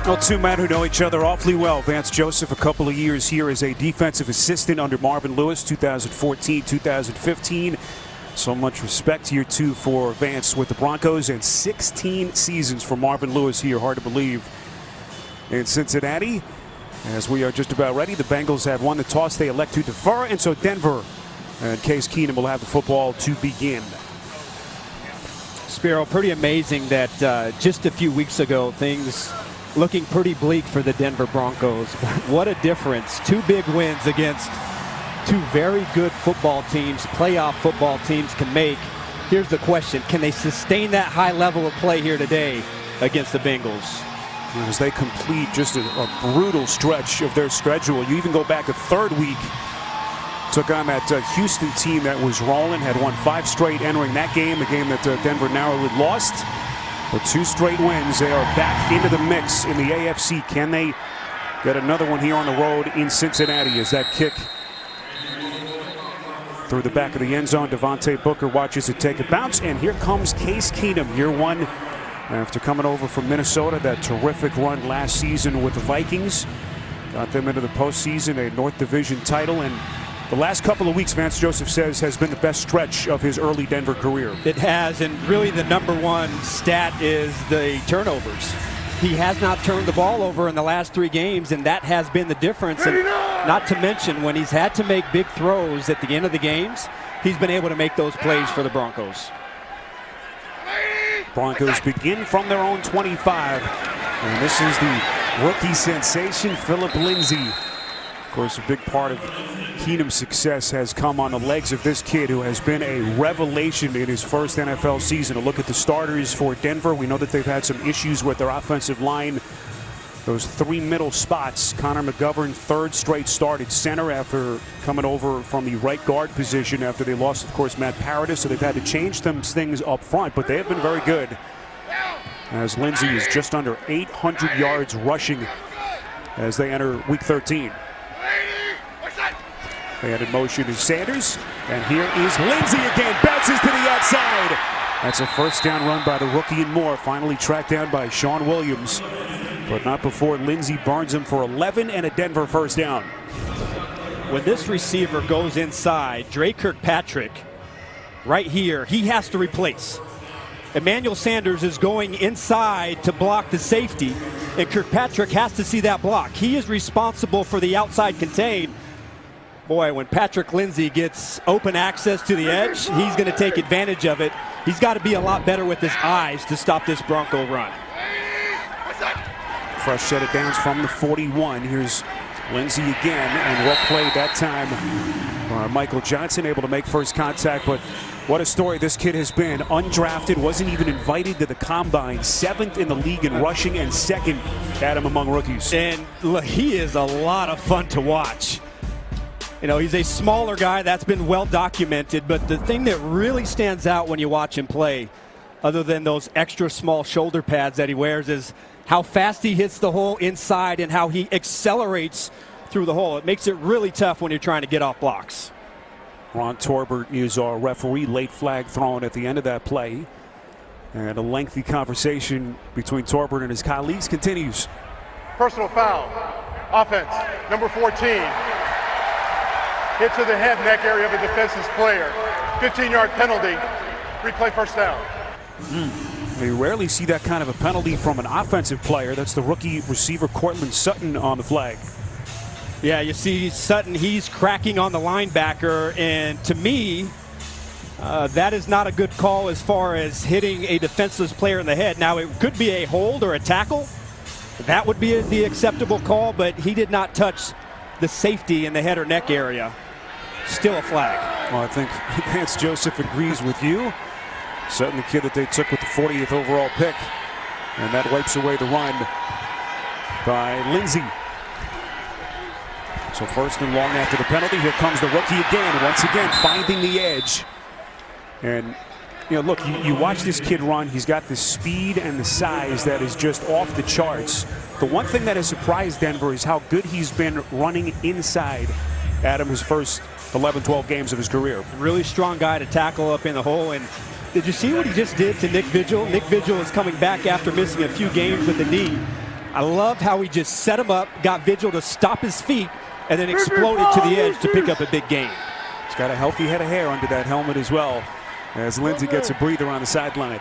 Well, two men who know each other awfully well. Vance Joseph, a couple of years here as a defensive assistant under Marvin Lewis, 2014, 2015. So much respect here, too, for Vance with the Broncos, and 16 seasons for Marvin Lewis here, hard to believe, in Cincinnati. As we are just about ready, the Bengals have won the toss. They elect to defer, and so Denver and Case Keenum will have the football to begin. Spiro, pretty amazing that just a few weeks ago, things looking pretty bleak for the Denver Broncos. What a difference. Two big wins against two very good football teams, playoff football teams can make. Here's the question. Can they sustain that high level of play here today against the Bengals? As they complete just a brutal stretch of their schedule. You even go back a third week, took on that Houston team that was rolling, had won 5 straight entering that game, a game that Denver narrowly lost. But 2 straight wins, they are back into the mix in the AFC. Can they get another one here on the road in Cincinnati as that kick through the back of the end zone? Devontae Booker watches it take a bounce, and here comes Case Keenum, year one after coming over from Minnesota. That terrific run last season with the Vikings got them into the postseason, a North Division title, and the last couple of weeks, Vance Joseph says, has been the best stretch of his early Denver career. It has, and really the #1 stat is the turnovers. He has not turned the ball over in the last 3 games, and that has been the difference. And not to mention, when he's had to make big throws at the end of the games, he's been able to make those plays for the Broncos. Broncos begin from their own 25, and this is the rookie sensation, Phillip Lindsay. Of course, a big part of Keenum's success has come on the legs of this kid who has been a revelation in his first NFL season. A look at the starters for Denver. We know that they've had some issues with their offensive line. Those 3 middle spots. Connor McGovern, 3rd straight start at center after coming over from the right guard position after they lost, of course, Matt Paradis. So they've had to change some things up front, but they have been very good. As Lindsay is just under 800 yards rushing as they enter week 13. They had in motion is Sanders, and here is Lindsay again, bounces to the outside. That's a first down run by the rookie and more, finally tracked down by Sean Williams, but not before Lindsay burns him for 11 and a Denver first down. When this receiver goes inside, Dre Kirkpatrick, right here, he has to replace. Emmanuel Sanders is going inside to block the safety, and Kirkpatrick has to see that block. He is responsible for the outside contain. Boy, when Patrick Lindsay gets open access to the edge, he's going to take advantage of it. He's got to be a lot better with his eyes to stop this Bronco run. Fresh set of downs from the 41. Here's Lindsay again, and well played that time. Michael Johnson able to make first contact, but what a story this kid has been. Undrafted, wasn't even invited to the combine. 7th in the league in rushing and 2nd, Adam, among rookies. And look, he is a lot of fun to watch. You know, he's a smaller guy, that's been well documented, but the thing that really stands out when you watch him play, other than those extra small shoulder pads that he wears, is how fast he hits the hole inside and how he accelerates through the hole. It makes it really tough when you're trying to get off blocks. Ron Torbert is our referee. Late flag thrown at the end of that play. And a lengthy conversation between Torbert and his colleagues continues. Personal foul. Offense, number 14. Hit to the head, neck area of a defensive player. 15-yard penalty. Replay first down. We rarely see that kind of a penalty from an offensive player. That's the rookie receiver Cortland Sutton on the flag. Yeah, you see Sutton, he's cracking on the linebacker, and to me, that is not a good call as far as hitting a defenseless player in the head. Now, it could be a hold or a tackle. That would be the acceptable call, but he did not touch the safety in the head or neck area. Still a flag. Well, I think Vance Joseph agrees with you. Sutton, the kid that they took with the 40th overall pick. And that wipes away the run by Lindsay. So first and long after the penalty. Here comes the rookie again. Once again, finding the edge. And, you know, look, you watch this kid run. He's got the speed and the size that is just off the charts. The one thing that has surprised Denver is how good he's been running inside, Adam, his first 11, 12 games of his career. Really strong guy to tackle up in the hole. And did you see what he just did to Nick Vigil? Nick Vigil is coming back after missing a few games with the knee. I love how he just set him up, got Vigil to stop his feet, and then exploded to the edge to pick up a big gain. He's got a healthy head of hair under that helmet as well, as Lindsey gets a breather on the sideline.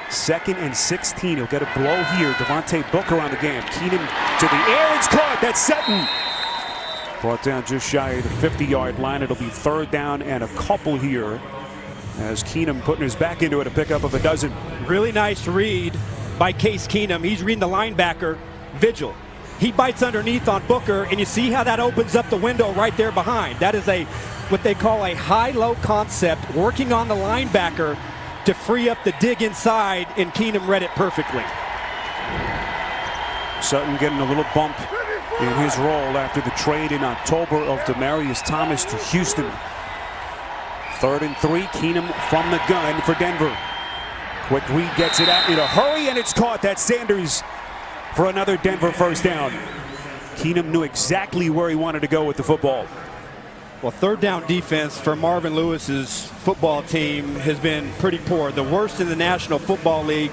2nd and 16. He'll get a blow here. Devontae Booker on the game. Keenum to the air. It's caught. That's Sutton. Brought down just shy of the 50-yard line. It'll be 3rd down and a couple here, as Keenum putting his back into it, a pickup of a dozen. Really nice read by Case Keenum. He's reading the linebacker, Vigil. He bites underneath on Booker, and you see how that opens up the window right there behind. That is what they call a high-low concept, working on the linebacker to free up the dig inside, and Keenum read it perfectly. Sutton getting a little bump in his role after the trade in October of Demaryius Thomas to Houston. 3rd and 3. Keenum from the gun for Denver. Quick read gets it out in a hurry, and it's caught. That's Sanders for another Denver 1st down. Keenum knew exactly where he wanted to go with the football. Well, 3rd down defense for Marvin Lewis's football team has been pretty poor. The worst in the National Football League.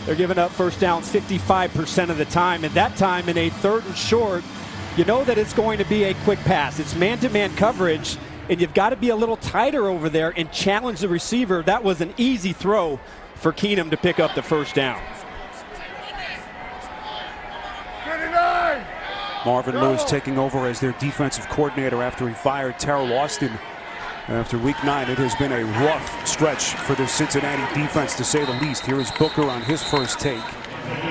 They're giving up 1st downs 55% of the time, and that time in a 3rd and short, you know that it's going to be a quick pass. It's man-to-man coverage, and you've got to be a little tighter over there and challenge the receiver. That was an easy throw for Keenum to pick up the 1st down. Marvin Lewis taking over as their defensive coordinator after he fired Terrell Austin after Week 9. It has been a rough stretch for the Cincinnati defense, to say the least. Here is Booker on his first take.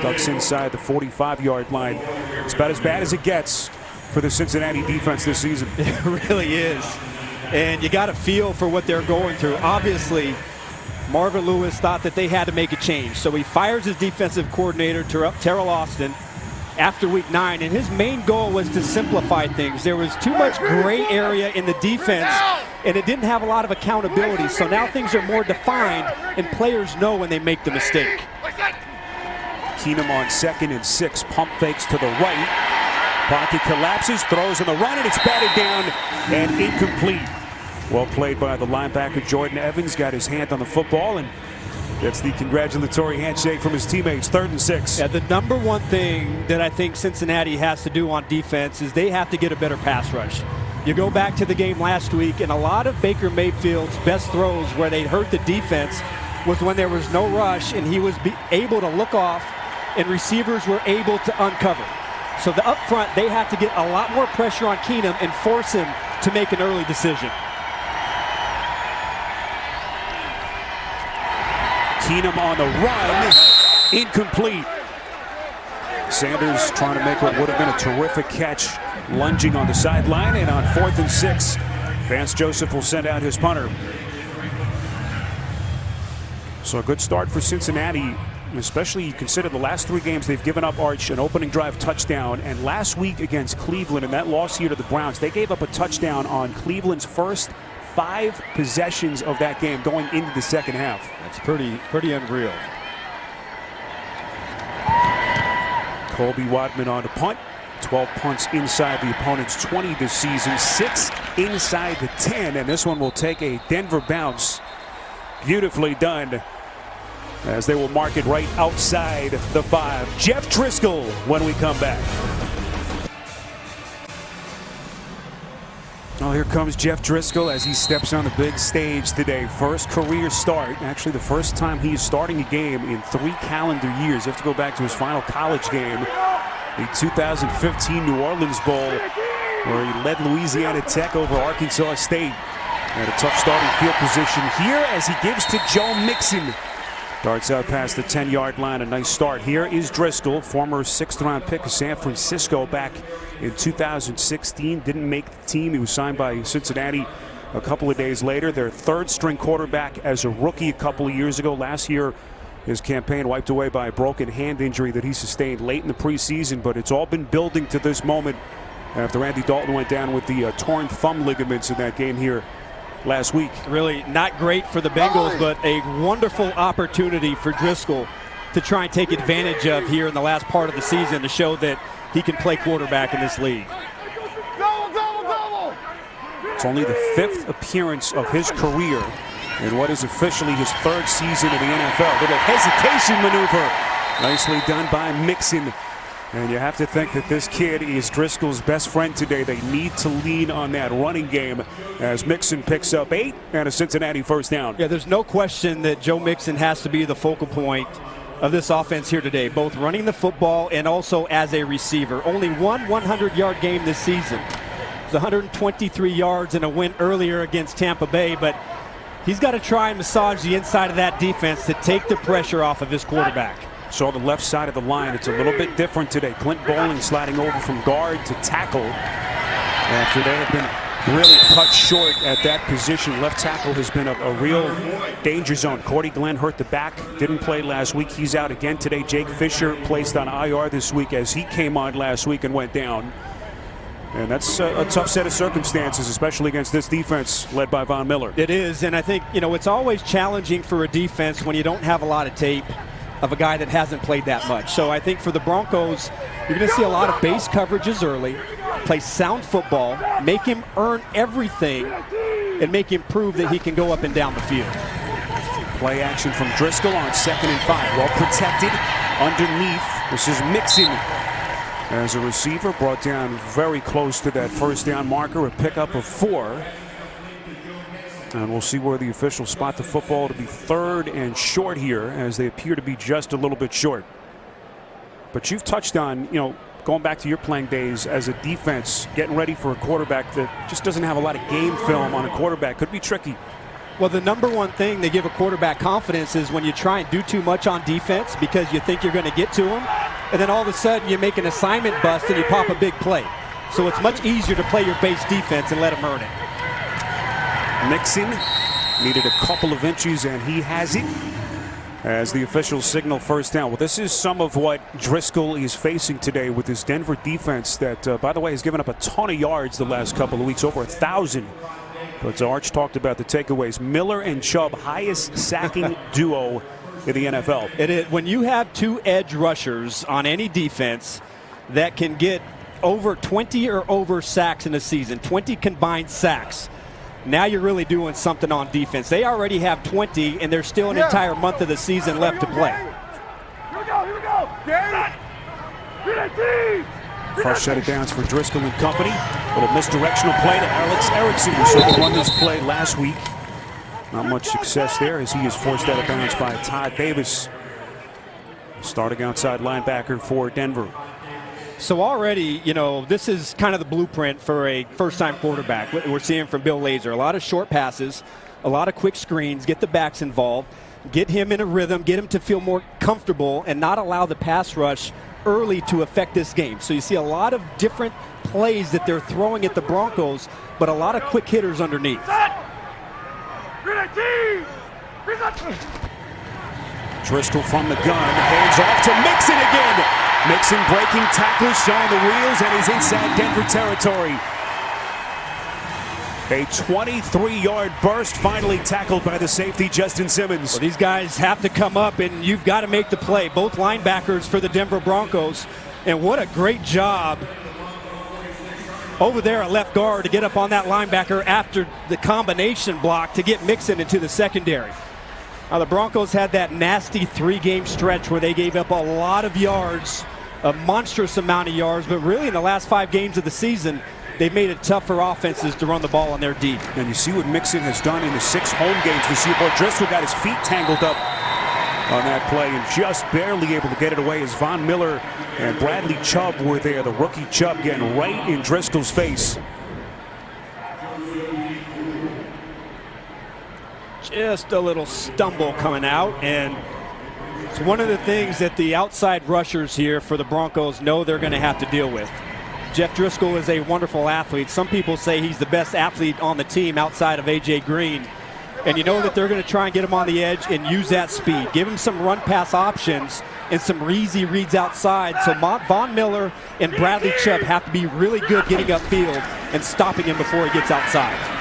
Ducks inside the 45-yard line. It's about as bad as it gets for the Cincinnati defense this season. It really is. And you got a feel for what they're going through. Obviously, Marvin Lewis thought that they had to make a change. So he fires his defensive coordinator, Terrell Austin, after Week 9, and his main goal was to simplify things. There was too much gray area in the defense, and it didn't have a lot of accountability. So now things are more defined, and players know when they make the mistake. Keenum on 2nd and 6. Pump fakes to the right. Pocket collapses, throws on the run, and it's batted down and incomplete. Well played by the linebacker. Jordan Evans got his hand on the football and gets the congratulatory handshake from his teammates. 3rd and 6. Yeah, the number one thing that I think Cincinnati has to do on defense is they have to get a better pass rush. You go back to the game last week, and a lot of Baker Mayfield's best throws where they hurt the defense was when there was no rush and he was able to look off and receivers were able to uncover. So up front, they have to get a lot more pressure on Keenum and force him to make an early decision. Keenum on the run, incomplete. Sanders trying to make what would have been a terrific catch, lunging on the sideline, and on 4th and 6, Vance Joseph will send out his punter. So a good start for Cincinnati, especially you consider the last 3 games they've given up Arch an opening drive touchdown, and last week against Cleveland in that loss here to the Browns, they gave up a touchdown on Cleveland's first 5 possessions of that game going into the 2nd half. That's pretty unreal. Colby Wadman on a punt. 12 punts inside the opponent's 20 this season, 6 inside the 10, and this one will take a Denver bounce. Beautifully done, as they will mark it right outside the 5. Jeff Driscoll when we come back. Oh, here comes Jeff Driscoll as he steps on the big stage today. First career start, actually the first time he's starting a game in 3 calendar years. You have to go back to his final college game, the 2015 New Orleans Bowl, where he led Louisiana Tech over Arkansas State. And a tough starting field position here as he gives to Joe Mixon. Darts out past the 10-yard line. A nice start. Here is Driscoll, former 6th-round pick of San Francisco back in 2016. Didn't make the team. He was signed by Cincinnati a couple of days later. Their 3rd-string quarterback as a rookie a couple of years ago. Last year, his campaign wiped away by a broken hand injury that he sustained late in the preseason. But it's all been building to this moment after Andy Dalton went down with the torn thumb ligaments in that game here last week. Really not great for the Bengals, but a wonderful opportunity for Driscoll to try and take advantage of here in the last part of the season to show that he can play quarterback in this league. It's only the 5th appearance of his career in what is officially his 3rd season in the NFL. Little hesitation maneuver. Nicely done by Mixon And you have to think that this kid is Driscoll's best friend today. They need to lean on that running game as Mixon picks up 8 and a Cincinnati first down. Yeah, there's no question that Joe Mixon has to be the focal point of this offense here today, both running the football and also as a receiver. Only one 100-yard game this season. It's 123 yards in a win earlier against Tampa Bay, but he's got to try and massage the inside of that defense to take the pressure off of his quarterback. Saw the left side of the line. It's a little bit different today. Clint Bowling sliding over from guard to tackle after they have been really cut short at that position. Left tackle has been a real danger zone. Cordy Glenn hurt the back, didn't play last week. He's out again today. Jake Fisher placed on IR this week as he came on last week and went down. And that's a tough set of circumstances, especially against this defense led by Von Miller. It is, and I think, it's always challenging for a defense when you don't have a lot of tape of a guy that hasn't played that much. So I think for the Broncos, you're going to see a lot of base coverages early, play sound football, make him earn everything, and make him prove that he can go up and down the field. Play action from Driscoll on 2nd and 5. Well protected underneath. This is Mixon as a receiver, brought down very close to that first down marker, a pickup of 4. And we'll see where the officials spot the football to be 3rd and short here, as they appear to be just a little bit short. But you've touched on, going back to your playing days as a defense, getting ready for a quarterback that just doesn't have a lot of game film on a quarterback. Could be tricky. Well, the number one thing they give a quarterback confidence is when you try and do too much on defense because you think you're going to get to him, and then all of a sudden you make an assignment bust and you pop a big play. So it's much easier to play your base defense and let him earn it. Mixon needed a couple of inches, and he has it as the officials signal first down. Well, this is some of what Driscoll is facing today with this Denver defense that, by the way, has given up a ton of yards the last couple of weeks, over 1,000. But Arch talked about the takeaways. Miller and Chubb, highest sacking duo in the NFL. It is, when you have 2 edge rushers on any defense that can get over 20 or over sacks in a season, 20 combined sacks, now you're really doing something on defense. They already have 20, and there's still an entire month of the season left to play. Here we go. First set of downs for Driscoll and company. Little misdirectional play to Alex Erickson, who sort of won this play last week. Not much success there as he is forced out of bounds by Todd Davis, starting outside linebacker for Denver. So already, this is kind of the blueprint for a first-time quarterback. What we're seeing from Bill Lazor. A lot of short passes, a lot of quick screens, get the backs involved, get him in a rhythm, get him to feel more comfortable, and not allow the pass rush early to affect this game. So you see a lot of different plays that they're throwing at the Broncos, but a lot of quick hitters underneath. Driscoll from the gun, hands off to Mixon again. Mixon breaking tackles, showing the wheels, and he's inside Denver territory. A 23-yard burst, finally tackled by the safety, Justin Simmons. Well, these guys have to come up, and you've got to make the play. Both linebackers for the Denver Broncos, and what a great job over there at left guard to get up on that linebacker after the combination block to get Mixon into the secondary. Now, the Broncos had that nasty 3-game stretch where they gave up a lot of yards, a monstrous amount of yards, but really in the last 5 games of the season, they've made it tough for offenses to run the ball on their deep. And you see what Mixon has done in the 6 home games this year. Boy, Driscoll got his feet tangled up on that play and just barely able to get it away as Von Miller and Bradley Chubb were there. The rookie Chubb getting right in Driscoll's face. Just a little stumble coming out, and it's one of the things that the outside rushers here for the Broncos know they're going to have to deal with. Jeff Driscoll is a wonderful athlete. Some people say he's the best athlete on the team outside of A.J. Green. And you know that they're going to try and get him on the edge and use that speed. Give him some run-pass options and some easy reads outside. So Von Miller and Bradley Chubb have to be really good getting upfield and stopping him before he gets outside.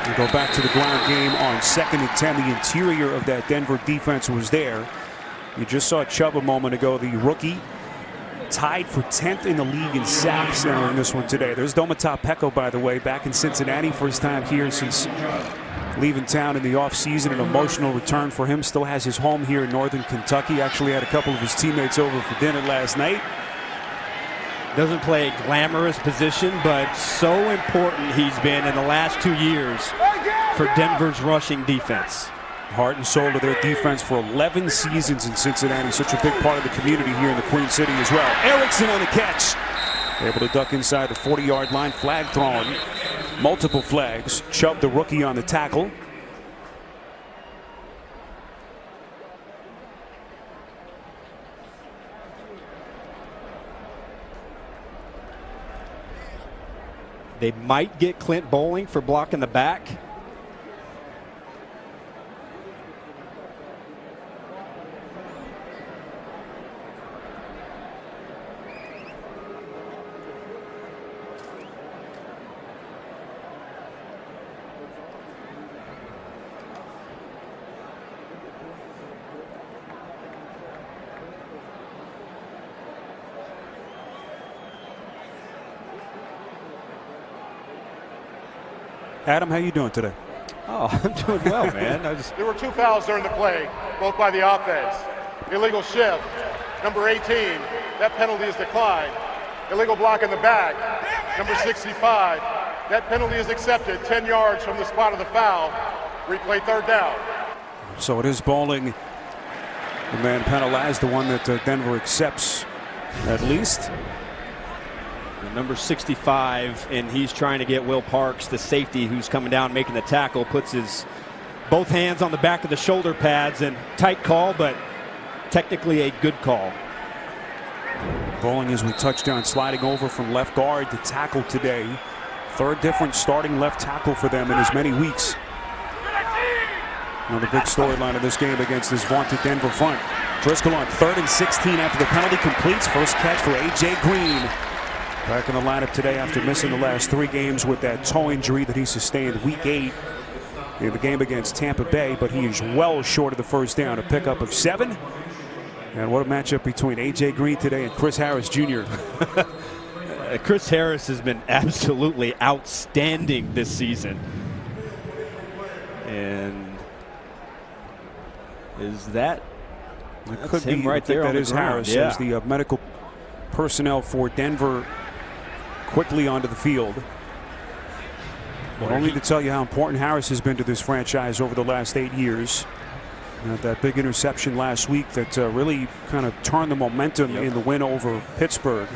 We go back to the ground game on 2nd and 10. The interior of that Denver defense was there. You just saw Chubb a moment ago, the rookie, tied for 10th in the league in sacks in this one today. There's Domata Peko, by the way, back in Cincinnati, first time here since leaving town in the offseason. An emotional return for him. Still has his home here in northern Kentucky. Actually had a couple of his teammates over for dinner last night. Doesn't play a glamorous position, but so important he's been in the last 2 years for Denver's rushing defense. Heart and soul of their defense for 11 seasons in Cincinnati. Such a big part of the community here in the Queen City as well. Erickson on the catch. Able to duck inside the 40-yard line. Flag thrown. Multiple flags. Chubb, the rookie, on the tackle. They might get Clint Bowling for blocking the back. Adam, how you doing today? Oh, I'm doing well, man. There were 2 fouls during the play, both by the offense. Illegal shift, number 18. That penalty is declined. Illegal block in the back, number 65. That penalty is accepted 10 yards from the spot of the foul. Replay 3rd down. So it is Bowling, the man penalized, the one that Denver accepts at least. Number 65, and he's trying to get Will Parks, the safety who's coming down making the tackle, puts his both hands on the back of the shoulder pads, and tight call, but technically a good call. Bowling is with touchdown, sliding over from left guard to tackle today. 3rd different starting left tackle for them in as many weeks. Another big storyline of this game against this vaunted Denver front. Driscoll on 3rd and 16 after the penalty completes. First catch for A.J. Green. Back in the lineup today after missing the last 3 games with that toe injury that he sustained week 8 in the game against Tampa Bay, but he is well short of the first down. A pickup of 7. And what a matchup between A.J. Green today and Chris Harris Jr. Chris Harris has been absolutely outstanding this season. And is that it could be right there? That is Harris, yeah. As the medical personnel for Denver quickly onto the field. But only to tell you how important Harris has been to this franchise over the last 8 years. That big interception last week that really kind of turned the momentum in the win over Pittsburgh.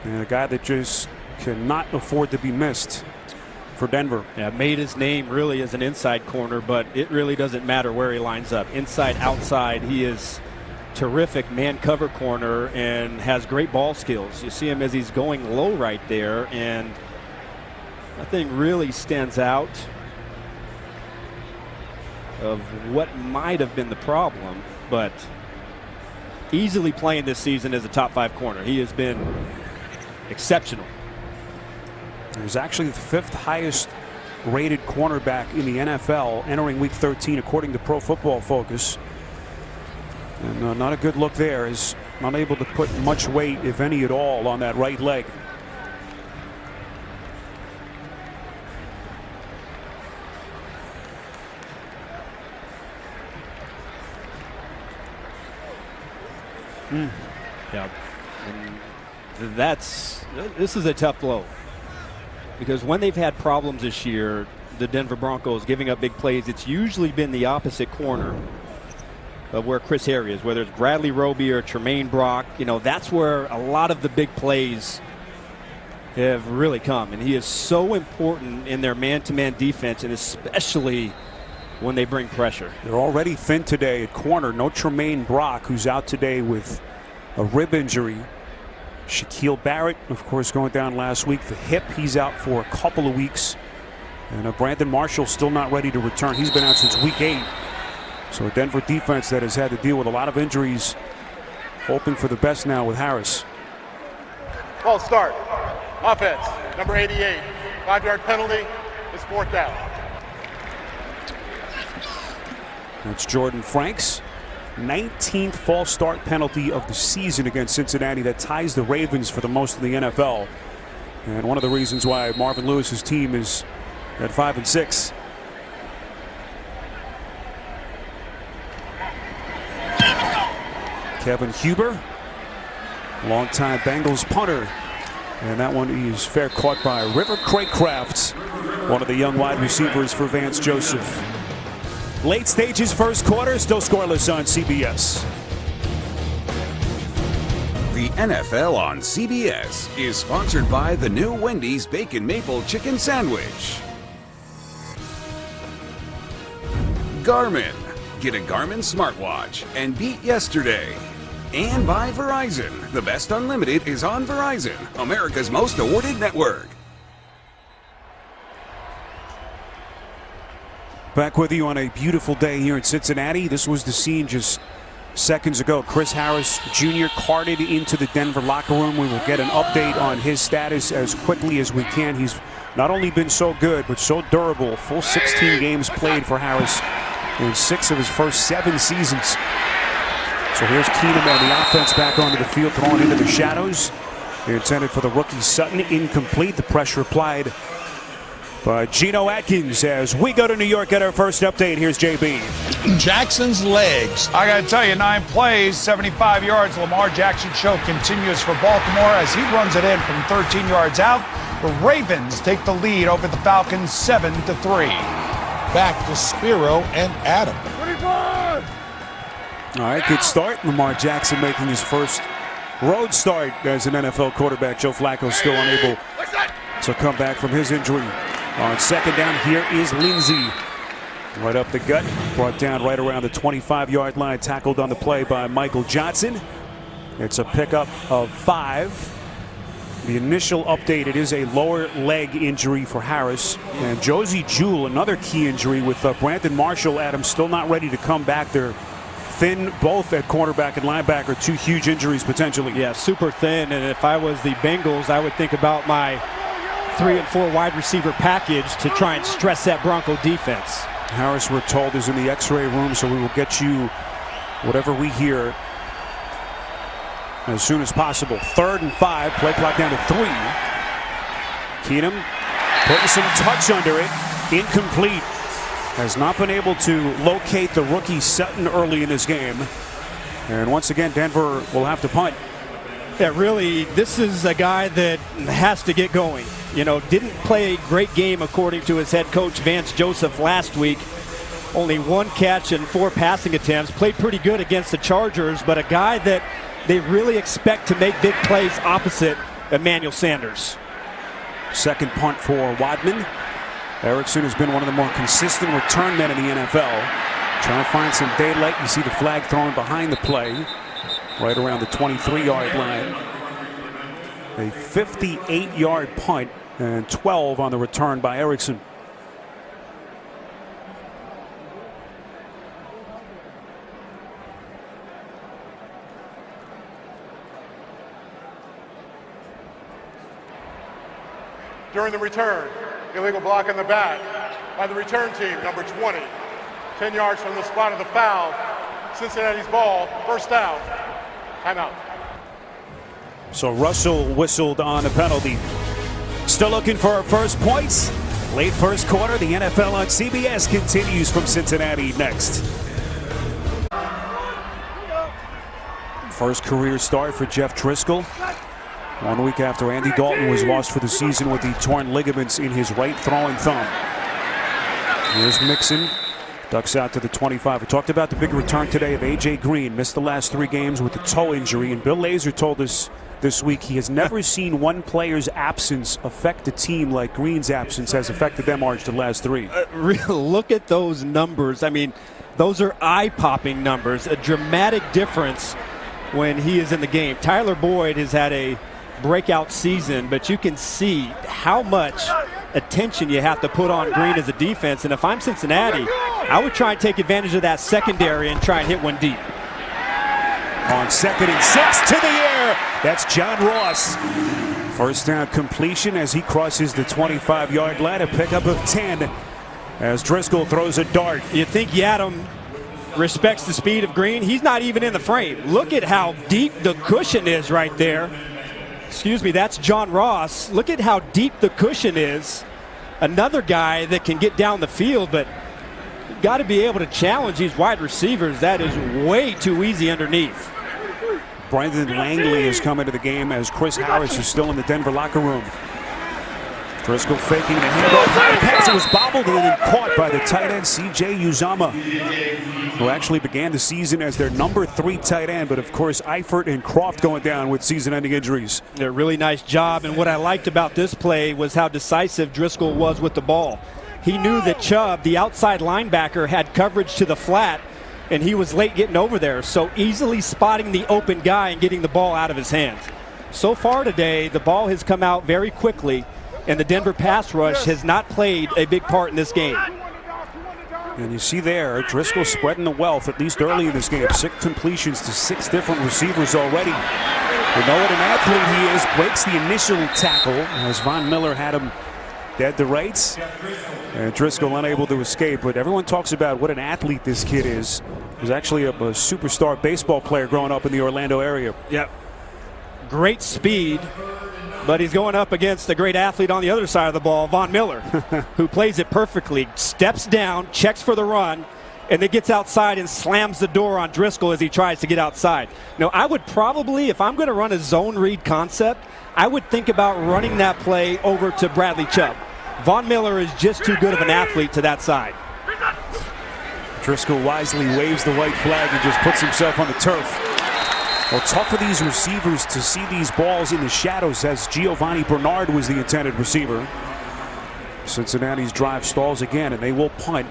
And a guy that just cannot afford to be missed for Denver. Yeah, made his name really as an inside corner, but it really doesn't matter where he lines up. Inside, outside, he is terrific man cover corner and has great ball skills. You see him as he's going low right there, and nothing really stands out of what might have been the problem, but easily playing this season as a top 5 corner. He has been exceptional. He's actually the 5th highest rated cornerback in the NFL entering week 13 according to Pro Football Focus. And not a good look there. Is unable to put much weight, if any at all, on that right leg. Yeah, and this is a tough blow, because when they've had problems this year, the Denver Broncos giving up big plays, it's usually been the opposite corner of where Chris Harris is, whether it's Bradley Roby or Tremaine Brock. You know, that's where a lot of the big plays have really come, and he is so important in their man-to-man defense, and especially when they bring pressure. They're already thin today at corner. No Tremaine Brock, who's out today with a rib injury. Shaquille Barrett, of course, going down last week. The hip, he's out for a couple of weeks. And Brandon Marshall still not ready to return. He's been out since week 8. So a Denver defense that has had to deal with a lot of injuries, hoping for the best now with Harris. Ball start. Offense, number 88. 5-yard penalty. It's 4th down. That's Jordan Franks. 19th false start penalty of the season against Cincinnati. That ties the Ravens for the most in the NFL. And one of the reasons why Marvin Lewis's team is at 5-6. Kevin Huber longtime Bengals punter. And that one is fair caught by River Craycraft, one of the young wide receivers for Vance Joseph. Late stages, first quarter, still scoreless on CBS. The NFL on CBS is sponsored by the new Wendy's Bacon Maple Chicken Sandwich. Garmin. Get a Garmin smartwatch and beat yesterday. And by Verizon. The best unlimited is on Verizon, America's most awarded network. Back with you on a beautiful day here in Cincinnati. This was the scene just seconds ago. Chris Harris Jr. carted into the Denver locker room. We will get an update on his status as quickly as we can. He's not only been so good, but so durable. Full 16 games played for Harris in 6 of his first 7 seasons. So here's Keenum and the offense back onto the field, thrown into the shadows. They're intended for the rookie Sutton, incomplete. The pressure applied by Geno Atkins as we go to New York at our first update. Here's JB. Jackson's legs. I got to tell you, 9 plays, 75 yards. Lamar Jackson show continues for Baltimore as he runs it in from 13 yards out. The Ravens take the lead over the Falcons 7-3. Back to Spiro and Adam. All right, good start. Lamar Jackson making his first road start as an NFL quarterback. Joe Flacco still unable to come back from his injury. On second down, here is Lindsey. Right up the gut, brought down right around the 25-yard line, tackled on the play by Michael Johnson. It's a pickup of 5. The initial update, it is a lower leg injury for Harris. And Josie Jewell, another key injury with Brandon Marshall, Adam, still not ready to come back. They're thin both at cornerback and linebacker, 2 huge injuries potentially. Yeah, super thin. And if I was the Bengals, I would think about my 3 and 4 wide receiver package to try and stress that Bronco defense. Harris, we're told, is in the x-ray room, so we will get you whatever we hear as soon as possible. 3rd and 5, play clock down to 3. Keenum putting some touch under it, incomplete. Has not been able to locate the rookie Sutton early in this game. And once again, Denver will have to punt. Yeah, really, this is a guy that has to get going. You know, didn't play a great game according to his head coach Vance Joseph last week. Only 1 catch and 4 passing attempts. Played pretty good against the Chargers, but a guy that they really expect to make big plays opposite Emmanuel Sanders. Second punt for Wadman. Erickson has been one of the more consistent return men in the NFL. Trying to find some daylight. You see the flag thrown behind the play, right around the 23-yard line. A 58-yard punt and 12 on the return by Erickson. During the return, illegal block in the back by the return team, number 20. 10 yards from the spot of the foul. Cincinnati's ball, first down. Timeout. So Russell whistled on a penalty. Still looking for our first points. Late first quarter, the NFL on CBS continues from Cincinnati next. First career start for Jeff Driscoll. 1 week after Andy Dalton was lost for the season with the torn ligaments in his right throwing thumb. Here's Mixon. Ducks out to the 25. We talked about the big return today of A.J. Green. Missed the last 3 games with a toe injury. And Bill Lazor told us this week he has never seen one player's absence affect a team like Green's absence has affected them, Arch, the last 3. Look at those numbers. I mean, those are eye-popping numbers. A dramatic difference when he is in the game. Tyler Boyd has had a breakout season, but you can see how much attention you have to put on Green as a defense. And if I'm Cincinnati, I would try and take advantage of that secondary and try and hit one deep. On 2nd and 6 to the air. That's John Ross. First down completion as he crosses the 25-yard line. A pickup of 10 as Driscoll throws a dart. You think Yadam respects the speed of Green? He's not even in the frame. Look at how deep the cushion is right there. Excuse me, that's John Ross. Look at how deep the cushion is. Another guy that can get down the field, but you've got to be able to challenge these wide receivers. That is way too easy underneath. Brendan Langley has come into the game as Chris Harris is still in the Denver locker room. Driscoll faking the handoff. High pass. It was bobbled and then caught by the tight end C.J. Uzomah, who actually began the season as their number 3 tight end. But of course, Eifert and Croft going down with season-ending injuries. A really nice job. And what I liked about this play was how decisive Driscoll was with the ball. He knew that Chubb, the outside linebacker, had coverage to the flat, and he was late getting over there. So easily spotting the open guy and getting the ball out of his hands. So far today, the ball has come out very quickly, and the Denver pass rush has not played a big part in this game. And you see there, Driscoll spreading the wealth, at least early in this game. 6 completions to 6 different receivers already. We know what an athlete he is. Breaks the initial tackle as Von Miller had him dead to rights. And Driscoll unable to escape. But everyone talks about what an athlete this kid is. He was actually a superstar baseball player growing up in the Orlando area. Yep. Great speed. But he's going up against a great athlete on the other side of the ball, Von Miller, who plays it perfectly. Steps down, checks for the run, and then gets outside and slams the door on Driscoll as he tries to get outside. Now, I would probably, if I'm going to run a zone read concept, I would think about running that play over to Bradley Chubb. Von Miller is just too good of an athlete to that side. Driscoll wisely waves the white flag and just puts himself on the turf. Well, tough for these receivers to see these balls in the shadows, as Giovanni Bernard was the intended receiver. Cincinnati's drive stalls again, and they will punt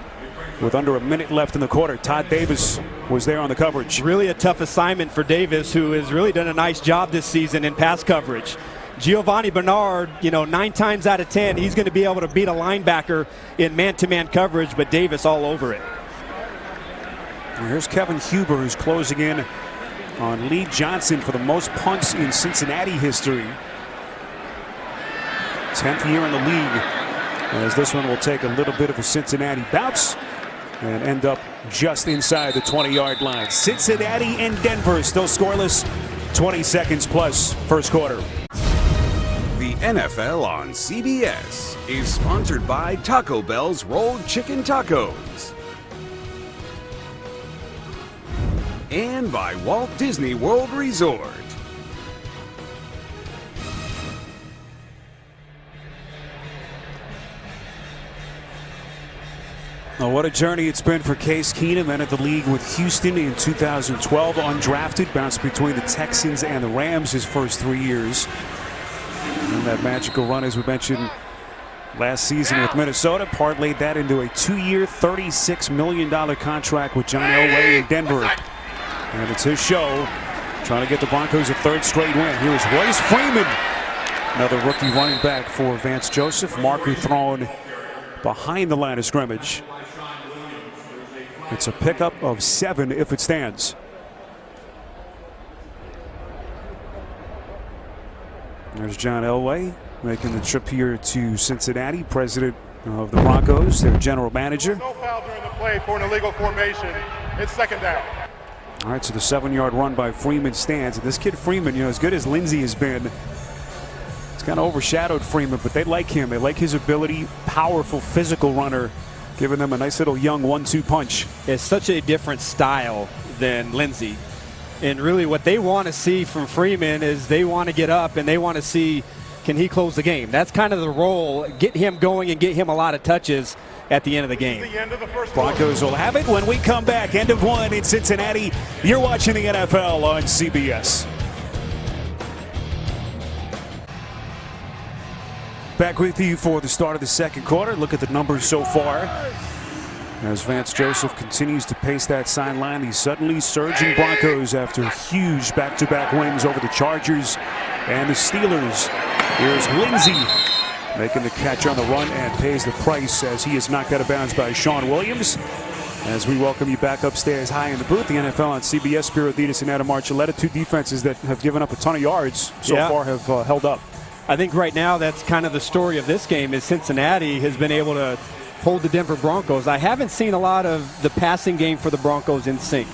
with under a minute left in the quarter. Todd Davis was there on the coverage. Really a tough assignment for Davis, who has really done a nice job this season in pass coverage. Giovanni Bernard, 9 times out of 10, he's going to be able to beat a linebacker in man-to-man coverage, but Davis all over it. And here's Kevin Huber, who's closing in on Lee Johnson for the most punts in Cincinnati history. 10th year in the league, as this one will take a little bit of a Cincinnati bounce and end up just inside the 20-yard line. Cincinnati and Denver still scoreless. 20 seconds plus first quarter. The NFL on CBS is sponsored by Taco Bell's Rolled Chicken Tacos. And by Walt Disney World Resort. Well, what a journey it's been for Case Keenum. Entered the league with Houston in 2012, undrafted, bounced between the Texans and the Rams his first 3 years. And that magical run, as we mentioned last season with Minnesota, parlayed that into a 2-year, $36 million contract with John Elway in Denver. And it's his show, trying to get the Broncos a 3rd straight win. Here's Royce Freeman, another rookie running back for Vance Joseph. Marker thrown behind the line of scrimmage. It's a pickup of 7 if it stands. There's John Elway making the trip here to Cincinnati, president of the Broncos, their general manager. No foul during the play for an illegal formation. It's 2nd down. All right, so the 7-yard run by Freeman stands. And this kid Freeman, as good as Lindsey has been, it's kind of overshadowed Freeman, but they like him. They like his ability, powerful, physical runner, giving them a nice little young 1-2 punch. It's such a different style than Lindsey. And really what they want to see from Freeman is they want to get up and they want to see, can he close the game? That's kind of the role, get him going and get him a lot of touches at the end of the game. Broncos will have it when we come back. End of 1 in Cincinnati. You're watching the NFL on CBS. Back with you for the start of the second quarter. Look at the numbers so far as Vance Joseph continues to pace that sideline. These suddenly surging Broncos after huge back-to-back wins over the Chargers and the Steelers. Here's Lindsey making the catch on the run and pays the price as he is knocked out of bounds by Sean Williams. As we welcome you back upstairs high in the booth, the NFL on CBS. Spiro Thetis and Adam Archuleta, 2 defenses that have given up a ton of yards so far have held up. I think right now that's kind of the story of this game, is Cincinnati has been able to hold the Denver Broncos. I haven't seen a lot of the passing game for the Broncos in sync.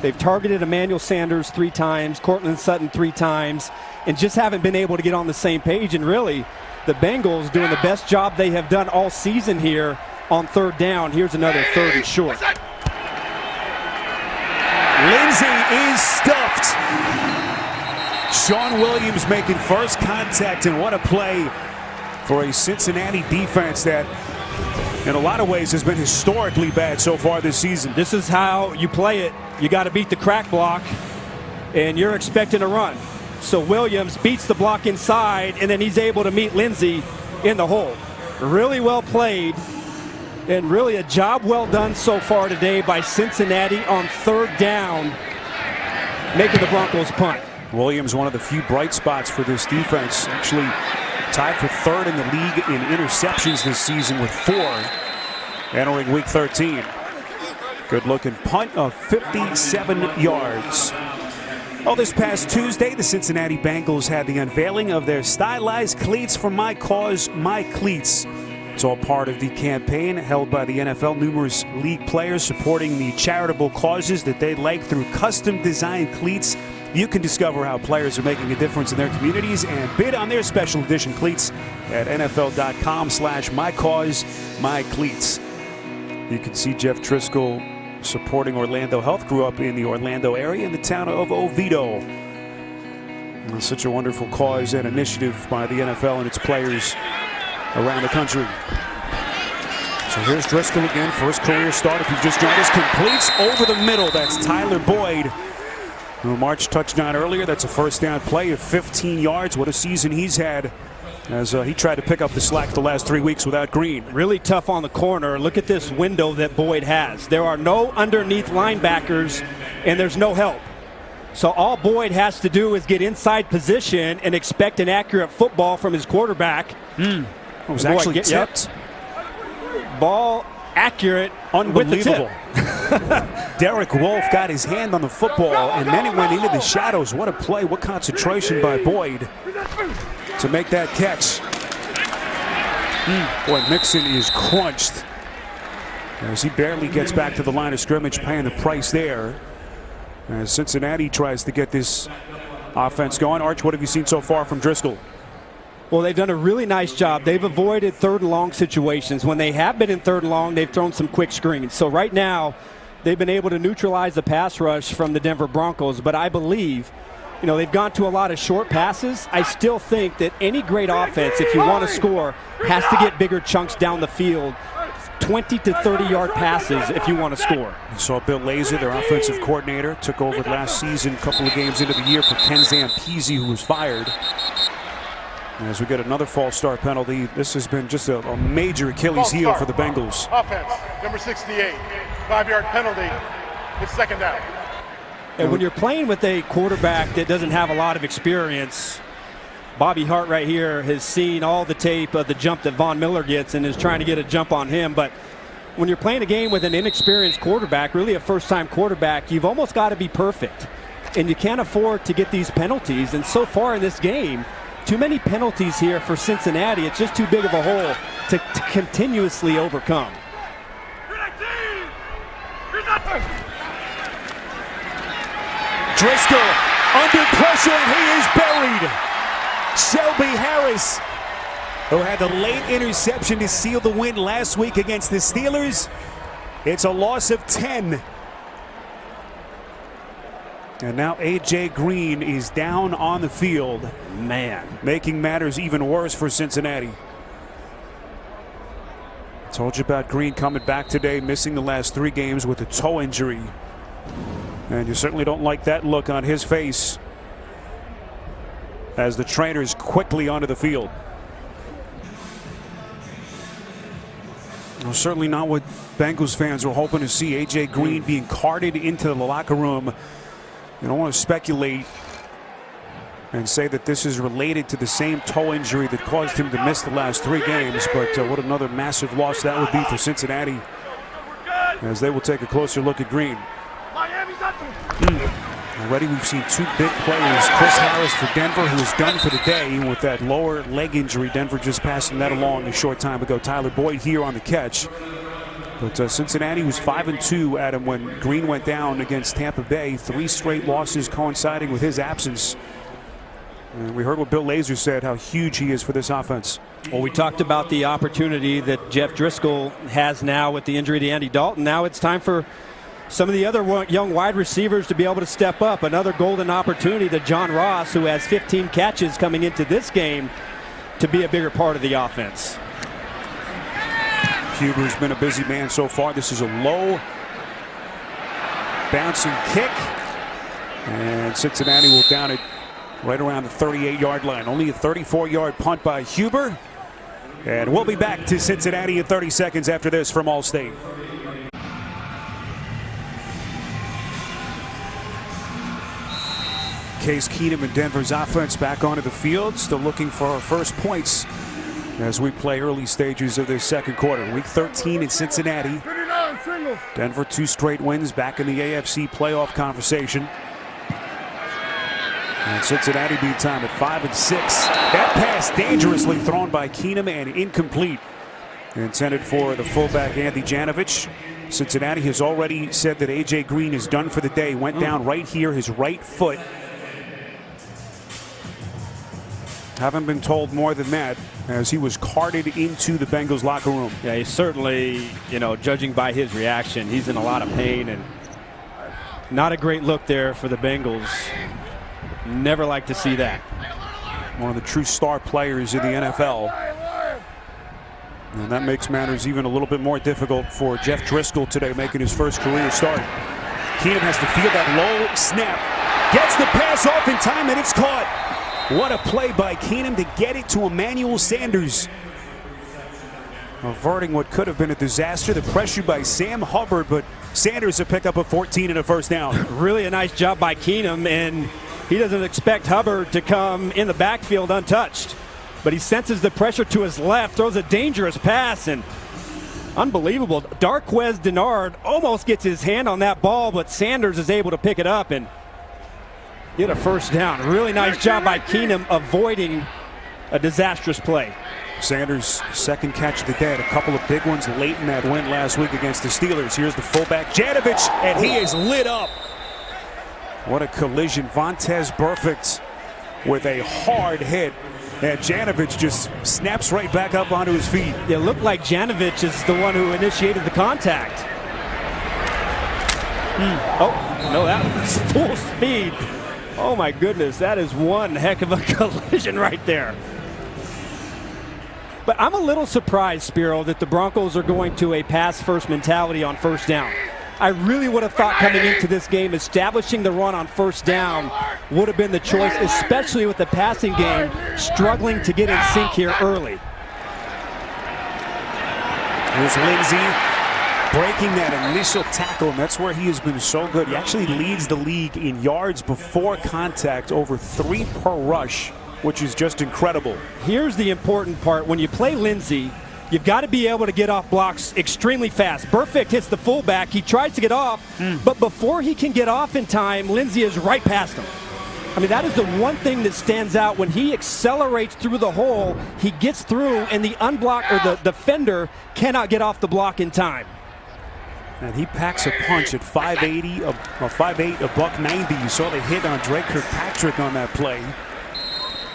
They've targeted Emmanuel Sanders 3 times, Cortland Sutton 3 times, and just haven't been able to get on the same page. And really, the Bengals doing the best job they have done all season here on 3rd down. Here's another 3rd and short. Lindsey is stuffed. Sean Williams making first contact, and what a play for a Cincinnati defense that in a lot of ways has been historically bad so far this season. This is how you play it. You got to beat the crack block, and you're expecting a run. So Williams beats the block inside, and then he's able to meet Lindsey in the hole. Really well played, and really a job well done so far today by Cincinnati on third down, making the Broncos punt. Williams, one of the few bright spots for this defense, actually tied for third in the league in interceptions this season with 4 entering week 13. Good looking punt of 57 yards. Well, this past Tuesday, the Cincinnati Bengals had the unveiling of their stylized cleats for My Cause, My Cleats. It's all part of the campaign held by the NFL. Numerous league players supporting the charitable causes that they like through custom designed cleats. You can discover how players are making a difference in their communities and bid on their special edition cleats at NFL.com/MyCauseMyCleats. You can see Jeff Driscoll supporting Orlando Health. Grew up in the Orlando area in the town of Oviedo. And such a wonderful cause and initiative by the NFL and its players around the country. So here's Driscoll again, first career start. If you just joined us, completes over the middle. That's Tyler Boyd, who marched touchdown earlier. That's a first down play of 15 yards. What a season he's had as he tried to pick up the slack the last 3 weeks without Green. Really tough on the corner. Look at this window that Boyd has. There are no underneath linebackers, and there's no help. So all Boyd has to do is get inside position and expect an accurate football from his quarterback. It was actually tipped. Ball accurate. Unbelievable. Derek Wolfe got his hand on the football, and then it went into the shadows. What a play. What concentration by Boyd to make that catch. Boy, Mixon is crunched as he barely gets back to the line of scrimmage, paying the price there. As Cincinnati tries to get this offense going. Arch, what have you seen so far from Driscoll? Well, they've done a really nice job. They've avoided third and long situations. When they have been in third and long, they've thrown some quick screens. So right now, they've been able to neutralize the pass rush from the Denver Broncos. But I believe, you know, they've gone to a lot of short passes. I still think that any great offense, if you want to score, has to get bigger chunks down the field. 20 to 30-yard passes if you want to score. You saw Bill Lazor, their offensive coordinator, took over last season, a couple of games into the year for Ken Zampese, who was fired. As we get another false start penalty, this has been just a major Achilles heel for the Bengals. Offense, number 68, 5-yard penalty. It's second down. And when you're playing with a quarterback that doesn't have a lot of experience, Bobby Hart right here has seen all the tape of the jump that Von Miller gets and is trying to get a jump on him. But when you're playing a game with an inexperienced quarterback, really a first-time quarterback, you've almost got to be perfect. And you can't afford to get these penalties. And so far in this game, too many penalties here for Cincinnati. It's just too big of a hole to continuously overcome. Driscoll under pressure, and he is buried. Shelby Harris, who had the late interception to seal the win last week against the Steelers. It's a loss of 10. And now A.J. Green is down on the field. Man. Making matters even worse for Cincinnati. Told you about Green coming back today, missing the last 3 games with a toe injury. And you certainly don't like that look on his face as the trainers quickly onto the field. Well, certainly not what Bengals fans were hoping to see. A.J. Green being carted into the locker room. You don't want to speculate and say that this is related to the same toe injury that caused him to miss the last 3 games, but what another massive loss that would be for Cincinnati as they will take a closer look at Green. Already we've seen 2 big players. Chris Harris for Denver, who is done for the day with that lower leg injury. Denver just passing that along a short time ago. Tyler Boyd here on the catch. But Cincinnati was 5-2, Adam, when Green went down against Tampa Bay. 3 straight losses coinciding with his absence. And we heard what Bill Lazor said, how huge he is for this offense. Well, we talked about the opportunity that Jeff Driscoll has now with the injury to Andy Dalton. Now it's time for some of the other young wide receivers to be able to step up. Another golden opportunity to John Ross, who has 15 catches coming into this game, to be a bigger part of the offense. Huber's been a busy man so far. This is a low bouncing kick, and Cincinnati will down it right around the 38-yard line. Only a 34-yard punt by Huber, and we'll be back to Cincinnati in 30 seconds after this from Allstate. Case Keenum and Denver's offense back onto the field, still looking for our first points as we play early stages of this second quarter. Week 13 in Cincinnati. Denver 2 straight wins, back in the AFC playoff conversation. And Cincinnati beat time at 5-6. That pass dangerously thrown by Keenum and incomplete. Intended for the fullback Andy Janovich. Cincinnati has already said that A.J. Green is done for the day. Went down right here, his right foot. Haven't been told more than that, as he was carted into the Bengals locker room. Yeah, he's certainly, judging by his reaction, he's in a lot of pain, and not a great look there for the Bengals. Never like to see that. One of the true star players in the NFL. And that makes matters even a little bit more difficult for Jeff Driscoll today, making his first career start. Keenum has to feel that low snap. Gets the pass off in time, and it's caught. What a play by Keenum to get it to Emmanuel Sanders. Averting what could have been a disaster. The pressure by Sam Hubbard, but Sanders will pick up a 14 and a first down. Really a nice job by Keenum, and he doesn't expect Hubbard to come in the backfield untouched. But he senses the pressure to his left, throws a dangerous pass, and unbelievable. Darquez Denard almost gets his hand on that ball, but Sanders is able to pick it up and get a first down. Really nice job by Keenum avoiding a disastrous play. Sanders' second catch of the day, had a couple of big ones late in that win last week against the Steelers. Here's the fullback, Janovich, and he is lit up. What a collision. Vontaze Burfict with a hard hit. And Janovich just snaps right back up onto his feet. It looked like Janovich is the one who initiated the contact. Oh, no, that was full speed. Oh my goodness, that is one heck of a collision right there. But I'm a little surprised, Spiro, that the Broncos are going to a pass-first mentality on first down. I really would have thought coming into this game, establishing the run on first down would have been the choice, especially with the passing game struggling to get in sync here early. Here's Lindsey breaking that initial tackle, and that's where he has been so good. He actually leads the league in yards before contact, over 3 per rush, which is just incredible. Here's the important part. When you play Lindsey, you've got to be able to get off blocks extremely fast. Burfict hits the fullback. He tries to get off, but before he can get off in time, Lindsey is right past him. I mean, that is the one thing that stands out. When he accelerates through the hole, he gets through, and the unblocked or the defender cannot get off the block in time. And he packs a punch at 5'8", a buck 90. You saw the hit on Drake Kirkpatrick on that play.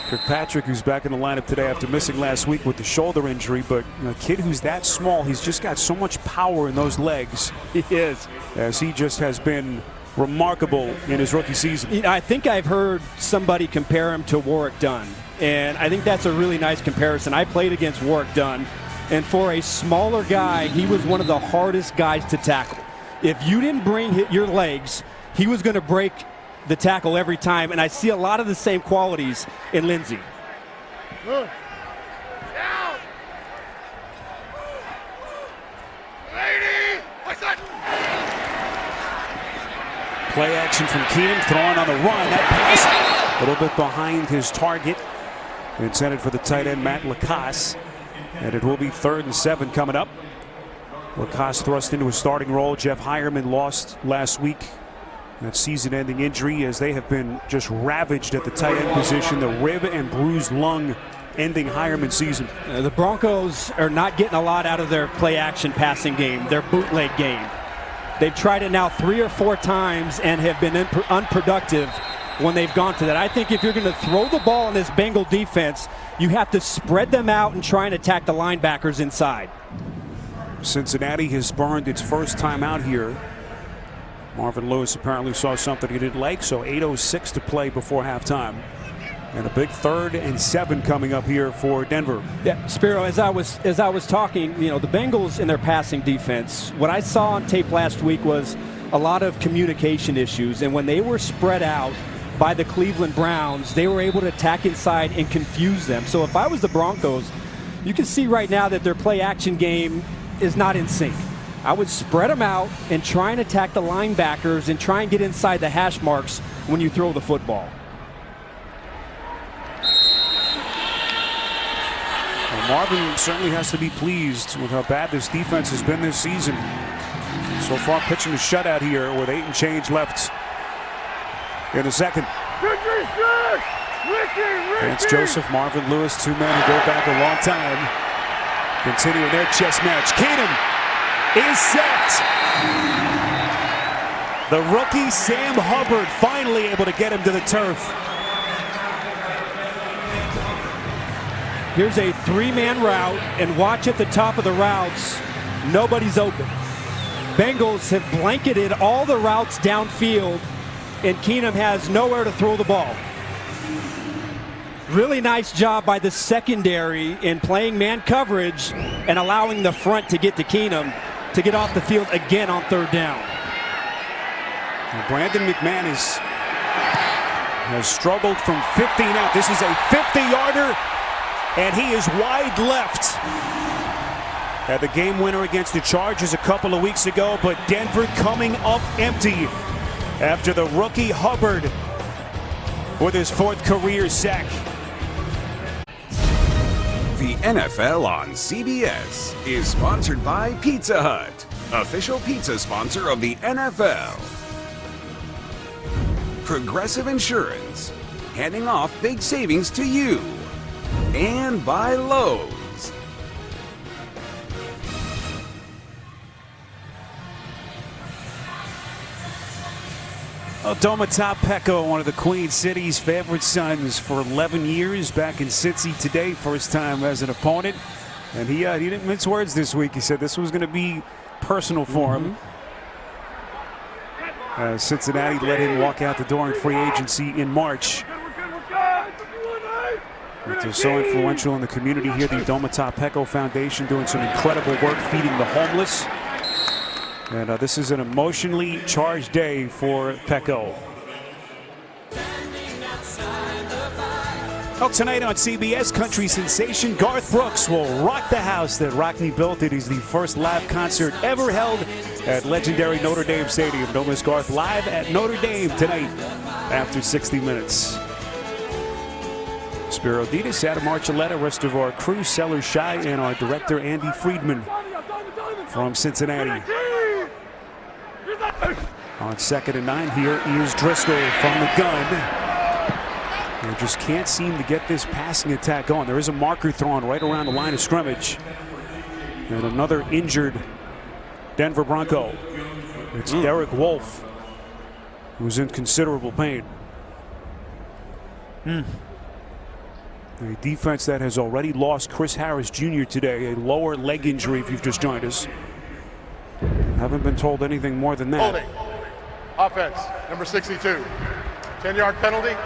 Kirkpatrick, who's back in the lineup today after missing last week with the shoulder injury, but a kid who's that small, he's just got so much power in those legs. He is. As he just has been remarkable in his rookie season. I think I've heard somebody compare him to Warrick Dunn, and I think that's a really nice comparison. I played against Warrick Dunn, and for a smaller guy, he was one of the hardest guys to tackle. If you didn't bring your legs, he was going to break the tackle every time, and I see a lot of the same qualities in Lindsey. Play action from Keenum, throwing on the run. That pass a little bit behind his target. Intended for the tight end, Matt Lacoste. And it will be 3rd and 7 coming up. Lacoste thrust into a starting role. Jeff Hireman lost last week. That season-ending injury, as they have been just ravaged at the tight end position. The rib and bruised lung ending Hireman season. The Broncos are not getting a lot out of their play-action passing game, their bootleg game. They've tried it now 3 or 4 times and have been unproductive when they've gone to that. I think if you're going to throw the ball in this Bengal defense, you have to spread them out and try and attack the linebackers inside. Cincinnati has burned its first time out here Marvin Lewis apparently saw something he didn't like, so 8:06 to play before halftime. And a big 3rd and 7 coming up here for Denver. Yeah, Spiro, as I was talking, the Bengals in their passing defense, what I saw on tape last week was a lot of communication issues. And when they were spread out by the Cleveland Browns, they were able to attack inside and confuse them. So if I was the Broncos, you can see right now that their play action game is not in sync. I would spread them out and try and attack the linebackers and try and get inside the hash marks when you throw the football. Well, Marvin certainly has to be pleased with how bad this defense has been this season. So far, pitching a shutout here with 8 and change left in the second. Vance Joseph, Marvin Lewis, 2 men who go back a long time. Continuing their chess match. Keenum is sacked. The rookie Sam Hubbard finally able to get him to the turf. Here's a 3-man route, and watch at the top of the routes, nobody's open. Bengals have blanketed all the routes downfield, and Keenum has nowhere to throw the ball. Really nice job by the secondary in playing man coverage and allowing the front to get to Keenum to get off the field again on 3rd down. Well, Brandon McManus has struggled from 15 out. This is a 50-yarder. And he is wide left. Had the game winner against the Chargers a couple of weeks ago, but Denver coming up empty after the rookie Hubbard with his 4th career sack. The NFL on CBS is sponsored by Pizza Hut, official pizza sponsor of the NFL. Progressive Insurance, handing off big savings to you. And by Lowe's. Domata Peko, one of the Queen City's favorite sons for 11 years, back in Cincy today, first time as an opponent. And he didn't mince words this week. He said this was going to be personal for him. Cincinnati let him walk out the door in free agency in March. They're so influential in the community here. The Domata Peko Foundation doing some incredible work feeding the homeless. And this is an emotionally charged day for Peko. Well, tonight on CBS, country sensation Garth Brooks will rock the house that Rockne built. It is the first live concert ever held at legendary Notre Dame Stadium. Don't miss Garth live at Notre Dame tonight after 60 minutes. Spiro Ditas, Adam Archuleta, rest of our crew, Sellers Shy, and our director Andy Friedman from Cincinnati. On 2nd and 9, here is Driscoll from the gun. They just can't seem to get this passing attack going. There is a marker thrown right around the line of scrimmage. And another injured Denver Bronco. It's Derek Wolfe, who's in considerable pain. A defense that has already lost Chris Harris Jr. today, a lower leg injury if you've just joined us. Haven't been told anything more than that. Holding. Offense, number 62. 10-yard penalty,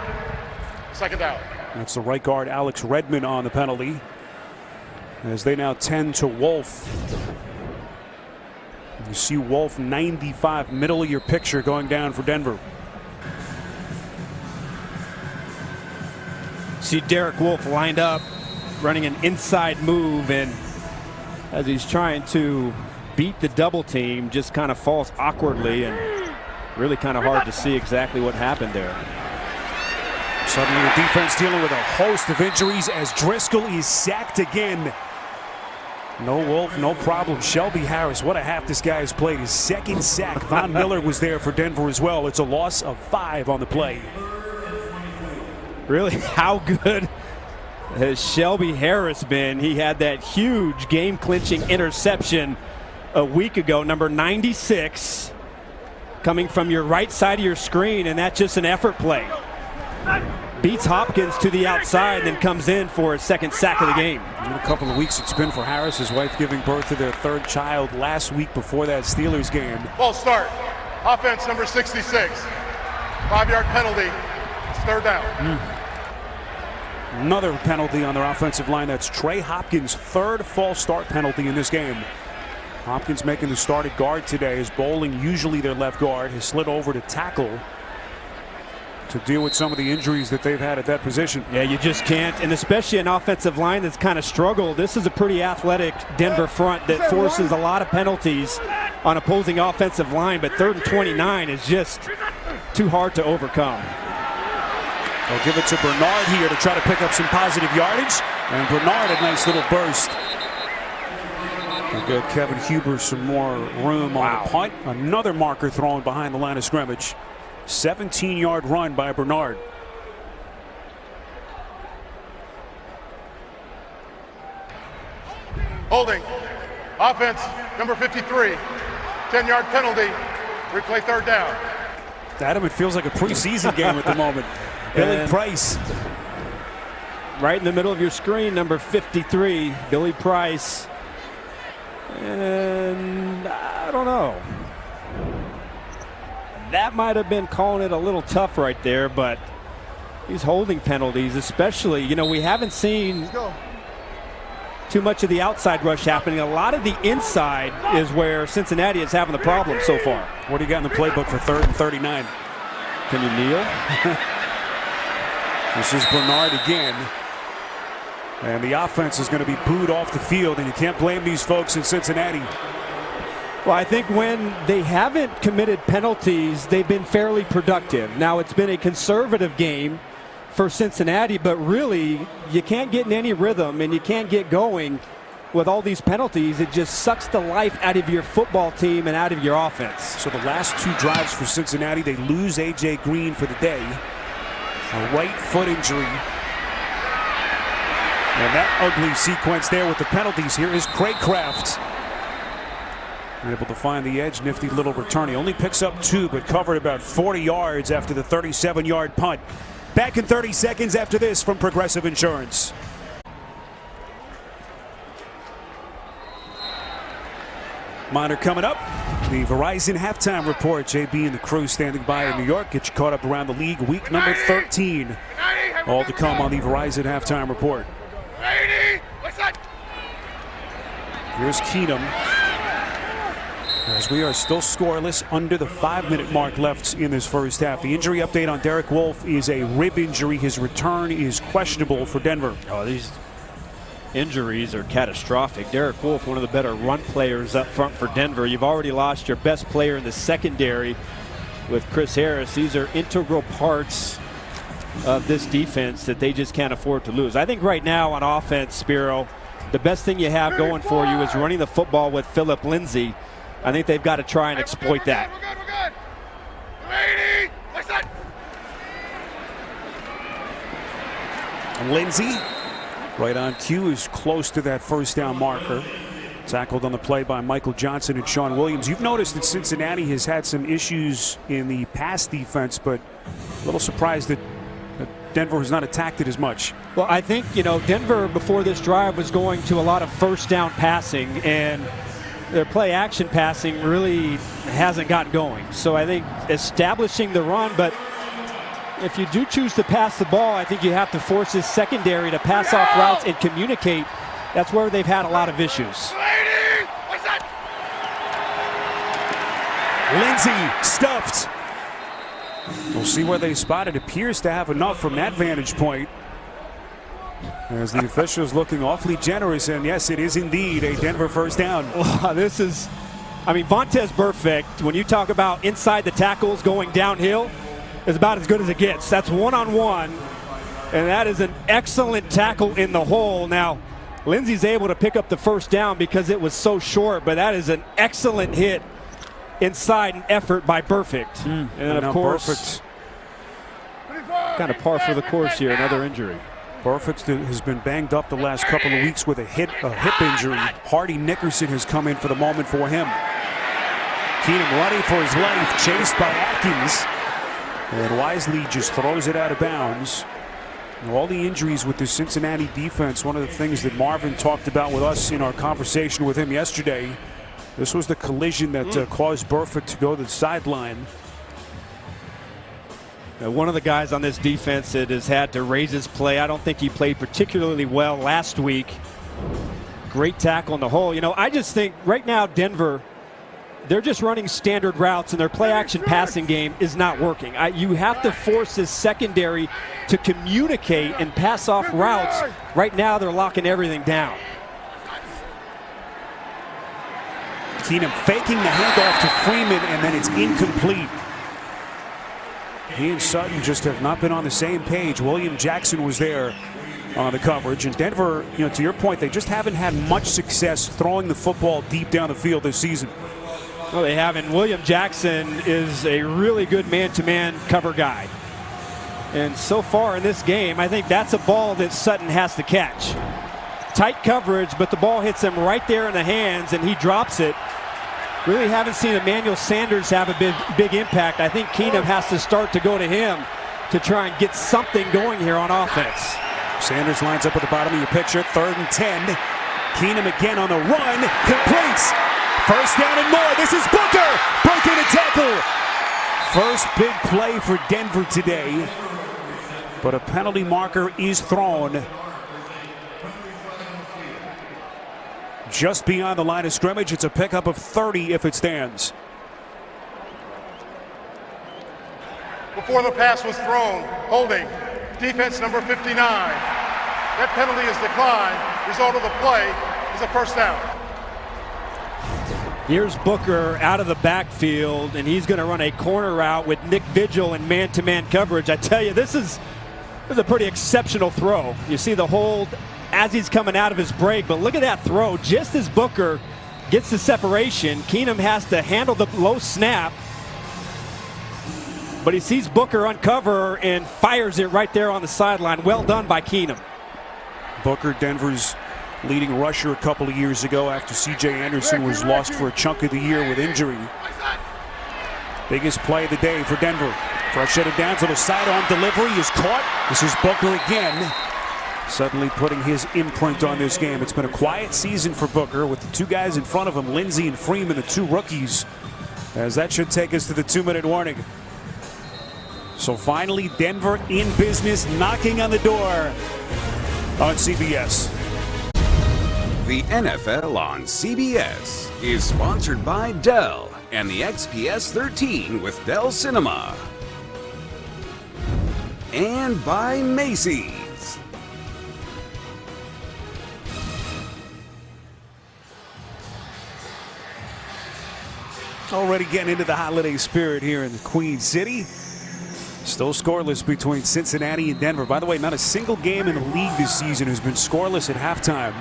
2nd down. That's the right guard Alex Redmond on the penalty, as they now tend to Wolfe. You see Wolfe 95, middle of your picture, going down for Denver. See Derek Wolfe lined up, running an inside move, and as he's trying to beat the double team, just kind of falls awkwardly, and really kind of hard to see exactly what happened there. Suddenly the defense dealing with a host of injuries as Driscoll is sacked again. No Wolfe, no problem. Shelby Harris, what a half this guy has played. His 2nd sack. Von Miller was there for Denver as well. It's a loss of 5 on the play. Really, how good has Shelby Harris been? He had that huge game-clinching interception a week ago, number 96, coming from your right side of your screen, and that's just an effort play. Beats Hopkins to the outside, then comes in for his 2nd sack of the game. In a couple of weeks it's been for Harris, his wife giving birth to their 3rd child last week before that Steelers game. Ball start. Offense number 66. 5-yard penalty. It's third down. Another penalty on their offensive line. That's Trey Hopkins' third false start penalty in this game. Hopkins making the start at guard today, as Bowling, usually their left guard, has slid over to tackle to deal with some of the injuries that they've had at that position. Yeah, you just can't, and especially an offensive line that's kind of struggled. This is a pretty athletic Denver front that forces a lot of penalties on opposing offensive line, but 3rd and 29 is just too hard to overcome. They'll give it to Bernard here to try to pick up some positive yardage, and Bernard a nice little burst. They'll give Kevin Huber some more room on the punt. Another marker thrown behind the line of scrimmage. 17-yard run by Bernard. Holding. Offense number 53. 10-yard penalty. Replay third down. Adam, it feels like a preseason game at the moment. Billy Price. Right in the middle of your screen, number 53, Billy Price. And I don't know. That might have been calling it a little tough right there, but these holding penalties, especially, you know, we haven't seen too much of the outside rush happening. A lot of the inside is where Cincinnati is having the problem so far. What do you got in the playbook for 3rd and 39? Can you kneel? This is Bernard again. And the offense is going to be booed off the field, and you can't blame these folks in Cincinnati. Well, I think when they haven't committed penalties, they've been fairly productive. Now, it's been a conservative game for Cincinnati, but really, you can't get in any rhythm and you can't get going with all these penalties. It just sucks the life out of your football team and out of your offense. So the last 2 drives for Cincinnati, they lose A.J. Green for the day. A right foot injury. And that ugly sequence there with the penalties. Here is Craycraft. Able to find the edge. Nifty little return. He only picks up 2, but covered about 40 yards after the 37-yard punt. Back in 30 seconds after this from Progressive Insurance. Miner coming up. The Verizon halftime report. JB and the crew standing by in New York. Get you caught up around the league. Week number 13. All to come on the Verizon halftime report. Here's Keenum. As we are still scoreless, under the 5-minute mark left in this first half. The injury update on Derek Wolfe is a rib injury. His return is questionable for Denver. Oh, these injuries are catastrophic. Derek Wolfe, one of the better run players up front for Denver. You've already lost your best player in the secondary with Chris Harris. These are integral parts of this defense that they just can't afford to lose. I think right now on offense, Spiro, the best thing you have going for you is running the football with Philip Lindsay. I think they've got to try and exploit that. Lindsay, right on cue, is close to that first down marker. Tackled on the play by Michael Johnson and Sean Williams. You've noticed that Cincinnati has had some issues in the pass defense, but a little surprised that Denver has not attacked it as much. Well, I think, you know, Denver before this drive was going to a lot of first down passing, and their play action passing really hasn't gotten going. So I think establishing the run, but if you do choose to pass the ball, I think you have to force this secondary to pass off routes and communicate. That's where they've had a lot of issues. Lindsay stuffed. We'll see where they spot it. Appears to have enough from that vantage point. As the officials looking awfully generous, and yes, it is indeed a Denver first down. This is, I mean, Vontaze Burfict, when you talk about inside the tackles going downhill, is about as good as it gets. That's one-on-one, and that is an excellent tackle in the hole. Now, Lindsay's able to pick up the first down because it was so short, but that is an excellent hit inside an effort by Burfict. And of course, kind of par for the course here, another injury. Burfict has been banged up the last couple of weeks with a hip injury. Hardy Nickerson has come in for the moment for him. Keenum running for his life, chased by Atkins. And wisely just throws it out of bounds. All the injuries with the Cincinnati defense, one of the things that Marvin talked about with us in our conversation with him yesterday, This was the collision that caused Burfict to go to the sideline. One of the guys on this defense that has had to raise his play. I don't think he played particularly well last week. Great tackle in the hole. You know, I just think right now Denver, they're just running standard routes and their play action passing game is not working. You have to force this secondary to communicate and pass off routes. Right now they're locking everything down. Keenum faking the handoff to Freeman, and then it's incomplete. He and Sutton just have not been on the same page. William Jackson was there on the coverage. And Denver, you know, to your point, they just haven't had much success throwing the football deep down the field this season. Well, they haven't. William Jackson is a really good man-to-man cover guy. And so far in this game, I think that's a ball that Sutton has to catch. Tight coverage, but the ball hits him right there in the hands, and he drops it. Really haven't seen Emmanuel Sanders have a big impact. I think Keenum has to start to go to him to try and get something going here on offense. Sanders lines up at the bottom of your picture, 3rd and 10. Keenum again on the run, completes. First down and more. This is Booker breaking a tackle. First big play for Denver today, but a penalty marker is thrown just beyond the line of scrimmage. It's a pickup of 30 if it stands. Before the pass was thrown, holding, defense number 59. That penalty is declined. Result of the play is a first down. Here's Booker out of the backfield, and he's going to run a corner route with Nick Vigil in man-to-man coverage. I tell you, this is a pretty exceptional throw. You see the hold as he's coming out of his break, but look at that throw. Just as Booker gets the separation, Keenum has to handle the low snap, but he sees Booker uncover and fires it right there on the sideline. Well done by Keenum. Booker, Denver's leading rusher a couple of years ago after C.J. Anderson was lost for a chunk of the year with injury. Biggest play of the day for Denver. Fresh headed down to the sidearm delivery is caught. This is Booker again, suddenly putting his imprint on this game. It's been a quiet season for Booker with the two guys in front of him, Lindsey and Freeman, the two rookies, as that should take us to the 2-minute warning. So finally, Denver in business, knocking on the door on CBS. The NFL on CBS is sponsored by Dell and the XPS 13 with Dell Cinema. And by Macy's. Already getting into the holiday spirit here in the Queen City. Still scoreless between Cincinnati and Denver. By the way, not a single game in the league this season has been scoreless at halftime,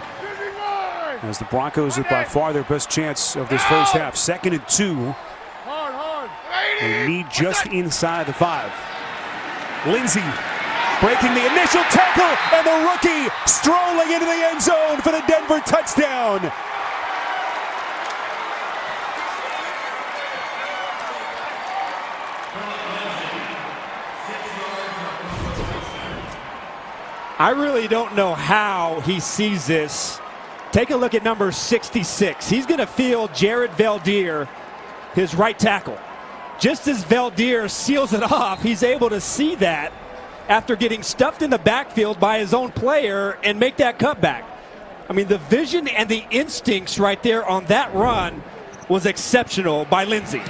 as the Broncos have by far their best chance of this first half. 2nd and 2. They need just inside the 5. Lindsey breaking the initial tackle, and the rookie strolling into the end zone for the Denver touchdown. I really don't know how he sees this. Take a look at number 66. He's going to field Jared Veldheer, his right tackle. Just as Veldheer seals it off, he's able to see that after getting stuffed in the backfield by his own player and make that cutback. I mean, the vision and the instincts right there on that run was exceptional by Lindsey.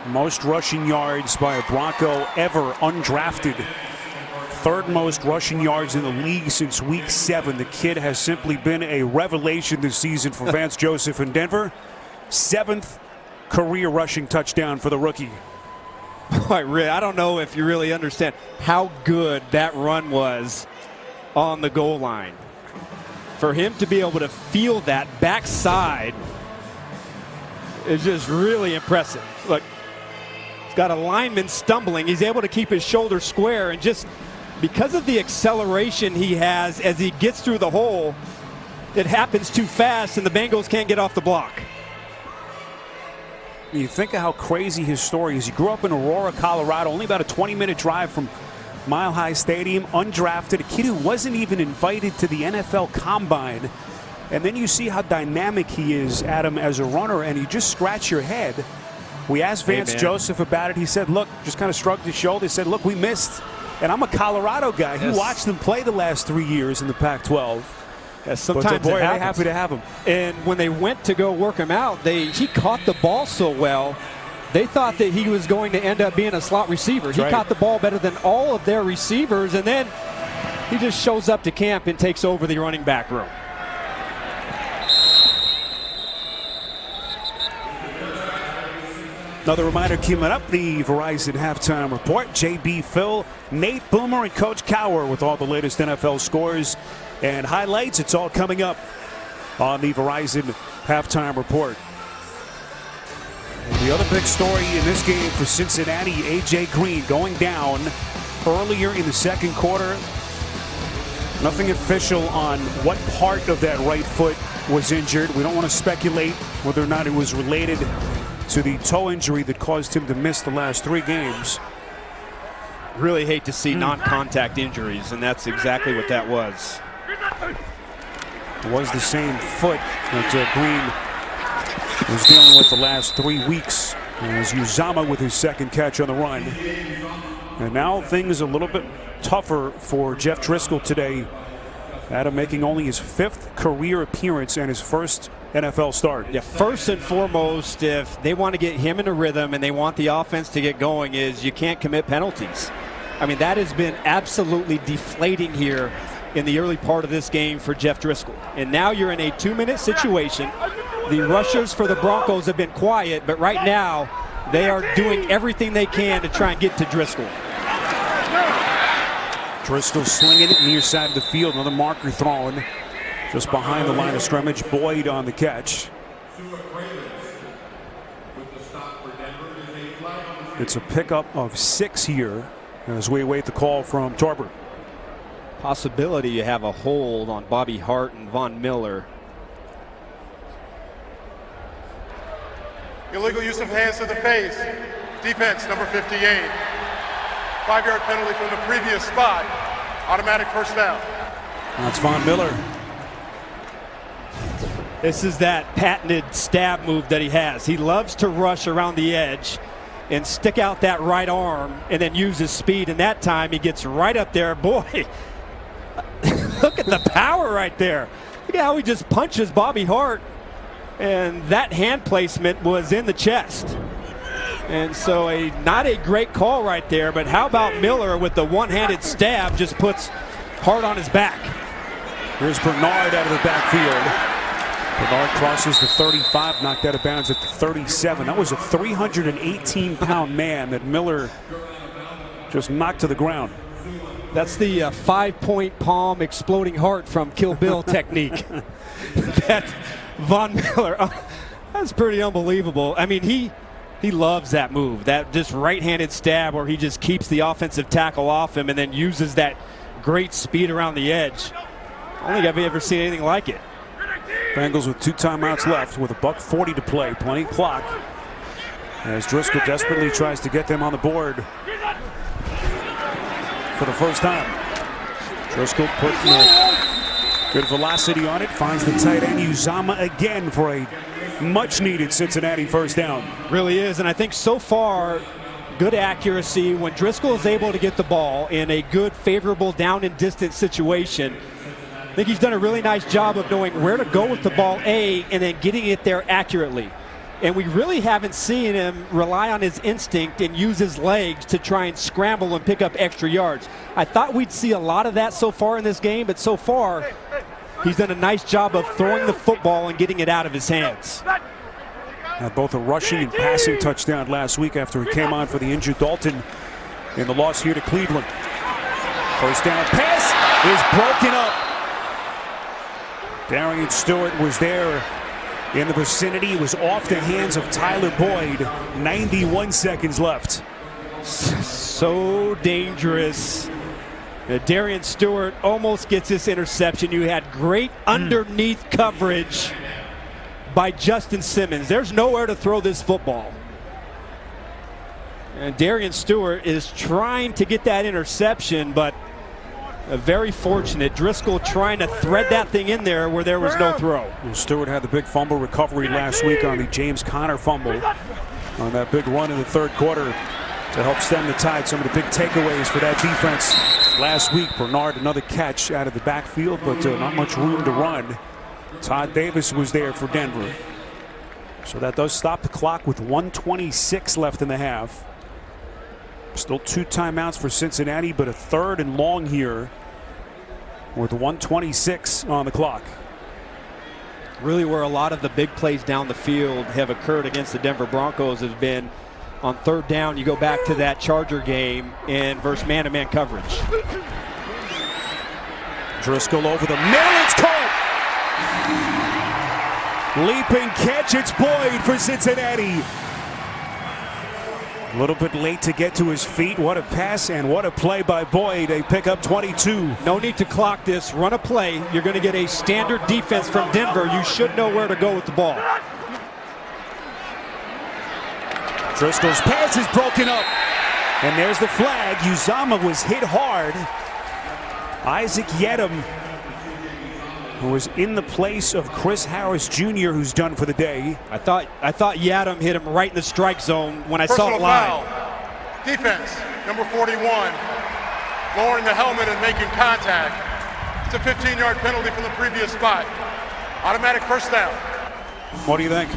Most rushing yards by a Bronco ever, undrafted. 3rd most rushing yards in the league since week 7. The kid has simply been a revelation this season for Vance Joseph in Denver. 7th career rushing touchdown for the rookie. I don't know if you really understand how good that run was on the goal line. For him to be able to feel that backside is just really impressive. Look, he's got a lineman stumbling. He's able to keep his shoulder square, and just because of the acceleration he has as he gets through the hole, it happens too fast and the Bengals can't get off the block. You think of how crazy his story is. He grew up in Aurora, Colorado, only about a 20-minute drive from Mile High Stadium, undrafted, a kid who wasn't even invited to the NFL Combine And then you see how dynamic he is, Adam, as a runner, and you just scratch your head. We asked Vance Joseph about it. He said, look, just kind of shrugged his shoulders, said, look, we missed. And I'm a Colorado guy. He watched them play the last 3 years in the Pac-12. Sometimes boy, they're happy to have him. And when they went to go work him out, he caught the ball so well. They thought that he was going to end up being a slot receiver. He caught the ball better than all of their receivers, and then he just shows up to camp and takes over the running back room. Another reminder coming up, the Verizon Halftime Report. JB, Phil, Nate, Boomer, and Coach Cower with all the latest NFL scores and highlights. It's all coming up on the Verizon Halftime Report. And the other big story in this game for Cincinnati, A.J. Green going down earlier in the second quarter. Nothing official on what part of that right foot was injured. We don't want to speculate whether or not it was related to the toe injury that caused him to miss the last 3 games. Really hate to see non-contact injuries, and that's exactly what that was. It was the same foot that Green was dealing with the last 3 weeks. As Uzama with his second catch on the run. And now things a little bit tougher for Jeff Driscoll today. Adam making only his 5th career appearance and his first NFL start. Yeah, first and foremost, if they want to get him in a rhythm and they want the offense to get going, is you can't commit penalties. I mean, that has been absolutely deflating here in the early part of this game for Jeff Driscoll. And now you're in a 2-minute situation. The rushers for the Broncos have been quiet, but right now they are doing everything they can to try and get to Driscoll. Driscoll slinging it near side of the field. Another marker thrown just behind the line of scrimmage. Boyd on the catch. It's a pickup of 6 here as we await the call from Torber. Possibility you have a hold on Bobby Hart and Von Miller. Illegal use of hands to the face. Defense, number 58. 5-yard penalty from the previous spot. Automatic first down. That's Von Miller. This is that patented stab move that he has. He loves to rush around the edge and stick out that right arm and then use his speed. And that time he gets right up there. Boy, look at the power right there. Look at how he just punches Bobby Hart. And that hand placement was in the chest. And so not a great call right there, but how about Miller with the one-handed stab just puts Hart on his back. Here's Bernard out of the backfield. Bernard crosses the 35, knocked out of bounds at the 37. That was a 318-pound man that Miller just knocked to the ground. That's the 5-point palm exploding heart from Kill Bill technique. That Von Miller, that's pretty unbelievable. I mean, he loves that move, that just right-handed stab where he just keeps the offensive tackle off him and then uses that great speed around the edge. I don't think I've ever seen anything like it. Bengals with 2 timeouts left with $1:40 to play, plenty of clock. As Driscoll desperately tries to get them on the board for the first time. Driscoll putting good velocity on it, finds the tight end Uzama again for a much-needed Cincinnati first down. Really is, and I think so far, good accuracy. When Driscoll is able to get the ball in a good, favorable down and distance situation, I think he's done a really nice job of knowing where to go with the ball, and then getting it there accurately. And we really haven't seen him rely on his instinct and use his legs to try and scramble and pick up extra yards. I thought we'd see a lot of that so far in this game, but so far, he's done a nice job of throwing the football and getting it out of his hands. Had both a rushing and passing touchdown last week after he came on for the injured Dalton in the loss here to Cleveland. First down pass is broken up. Darian Stewart was there in the vicinity. It was off the hands of Tyler Boyd. 91 seconds left. So dangerous. Darian Stewart almost gets this interception. You had great underneath coverage by Justin Simmons. There's nowhere to throw this football. And Darian Stewart is trying to get that interception, but Very fortunate. Driscoll trying to thread that thing in there where there was no throw. Well, Stewart had the big fumble recovery last week on the James Conner fumble on that big run in the third quarter to help stem the tide. Some of the big takeaways for that defense last week. Bernard, another catch out of the backfield, but not much room to run. Todd Davis was there for Denver. So that does stop the clock with 1:26 left in the half. Still 2 timeouts for Cincinnati, but a 3rd and long here with 1:26 on the clock. Really where a lot of the big plays down the field have occurred against the Denver Broncos has been on 3rd down. You go back to that Charger game and versus man-to-man coverage. Driscoll over the middle. It's caught. Leaping catch. It's Boyd for Cincinnati. A little bit late to get to his feet. What a pass and what a play by Boyd. They pick up 22. No need to clock this. Run a play. You're going to get a standard defense from Denver. You should know where to go with the ball. Driscoll's pass is broken up. And there's the flag. Uzama was hit hard. Isaac Yedem, who was in the place of Chris Harris Jr., who's done for the day. I thought Yadam hit him right in the strike zone when I Personal saw it live. foul. Defense, number 41, lowering the helmet and making contact. It's a 15-yard penalty from the previous spot. Automatic first down. What do you think?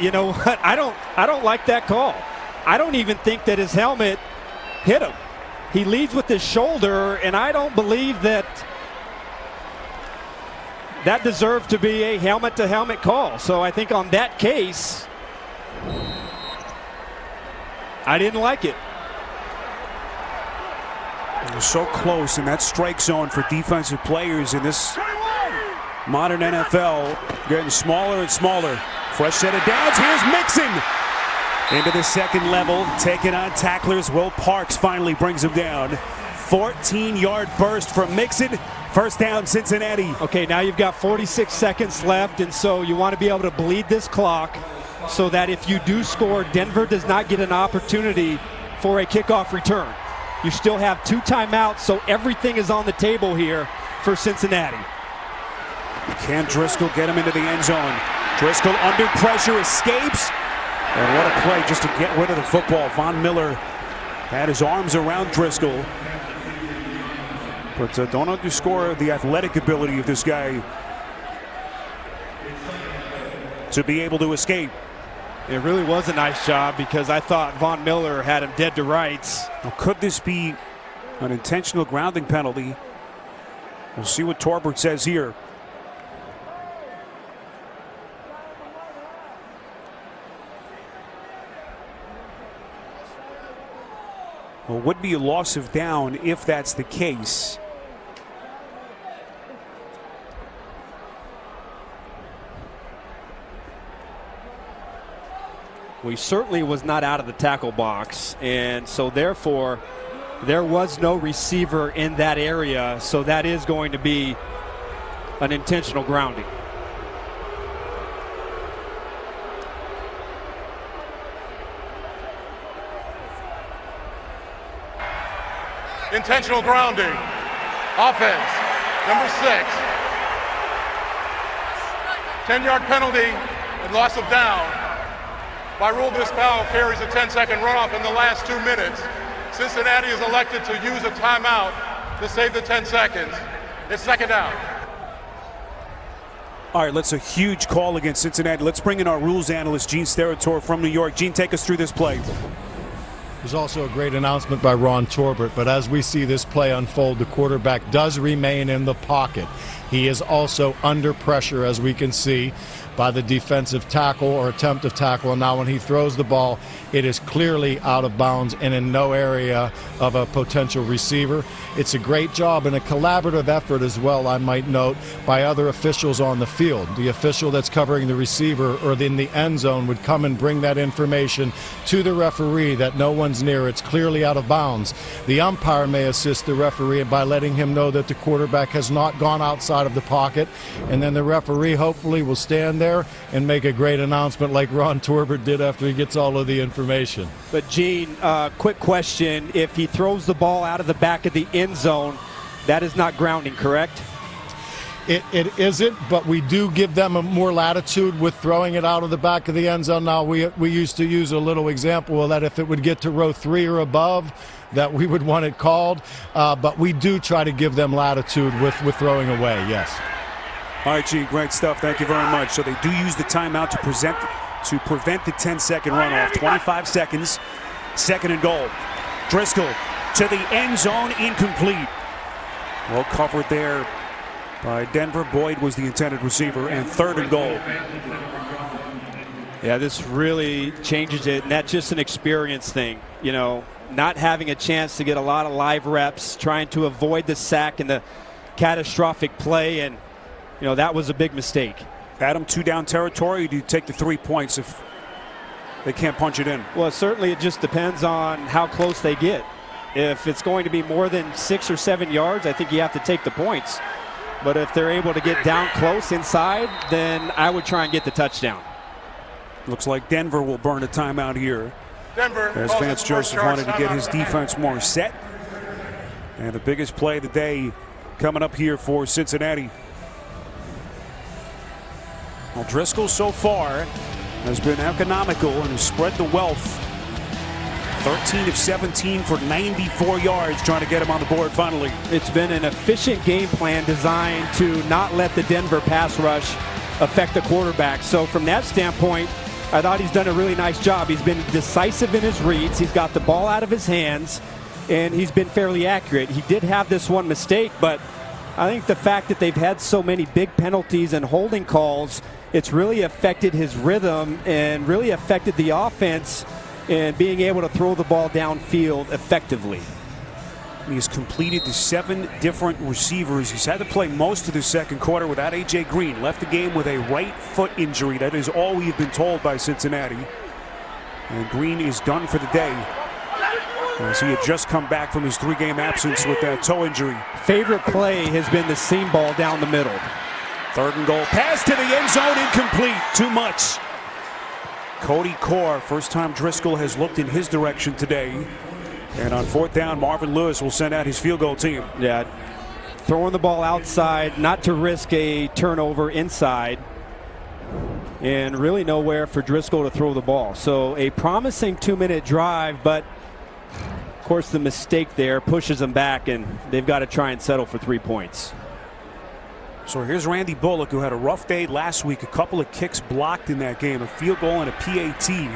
You know what? I don't like that call. I don't even think that his helmet hit him. He leads with his shoulder, and I don't believe that deserved to be a helmet-to-helmet call. So I think on that case, I didn't like it. It was so close in that strike zone for defensive players in this modern NFL. Getting smaller and smaller. Fresh set of downs. Here's Mixon into the second level, taking on tacklers. Will Parks finally brings him down. 14-yard burst from Mixon. First down, Cincinnati. Okay, now you've got 46 seconds left, and so you want to be able to bleed this clock so that if you do score, Denver does not get an opportunity for a kickoff return. You still have 2 timeouts, so everything is on the table here for Cincinnati. Can Driscoll get him into the end zone? Driscoll under pressure, escapes. And what a play just to get rid of the football. Von Miller had his arms around Driscoll. But don't underscore the athletic ability of this guy to be able to escape. It really was a nice job because I thought Von Miller had him dead to rights. Now, could this be an intentional grounding penalty? We'll see what Torbert says here. Well, it would be a loss of down if that's the case. He certainly was not out of the tackle box, and so therefore there was no receiver in that area, so that is going to be an intentional grounding. Intentional grounding. Offense, number 6. 10-yard penalty and loss of down. By rule, this foul carries a 10-second runoff in the last 2 minutes. Cincinnati is elected to use a timeout to save the 10 seconds. It's second down. All right, that's a huge call against Cincinnati. Let's bring in our rules analyst, Gene Steratore from New York. Gene, take us through this play. There's also a great announcement by Ron Torbert, but as we see this play unfold, the quarterback does remain in the pocket. He is also under pressure, as we can see, by the defensive tackle or attempt of tackle. And now when he throws the ball, it is clearly out of bounds and in no area of a potential receiver. It's a great job and a collaborative effort as well, I might note, by other officials on the field. The official that's covering the receiver or in the end zone would come and bring that information to the referee that no one's near. It's clearly out of bounds. The umpire may assist the referee by letting him know that the quarterback has not gone outside of the pocket, and then the referee hopefully will stand there and make a great announcement like Ron Torbert did after he gets all of the information. But Gene, quick question: if he throws the ball out of the back of the end zone, That is not grounding, correct? It isn't, but we do give them a more latitude with throwing it out of the back of the end zone. Now, we used to use a little example of that if it would get to row 3 or above, that we would want it called. But we do try to give them latitude with throwing away, yes. All right, Gene, great stuff. Thank you very much. So they do use the timeout to prevent the 10-second runoff. 25 seconds, 2nd and goal. Driscoll to the end zone, incomplete. Well covered there by Denver. Boyd was the intended receiver, and 3rd and goal. Yeah, this really changes it, and that's just an experience thing. You know, not having a chance to get a lot of live reps, trying to avoid the sack and the catastrophic play, and, you know, that was a big mistake. Adam, 2-down territory, or do you take the 3 points if they can't punch it in? Well, certainly it just depends on how close they get. If it's going to be more than 6 or 7 yards, I think you have to take the points. But if they're able to get down close inside, then I would try and get the touchdown. Looks like Denver will burn a timeout here, Denver, as Vance Joseph wanted to get his defense more set. And the biggest play of the day coming up here for Cincinnati. Well, Driscoll so far has been economical and has spread the wealth. 13 of 17 for 94 yards, trying to get him on the board finally. It's been an efficient game plan designed to not let the Denver pass rush affect the quarterback. So from that standpoint, I thought he's done a really nice job. He's been decisive in his reads. He's got the ball out of his hands, and he's been fairly accurate. He did have this one mistake, but I think the fact that they've had so many big penalties and holding calls, it's really affected his rhythm and really affected the offense and being able to throw the ball downfield effectively. He's completed the 7 different receivers. He's had to play most of the 2nd quarter without A.J. Green. Left the game with a right foot injury. That is all we've been told by Cincinnati. And Green is done for the day, as he had just come back from his 3-game absence with that toe injury. Favorite play has been the seam ball down the middle. 3rd and goal. Pass to the end zone, incomplete. Too much. Cody Core, first time Driscoll has looked in his direction today. And on 4th down, Marvin Lewis will send out his field goal team. Yeah, throwing the ball outside, not to risk a turnover inside. And really nowhere for Driscoll to throw the ball. So a promising 2-minute drive, but of course the mistake there pushes them back, and they've got to try and settle for 3 points. So here's Randy Bullock, who had a rough day last week. A couple of kicks blocked in that game, a field goal and a PAT. He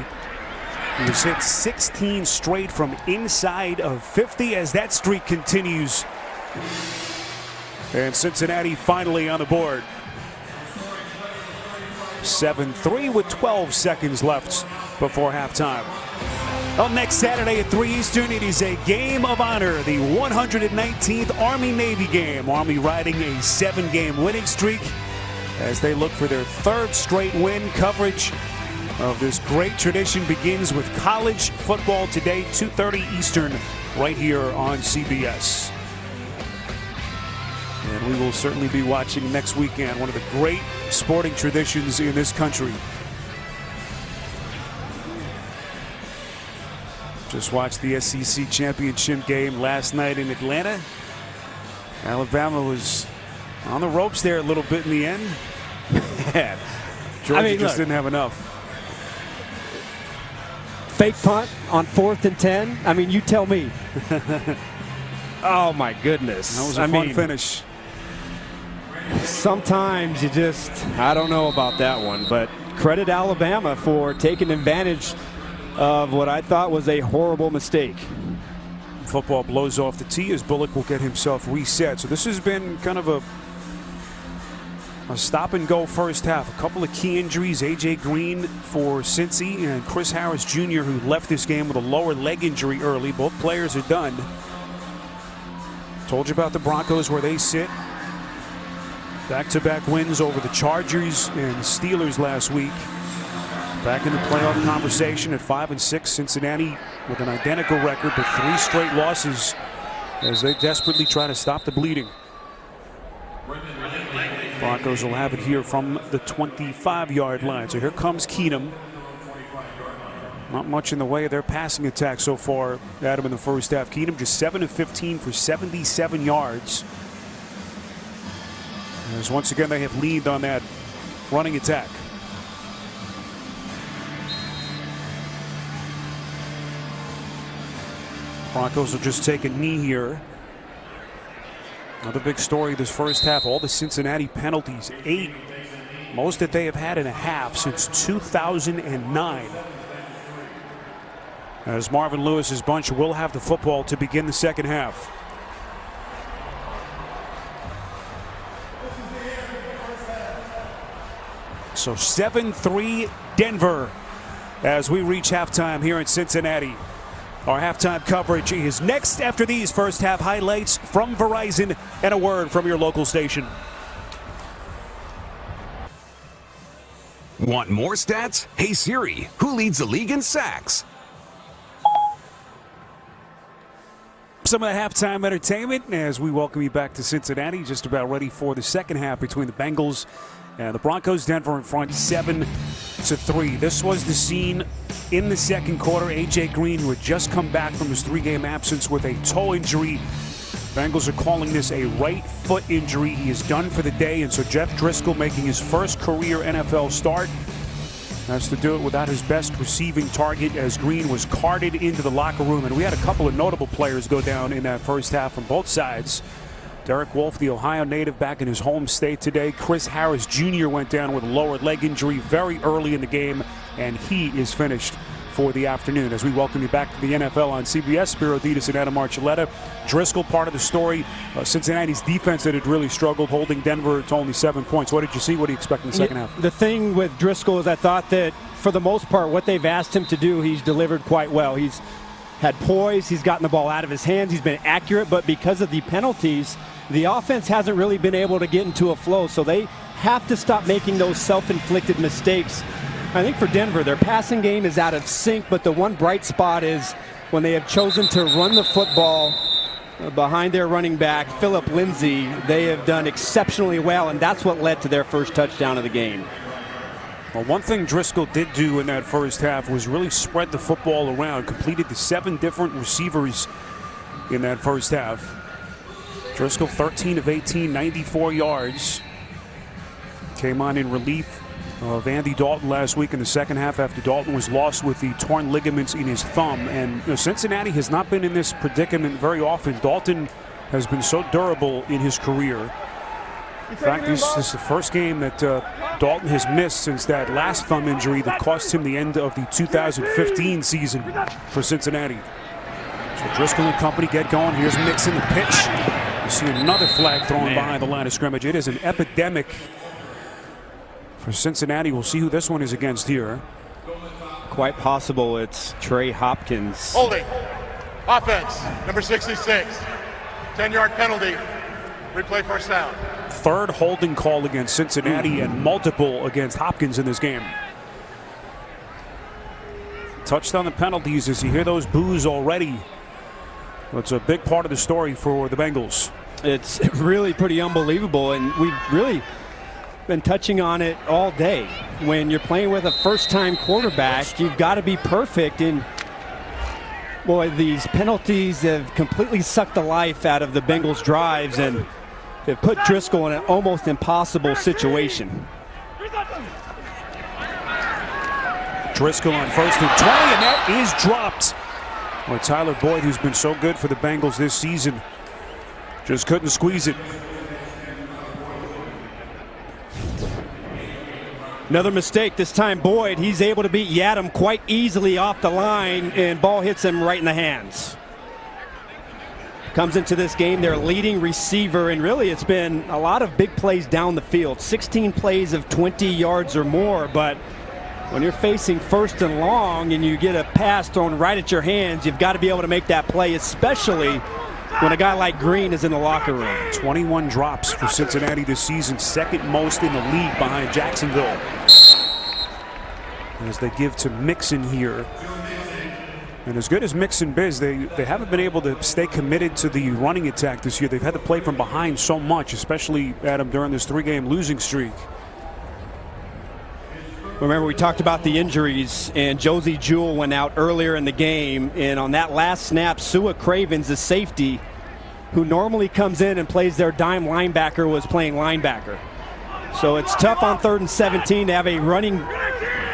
was hit 16 straight from inside of 50 as that streak continues. And Cincinnati finally on the board. 7-3 with 12 seconds left before halftime. Well, next Saturday at 3 Eastern, it is a game of honor, the 119th Army-Navy game. Army riding a 7-game winning streak as they look for their 3rd straight win. Coverage of this great tradition begins with college football today, 2:30 Eastern, right here on CBS. And we will certainly be watching next weekend, one of the great sporting traditions in this country. Just watched the SEC championship game last night in Atlanta. Alabama was on the ropes there a little bit in the end. Georgia just didn't have enough. Fake punt on 4th and 10. I mean, you tell me. Oh my goodness. That was a fun finish. Sometimes you just, I don't know about that one, but credit Alabama for taking advantage of what I thought was a horrible mistake. Football blows off the tee as Bullock will get himself reset. So this has been kind of a stop and go first half. A couple of key injuries. A.J. Green for Cincy and Chris Harris Jr., who left this game with a lower leg injury early. Both players are done. Told you about the Broncos, where they sit. Back-to-back wins over the Chargers and Steelers last week. Back in the playoff conversation at 5-6. Cincinnati with an identical record, but 3 straight losses as they desperately try to stop the bleeding. Broncos will have it here from the 25-yard line. So here comes Keenum. Not much in the way of their passing attack so far, Adam, in the first half. Keenum just 7 of 15 for 77 yards. As once again they have leaned on that running attack. Broncos will just take a knee here. Another big story this first half, all the Cincinnati penalties, 8. Most that they have had in a half since 2009. As Marvin Lewis's bunch will have the football to begin the second half. So 7-3 Denver as we reach halftime here in Cincinnati. Our halftime coverage is next after these first half highlights from Verizon and a word from your local station. Want more stats? Hey Siri, who leads the league in sacks? Some of the halftime entertainment as we welcome you back to Cincinnati. Just about ready for the second half between the Bengals and the Broncos. Denver in front 7-3. This was the scene in the second quarter. A.J. Green, who had just come back from his 3-game absence with a toe injury. Bengals are calling this a right foot injury. He is done for the day, and so Jeff Driscoll making his first career NFL start. Has to do it without his best receiving target as Green was carted into the locker room. And we had a couple of notable players go down in that first half from both sides. Derek Wolfe, the Ohio native, back in his home state today. Chris Harris Jr. went down with a lower leg injury very early in the game, and he is finished for the afternoon. As we welcome you back to the NFL on CBS, Spiro Dedes and Adam Archuleta. Driscoll, part of the story. Cincinnati's defense that had really struggled, holding Denver to only 7 points. What did you see? What do you expect in the second half? The thing with Driscoll is I thought that for the most part what they've asked him to do, he's delivered quite well. He's had poise, he's gotten the ball out of his hands, he's been accurate, but because of the penalties, the offense hasn't really been able to get into a flow, so they have to stop making those self-inflicted mistakes. I think for Denver, their passing game is out of sync, but the one bright spot is when they have chosen to run the football behind their running back, Philip Lindsay. They have done exceptionally well, and that's what led to their first touchdown of the game. Well, one thing Driscoll did do in that first half was really spread the football around, completed the 7 different receivers in that first half. Driscoll 13 of 18, 94 yards. Came on in relief of Andy Dalton last week in the second half after Dalton was lost with the torn ligaments in his thumb. And Cincinnati has not been in this predicament very often. Dalton has been so durable in his career. In fact, this is the first game that Dalton has missed since that last thumb injury that cost him the end of the 2015 season for Cincinnati. So Driscoll and company get going. Here's Mixon, the pitch. You see another flag thrown behind the line of scrimmage. It is an epidemic for Cincinnati. We'll see who this one is against here. Quite possible it's Trey Hopkins. Holding. Offense, number 66. 10-yard penalty. Replay first down. Third holding call against Cincinnati and multiple against Hopkins in this game. Touched on the penalties as you hear those boos already. It's a big part of the story for the Bengals. It's really pretty unbelievable, and we've really been touching on it all day. When you're playing with a first-time quarterback, you've got to be perfect, and boy, these penalties have completely sucked the life out of the Bengals' drives, and they've put Driscoll in an almost impossible situation. Driscoll on 1st and 20, and that is dropped. Well, Tyler Boyd, who's been so good for the Bengals this season, just couldn't squeeze it. Another mistake, this time Boyd. He's able to beat Yadam quite easily off the line, and ball hits him right in the hands. Comes into this game their leading receiver, and really it's been a lot of big plays down the field. 16 plays of 20 yards or more, but when you're facing 1st and long and you get a pass thrown right at your hands, you've got to be able to make that play, especially when a guy like Green is in the locker room. 21 drops for Cincinnati this season, 2nd most in the league behind Jacksonville. As they give to Mixon here. And as good as Mixon is, they haven't been able to stay committed to the running attack this year. They've had to play from behind so much, especially, Adam, during this 3-game losing streak. Remember, we talked about the injuries, and Josie Jewell went out earlier in the game, and on that last snap, Sua Cravens, the safety, who normally comes in and plays their dime linebacker, was playing linebacker. So it's tough on 3rd and 17 to have a running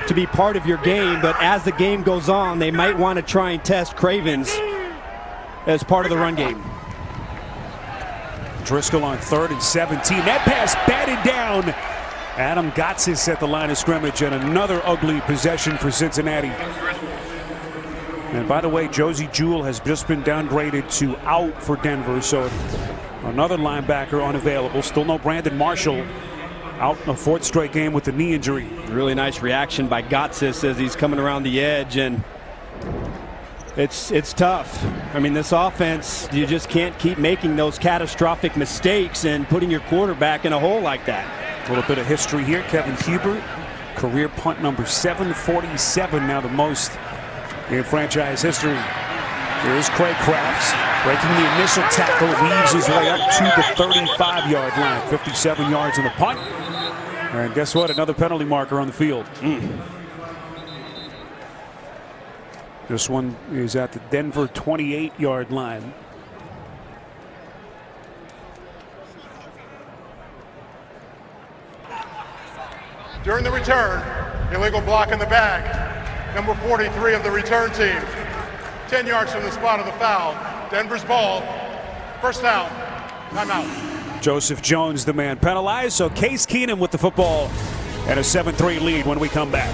to be part of your game, but as the game goes on, they might want to try and test Cravens as part of the run game. Driscoll on 3rd and 17. That pass batted down. Adam Gotsis at the line of scrimmage, and another ugly possession for Cincinnati. And by the way, Josie Jewell has just been downgraded to out for Denver, so another linebacker unavailable. Still no Brandon Marshall, out in a 4th straight game with the knee injury. Really nice reaction by Gotsis as he's coming around the edge, and it's tough. I mean, this offense, you just can't keep making those catastrophic mistakes and putting your quarterback in a hole like that. A little bit of history here. Kevin Hubert, career punt number 747, now the most in franchise history. Here's Craig Crafts breaking the initial tackle, weaves his way up to the 35-yard line. 57 yards in the punt. And guess what? Another penalty marker on the field. This one is at the Denver 28-yard line. During the return, illegal block in the bag. Number 43 of the return team. 10 yards from the spot of the foul. Denver's ball. First down. Timeout. Joseph Jones, the man penalized. So Case Keenum with the football and a 7-3 lead when we come back.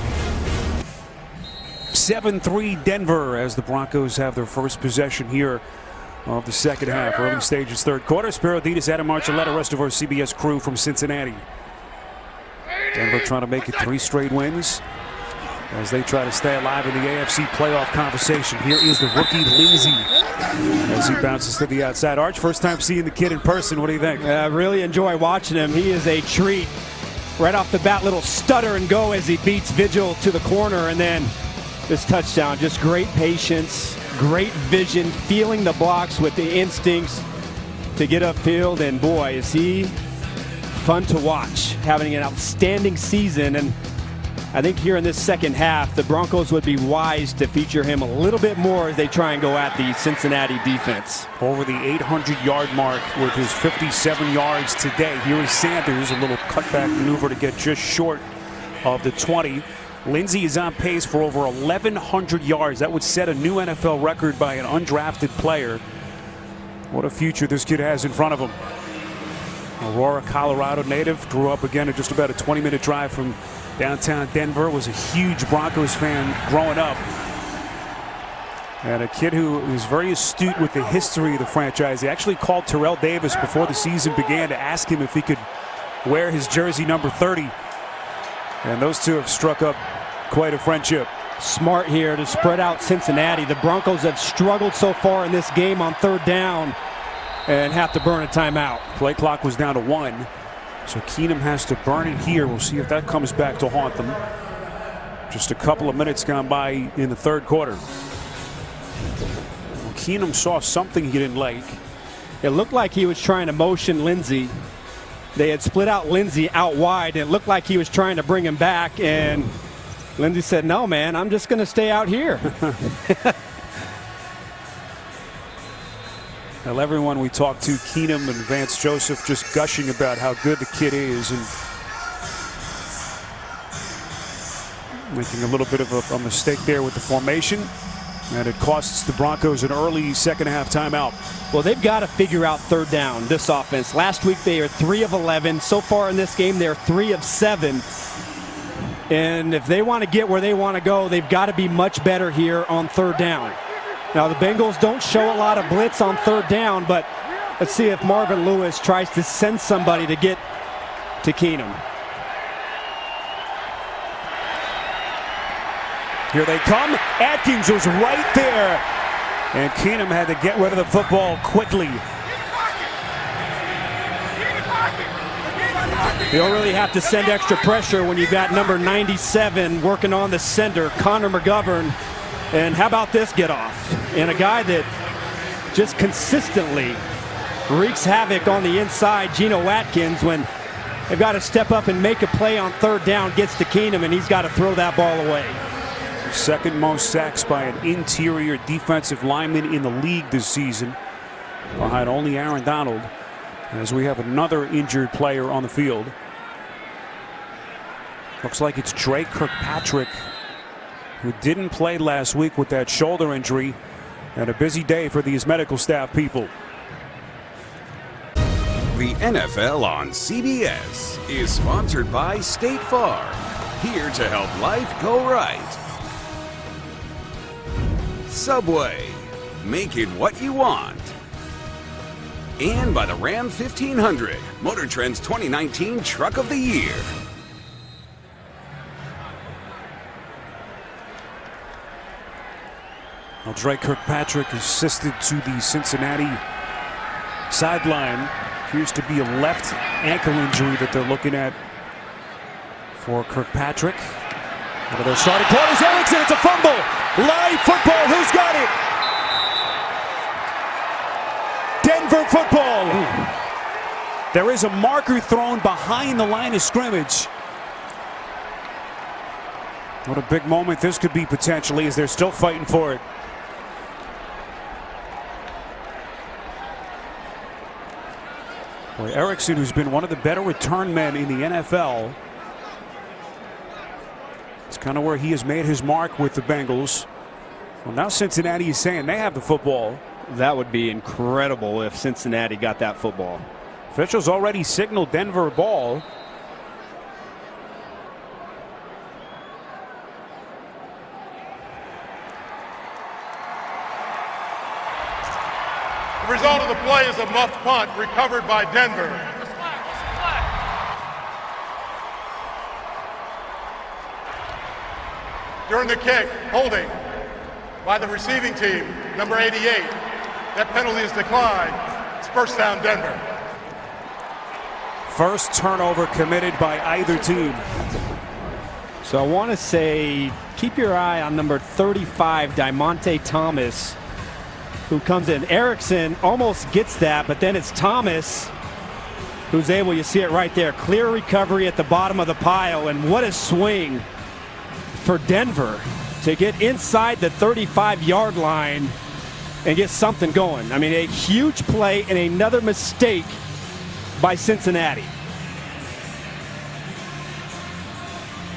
7-3 Denver as the Broncos have their first possession here of the second half. Early stages, 3rd quarter. Spiro Ditas, Adam Marcelletta, rest of our CBS crew from Cincinnati. Denver trying to make it 3 straight wins as they try to stay alive in the AFC playoff conversation. Here is the rookie Lindsey as he bounces to the outside. Arch, first time seeing the kid in person. What do you think? I really enjoy watching him. He is a treat. Right off the bat, little stutter and go as he beats Vigil to the corner, and then this touchdown. Just great patience, great vision, feeling the blocks with the instincts to get upfield, and boy, is he fun to watch, having an outstanding season. And I think here in this second half, the Broncos would be wise to feature him a little bit more as they try and go at the Cincinnati defense. Over the 800-yard mark with his 57 yards today. Here is Sanders, a little cutback maneuver to get just short of the 20. Lindsey is on pace for over 1,100 yards. That would set a new NFL record by an undrafted player. What a future this kid has in front of him. Aurora, Colorado native, grew up again at just about a 20-minute drive from downtown Denver, was a huge Broncos fan growing up. And a kid who is very astute with the history of the franchise. He actually called Terrell Davis before the season began to ask him if he could wear his jersey number 30. And those two have struck up quite a friendship. Smart here to spread out Cincinnati. The Broncos have struggled so far in this game on 3rd down and have to burn a timeout. Play clock was down to 1. So Keenum has to burn it here. We'll see if that comes back to haunt them. Just a couple of minutes gone by in the 3rd quarter. Well, Keenum saw something he didn't like. It looked like he was trying to motion Lindsey. They had split out Lindsey out wide, and it looked like he was trying to bring him back, and Lindsey said, "No, man, I'm just going to stay out here." Well, everyone we talked to, Keenum and Vance Joseph, just gushing about how good the kid is, and making a little bit of a mistake there with the formation, and it costs the Broncos an early second half timeout. Well, they've got to figure out 3rd down, this offense. Last week they are 3 of 11. So far in this game they're 3 of 7. And if they want to get where they want to go, they've got to be much better here on 3rd down. Now, the Bengals don't show a lot of blitz on 3rd down, but let's see if Marvin Lewis tries to send somebody to get to Keenum. Here they come. Atkins was right there. And Keenum had to get rid of the football quickly. You don't really have to send extra pressure when you've got number 97 working on the center, Connor McGovern. And how about this get off? And a guy that just consistently wreaks havoc on the inside, Geno Atkins, when They've got to step up and make a play on third down. Gets to Keenum, and he's got to throw that ball away. Second most sacks by an interior defensive lineman in the league this season, behind only Aaron Donald, as we have another injured player on the field. Looks like it's Dre Kirkpatrick, who didn't play last week with that shoulder injury, and a busy day for these medical staff people. The NFL on CBS is sponsored by State Farm, here to help life go right. Subway, make it what you want. And by the Ram 1500, Motor Trend's 2019 Truck of the Year. Well, Dre Kirkpatrick assisted to the Cincinnati sideline. Appears to be a left ankle injury that they're looking at for Kirkpatrick. One of their starting corners, Erickson, it's a fumble. Live football, who's got it? Denver football. Ooh. There is a marker thrown behind the line of scrimmage. What a big moment this could be potentially, as they're still fighting for it. Boy, Erickson, who's been one of the better return men in the NFL. It's kind of where he has made his mark with the Bengals. Well, now Cincinnati is saying they have the football. That would be incredible if Cincinnati got that football. Officials already signaled Denver ball. The result of the play is a muffed punt recovered by Denver. During the kick, holding by the receiving team, number 88. That penalty is declined. It's first down, Denver. First turnover committed by either team. So I want to say, keep your eye on number 35, Diamante Thomas, who comes in. Erickson almost gets that, but then it's Thomas who's able, you see it right there, clear recovery at the bottom of the pile, and what a swing for Denver to get inside the 35-yard line and get something going. I mean, a huge play and another mistake by Cincinnati.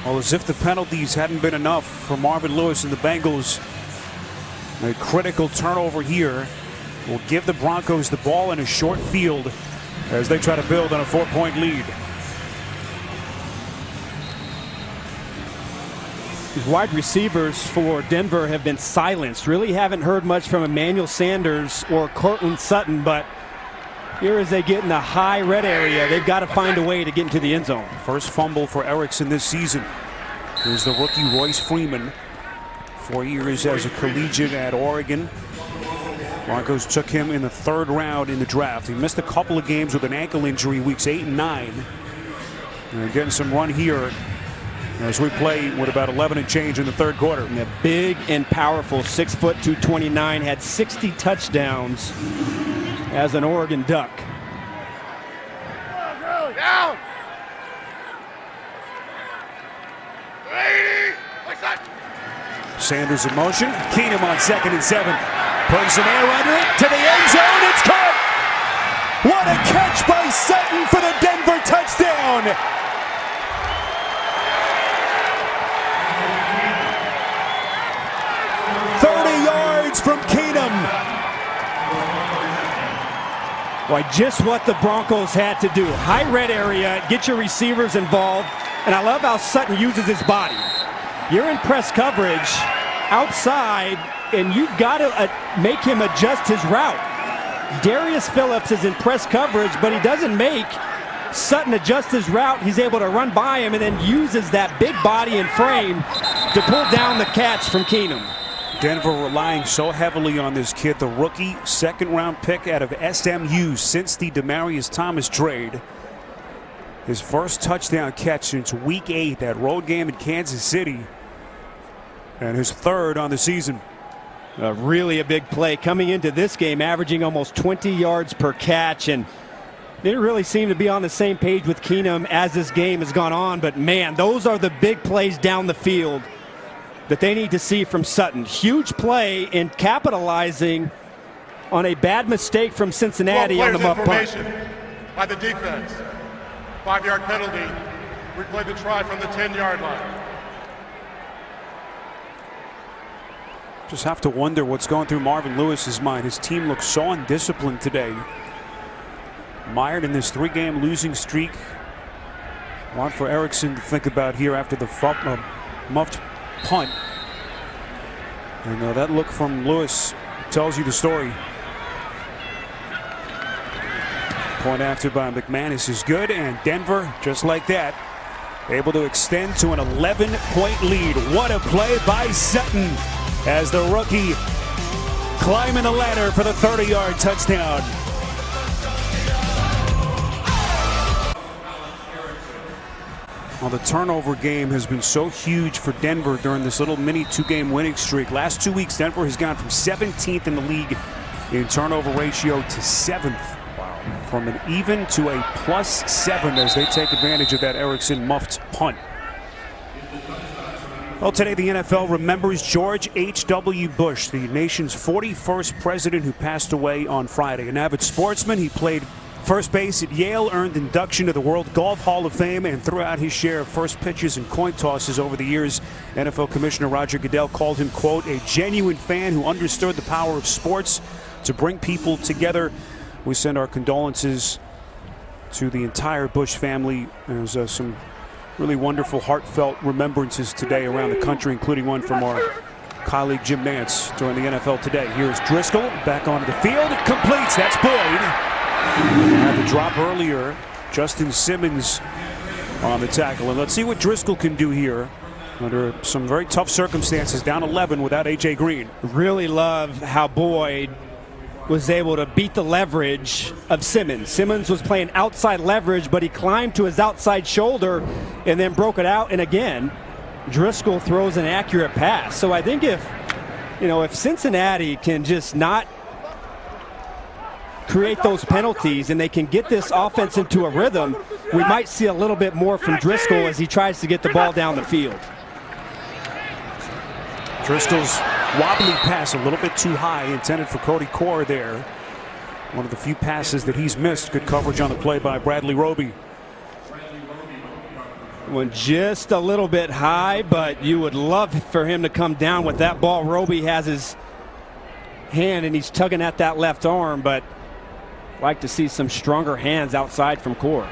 Well, as if the penalties hadn't been enough for Marvin Lewis and the Bengals, a critical turnover here will give the Broncos the ball in a short field as they try to build on a 4-point lead. These wide receivers for Denver have been silenced. Really haven't heard much from Emmanuel Sanders or Cortland Sutton, but here as they get in the high red area, they've got to find a way to get into the end zone. First fumble for Erickson this season. Here's the rookie Royce Freeman. 4 years as a collegiate at Oregon. Broncos took him in the third round in the draft. He missed a couple of games with an ankle injury weeks 8 and 9. And getting some run here as we play with about 11 and change in the third quarter. And big and powerful, 6 foot 229, had 60 touchdowns as an Oregon Duck. Down! Sanders in motion. Keenum on 2nd and 7. Putting some air under it to the end zone. It's caught! What a catch by Sutton for the Denver touchdown! From Keenum. Boy, just what the Broncos had to do. High red area, get your receivers involved, and I love how Sutton uses his body. You're in press coverage outside, and you've got to make him adjust his route. Darius Phillips is in press coverage, but he doesn't make Sutton adjust his route. He's able to run by him and then uses that big body and frame to pull down the catch from Keenum. Denver relying so heavily on this kid, the rookie second-round pick out of SMU since the Demaryius Thomas trade. His first touchdown catch since week 8, that road game in Kansas City, and his third on the season. Really a big play coming into this game, averaging almost 20 yards per catch, and They didn't really seem to be on the same page with Keenum as this game has gone on, but man, those are the big plays down the field that they need to see from Sutton. Huge play in capitalizing on a bad mistake from Cincinnati on the muff punt. By the defense. 5-yard penalty. Replay the try from the 10-yard line. Just have to wonder what's going through Marvin Lewis's mind. His team looks so undisciplined today. Mired in this 3-game losing streak. A lot for Erickson to think about here after the muffed punt. And that look from Lewis tells you the story. Point after by McManus is good, and Denver, just like that, able to extend to an 11-point lead. What a play by Sutton as the rookie climbing the ladder for the 30-yard touchdown. Well, the turnover game has been so huge for Denver during this little mini 2-game winning streak. Last 2 weeks, Denver has gone from 17th in the league in turnover ratio to 7th. From an even to a +7 as they take advantage of that Erickson muffed punt. Well, today the NFL remembers George H.W. Bush, the nation's 41st president who passed away on Friday. An avid sportsman, he played first base at Yale, earned induction to the World Golf Hall of Fame, and threw out his share of first pitches and coin tosses over the years. NFL Commissioner Roger Goodell called him, quote, a genuine fan who understood the power of sports to bring people together. We send our condolences to the entire Bush family. There's some really wonderful, heartfelt remembrances today around the country, including one from our colleague Jim Nantz during the NFL Today. Here's Driscoll back onto the field. It completes. That's Boyd. Had the drop earlier. Justin Simmons on the tackle. And let's see what Driscoll can do here under some very tough circumstances, down 11 without A.J. Green. Really love how Boyd was able to beat the leverage of Simmons. Simmons was playing outside leverage, but he climbed to his outside shoulder and then broke it out. And again, Driscoll throws an accurate pass. So I think if Cincinnati can just not create those penalties and they can get this offense into a rhythm, we might see a little bit more from Driscoll as he tries to get the ball down the field. Driscoll's wobbly pass a little bit too high, intended for Cody Core there. One of the few passes that he's missed. Good coverage on the play by Bradley Roby. Went just a little bit high, but you would love for him to come down with that ball. Roby has his hand and he's tugging at that left arm, but like to see some stronger hands outside from Core.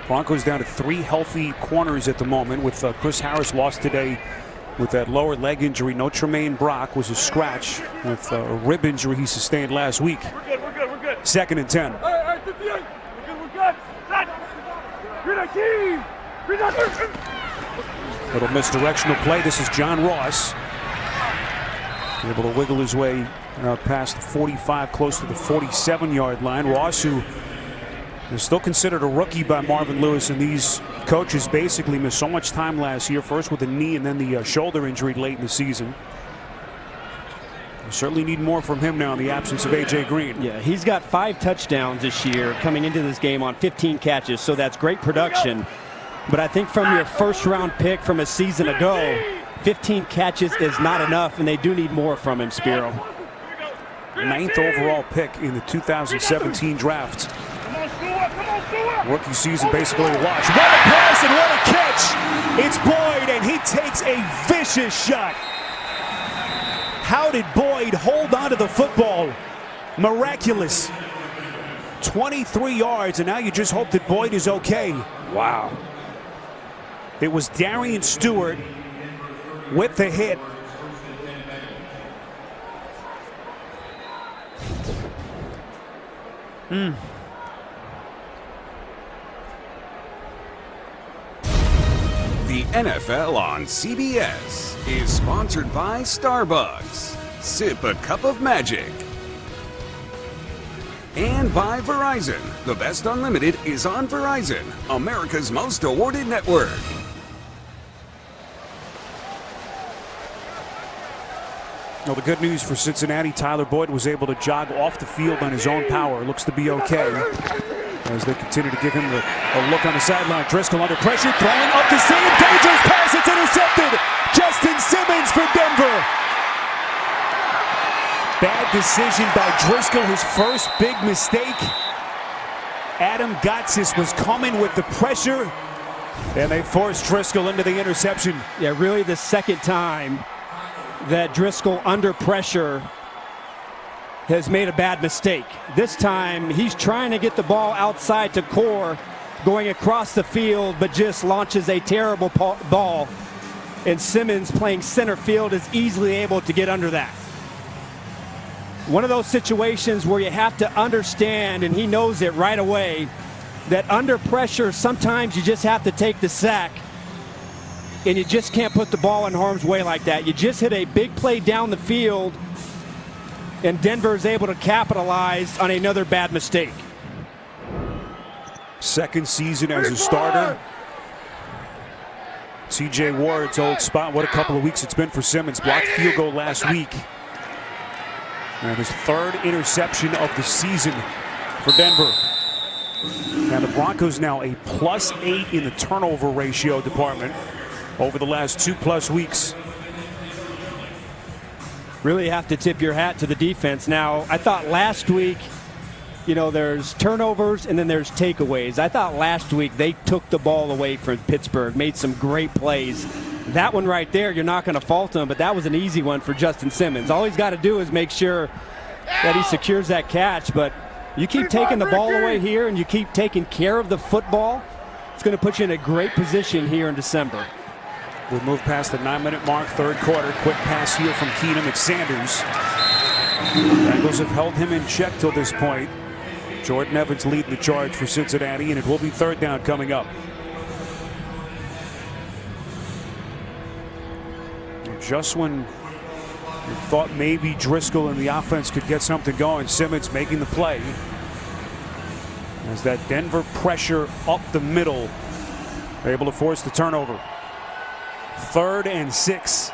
Broncos down to 3 healthy corners at the moment, with Chris Harris lost today with that lower leg injury. No Tremaine Brock, was a scratch with a rib injury he sustained last week. We're good. 2nd and 10. All right, 58. We're good. Little misdirectional play. This is John Ross. Able to wiggle his way past the 45, close to the 47-yard line. Ross, who is still considered a rookie by Marvin Lewis, and these coaches basically missed so much time last year, first with the knee and then the shoulder injury late in the season. We certainly need more from him now in the absence of A.J. Green. Yeah, he's got 5 touchdowns this year coming into this game on 15 catches, so that's great production. But I think from your first-round pick from a season ago, 15 catches is not enough, and they do need more from him, Spiro. 9th overall pick in the 2017 draft. Rookie season basically a wash. What a pass and what a catch! It's Boyd, and he takes a vicious shot. How did Boyd hold on to the football? Miraculous. 23 yards, and now you just hope that Boyd is okay. Wow. It was Darian Stewart with the hit. The NFL on CBS is sponsored by Starbucks. Sip a cup of magic. And by Verizon. The best unlimited is on Verizon, America's most awarded network. Well, the good news for Cincinnati, Tyler Boyd was able to jog off the field on his own power. Looks to be okay. as they continue to give him a look on the sideline. Driscoll under pressure, throwing up the seam. Dangerous pass, it's intercepted. Justin Simmons for Denver. Bad decision by Driscoll, his first big mistake. Adam Gotsis was coming with the pressure, and they forced Driscoll into the interception. Yeah, really the second time that Driscoll under pressure has made a bad mistake. This time he's trying to get the ball outside to Core, going across the field, but just launches a terrible ball. And Simmons, playing center field, is easily able to get under that. One of those situations where you have to understand, and he knows it right away, that under pressure sometimes you just have to take the sack, and you just can't put the ball in harm's way like that. You just hit a big play down the field, and Denver is able to capitalize on another bad mistake. Second season as a starter. C.J. Ward's old spot. What a couple of weeks it's been for Simmons. Blocked field goal last week. And his third interception of the season for Denver. Now the Broncos now a +8 in the turnover ratio department over the last 2+ weeks. Really have to tip your hat to the defense. Now, I thought last week, you know, there's turnovers and then there's takeaways. I thought last week they took the ball away from Pittsburgh, made some great plays. That one right there, you're not going to fault him, but that was an easy one for Justin Simmons. All he's got to do is make sure that he secures that catch, but you keep taking the ball away here and you keep taking care of the football, it's going to put you in a great position here in December. We'll move past the 9-minute mark, third quarter. Quick pass here from Keenum at Sanders. Bengals have held him in check till this point. Jordan Evans leading the charge for Cincinnati, and it will be third down coming up. Just when you thought maybe Driscoll and the offense could get something going, Simmons making the play. As that Denver pressure up the middle, able to force the turnover. 3rd and 6.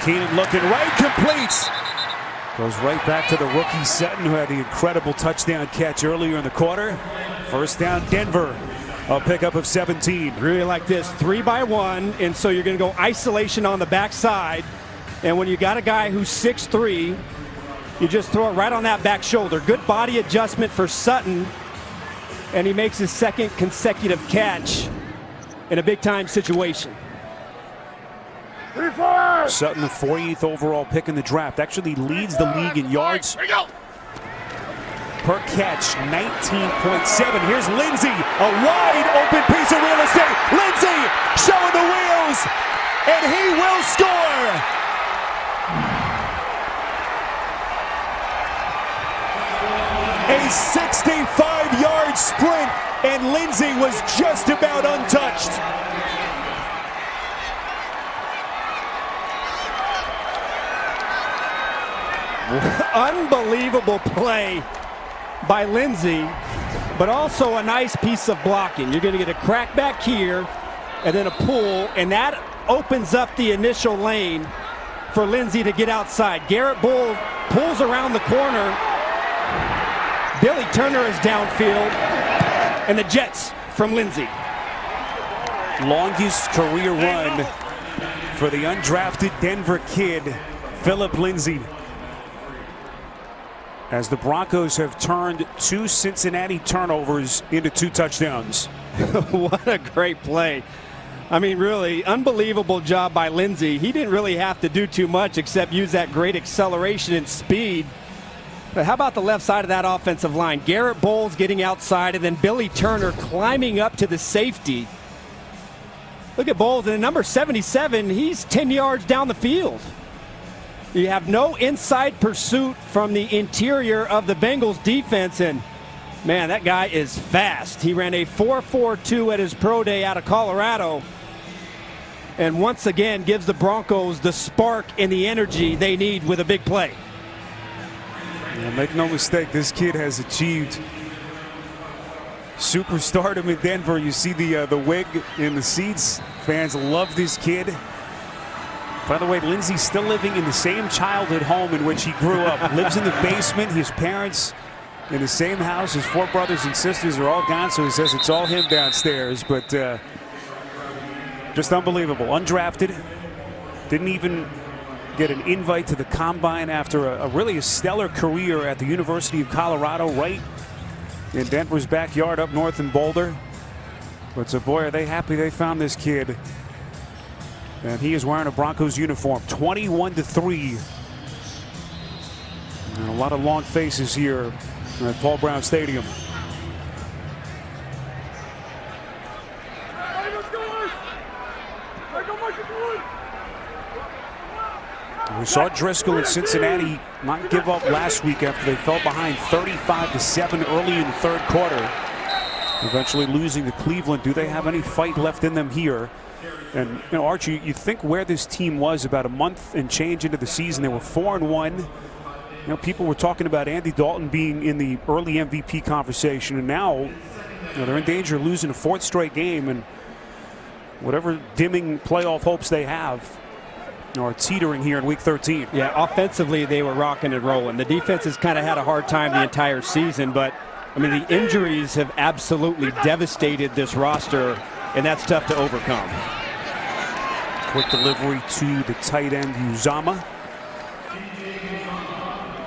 Keenan looking right, completes. Goes right back to the rookie Sutton, who had the incredible touchdown catch earlier in the quarter. First down, Denver. A pickup of 17. Really like this 3-by-1, and so you're going to go isolation on the backside. And when you got a guy who's 6'3", you just throw it right on that back shoulder. Good body adjustment for Sutton, and he makes his second consecutive catch in a big-time situation. Sutton, the 40th overall pick in the draft, actually leads the league in yards per catch, 19.7. Here's Lindsey, a wide open piece of real estate. Lindsey showing the wheels, and he will score. A 65-yard sprint, and Lindsey was just about untouched. Unbelievable play by Lindsey, but also a nice piece of blocking. You're going to get a crack back here and then a pull, and that opens up the initial lane for Lindsey to get outside. Garrett Bull pulls around the corner. Billy Turner is downfield, and the Jets from Lindsey. Longest career run for the undrafted Denver kid, Philip Lindsey. As the Broncos have turned 2 Cincinnati turnovers into 2 touchdowns. What a great play. I mean, really, unbelievable job by Lindsey. He didn't really have to do too much except use that great acceleration and speed. But how about the left side of that offensive line? Garrett Bowles getting outside, and then Billy Turner climbing up to the safety. Look at Bowles, and number 77, he's 10 yards down the field. You have no inside pursuit from the interior of the Bengals defense, and man, that guy is fast. He ran a 4.42 at his pro day out of Colorado, and once again gives the Broncos the spark and the energy they need with a big play. Yeah, make no mistake, this kid has achieved superstardom in Denver. You see the wig in the seats. Fans love this kid. By the way, Lindsey's still living in the same childhood home in which he grew up. Lives in the basement. His parents in the same house. His 4 brothers and sisters are all gone, so he says it's all him downstairs. But just unbelievable. Undrafted. Didn't even get an invite to the combine after a really stellar career at the University of Colorado, right in Denver's backyard up north in Boulder. But so boy, are they happy they found this kid. And he is wearing a Broncos uniform. 21-3. And a lot of long faces here at Paul Brown Stadium. We saw Driscoll in Cincinnati not give up last week after they fell behind 35-7 early in the third quarter. Eventually losing to Cleveland. Do they have any fight left in them here? And, you know, Archie, you think where this team was about a month and change into the season. They were 4-1. You know, people were talking about Andy Dalton being in the early MVP conversation, and now, you know, they're in danger of losing a 4th straight game, and whatever dimming playoff hopes they have are teetering here in week 13. Yeah, offensively they were rocking and rolling. The defense has kind of had a hard time the entire season, but I mean, the injuries have absolutely devastated this roster, and that's tough to overcome. Quick delivery to the tight end Uzama.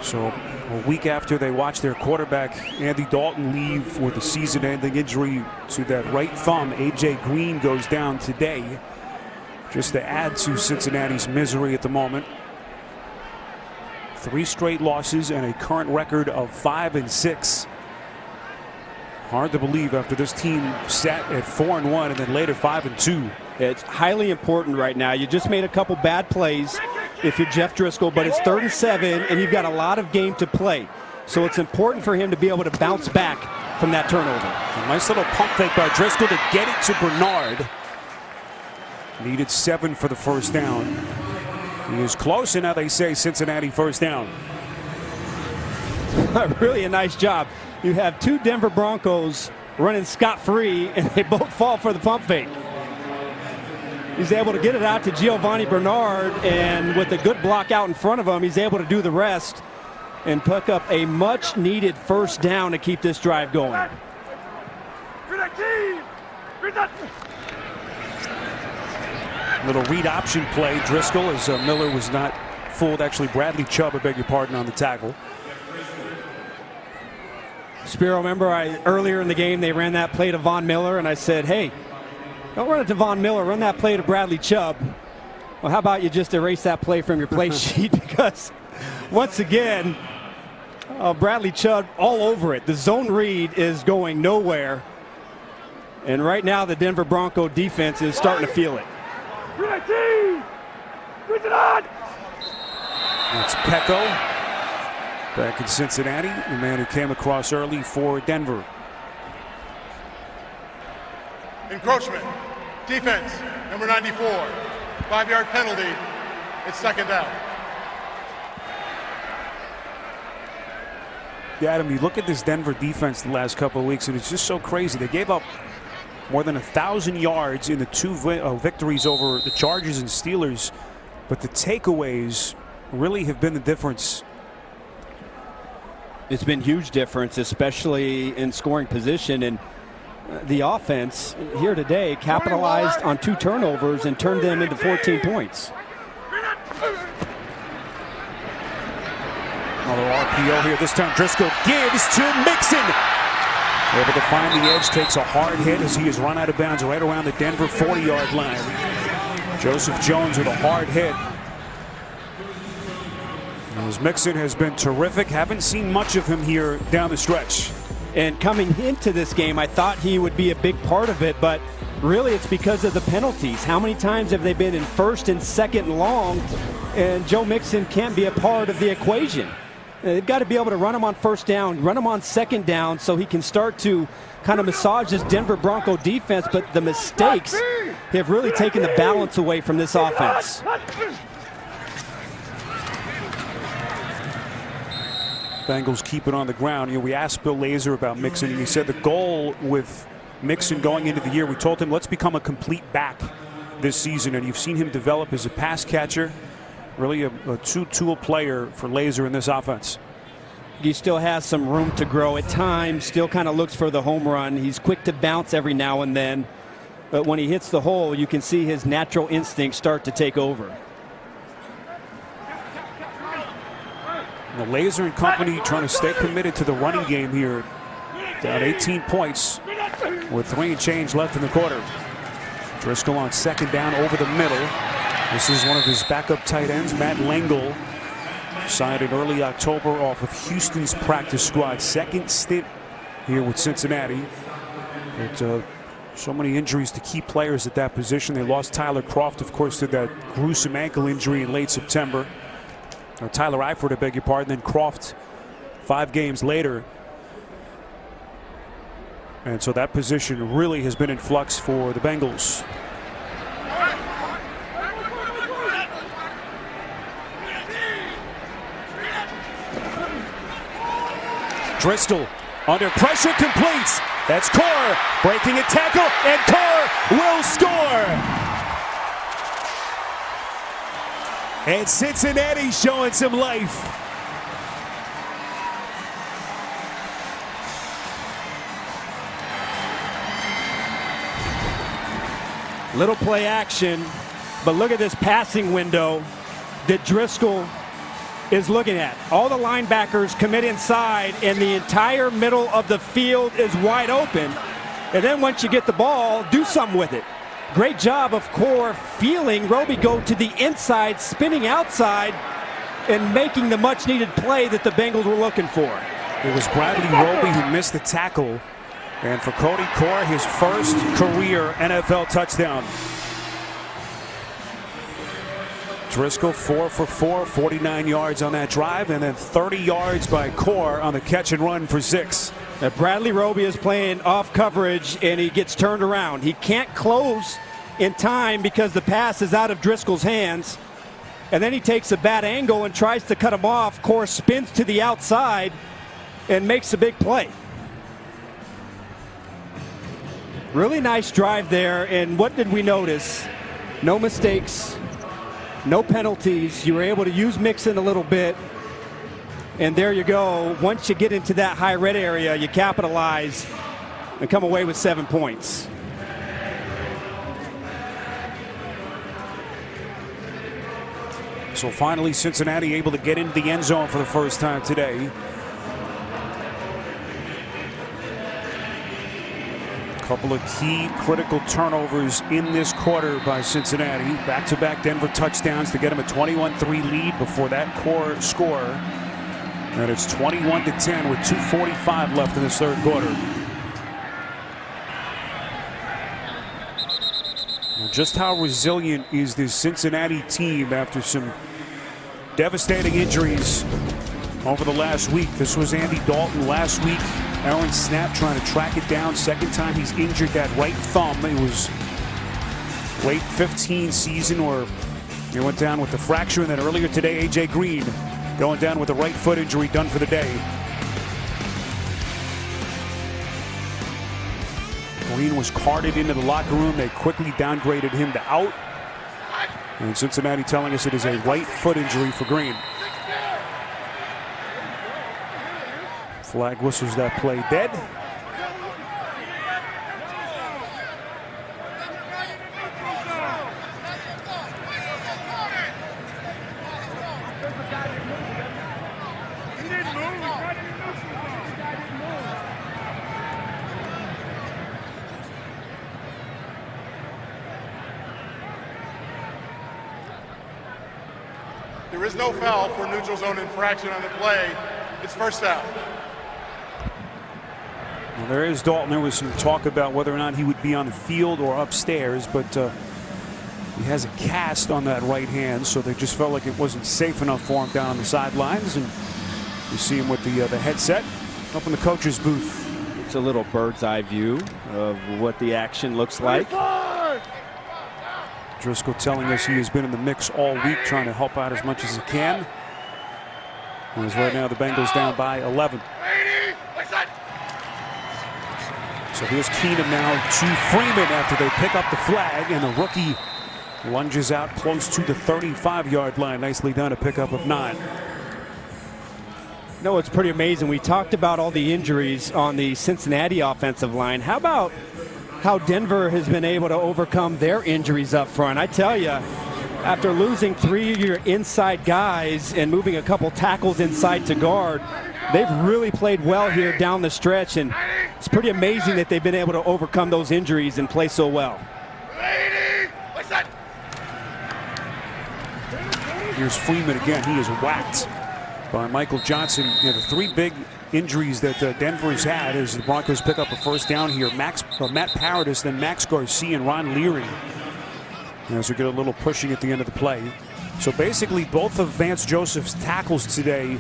So a week after they watched their quarterback Andy Dalton leave with a season-ending injury to that right thumb, A.J. Green goes down today, just to add to Cincinnati's misery at the moment. 3 straight losses and a current record of 5-6. Hard to believe after this team sat at 4-1 and then later 5-2. It's highly important right now. You just made a couple bad plays if you're Jeff Driscoll, but it's 3rd and 7 and you've got a lot of game to play. So it's important for him to be able to bounce back from that turnover. A nice little pump fake by Driscoll to get it to Bernard. Needed 7 for the first down. He is close, and now they say Cincinnati first down. Really a nice job. You have 2 Denver Broncos running scot-free, and they both fall for the pump fake. He's able to get it out to Giovanni Bernard, and with a good block out in front of him, he's able to do the rest and pick up a much-needed first down to keep this drive going. Little read option play. Driscoll, as Miller was not fooled. Actually, Bradley Chubb, I beg your pardon, on the tackle. Spiro, remember earlier in the game they ran that play to Von Miller, and I said, hey, don't run it to Von Miller, run that play to Bradley Chubb. Well, how about you just erase that play from your play sheet, because once again, Bradley Chubb all over it. The zone read is going nowhere, and right now the Denver Bronco defense is starting to feel it. It's Pecco back in Cincinnati, the man who came across early for Denver. Encroachment. Defense, number 94. 5-yard penalty. It's 2nd down. Yeah, Adam, you look at this Denver defense the last couple of weeks, and it's just so crazy. They gave up more than 1,000 yards in the 2 victories over the Chargers and Steelers, but the takeaways really have been the difference. It's been huge difference, especially in scoring position, and the offense here today capitalized on 2 turnovers and turned them into 14 points. Another RPO here. This time Driscoll gives to Mixon. Able to find the edge, takes a hard hit as he is run out of bounds right around the Denver 40-yard line. Joseph Jones with a hard hit. As Mixon has been terrific. Haven't seen much of him here down the stretch. And coming into this game, I thought he would be a big part of it, but really it's because of the penalties. How many times have they been in 1st and 2nd and long, and Joe Mixon can't be a part of the equation? They've got to be able to run him on 1st down, run him on 2nd down, so he can start to kind of massage this Denver Bronco defense, but the mistakes have really taken the balance away from this offense. Bengals keep it on the ground. You know, we asked Bill Lazor about Mixon, and he said the goal with Mixon going into the year, we told him, let's become a complete back. this season, and you've seen him develop as a pass catcher. Really a two-tool player for Laser in this offense. He still has some room to grow at times, still kind of looks for the home run. He's quick to bounce every now and then, but when he hits the hole, you can see his natural instincts start to take over. The Laser and company trying to stay committed to the running game here. Down 18 points with 3 and change left in the quarter. Driscoll on second down over the middle. This is one of his backup tight ends, Matt Lengel, signed in early October off of Houston's practice squad. Second stint here with Cincinnati. But so many injuries to key players at that position. They lost Tyler Croft, of course, to that gruesome ankle injury in late September. Or Tyler Eifert, I beg your pardon. Then Croft 5 games later. And so that position really has been in flux for the Bengals. Driscoll under pressure completes. That's Core breaking a tackle, and Core will score. And Cincinnati showing some life. Little play action, but look at this passing window that Driscoll is looking at. All the linebackers commit inside, and the entire middle of the field is wide open. And then once you get the ball, do something with it. Great job of Core feeling Roby go to the inside, spinning outside, and making the much-needed play that the Bengals were looking for. It was Bradley Roby who missed the tackle. And for Cody Core, his first career NFL touchdown. Driscoll 4 for 4, 49 yards on that drive, and then 30 yards by Core on the catch and run for 6. Now Bradley Roby is playing off coverage, and he gets turned around. He can't close in time because the pass is out of Driscoll's hands. And then he takes a bad angle and tries to cut him off. Core spins to the outside and makes a big play. Really nice drive there, and what did we notice? No mistakes, no penalties. You were able to use Mixon a little bit, and there you go. Once you get into that high red area, you capitalize and come away with 7 points. So finally Cincinnati able to get into the end zone for the first time today. Couple of key critical turnovers in this quarter by Cincinnati. Back-to-back Denver touchdowns to get them a 21-3 lead before that Core score. And it's 21-10 with 2:45 left in this third quarter. Well, just how resilient is this Cincinnati team after some devastating injuries over the last week? This was Andy Dalton last week. Aaron Snap trying to track it down. Second time he's injured that right thumb. It was late 15 season where he went down with the fracture, and then earlier today AJ Green going down with a right foot injury, done for the day. Green was carted into the locker room. They quickly downgraded him to out. And Cincinnati telling us it is a right foot injury for Green. Flag whistles that play dead. There is no foul for neutral zone infraction on the play. It's first down. Well, there is Dalton. There was some talk about whether or not he would be on the field or upstairs, but he has a cast on that right hand, so they just felt like it wasn't safe enough for him down on the sidelines. And you see him with the headset up in the coach's booth. It's a little bird's eye view of what the action looks like. Driscoll telling us he has been in the mix all week, trying to help out as much as he can. Whereas right now the Bengals down by 11. So here's Keenum now to Freeman after they pick up the flag, and the rookie Lunges out close to the 35-yard line. Nicely done, a pickup of 9. No, it's pretty amazing. We talked about all the injuries on the Cincinnati offensive line. How about how Denver has been able to overcome their injuries up front? I tell you, after losing 3 of your inside guys and moving a couple tackles inside to guard, they've really played well here down the stretch, and it's pretty amazing that they've been able to overcome those injuries and play so well. Here's Freeman again. He is whacked by Michael Johnson. You know, the 3 big injuries that Denver has had as the Broncos pick up a first down here. Matt Paradis, then Max Garcia and Ron Leary. As we get a little pushing at the end of the play. So basically both of Vance Joseph's tackles today,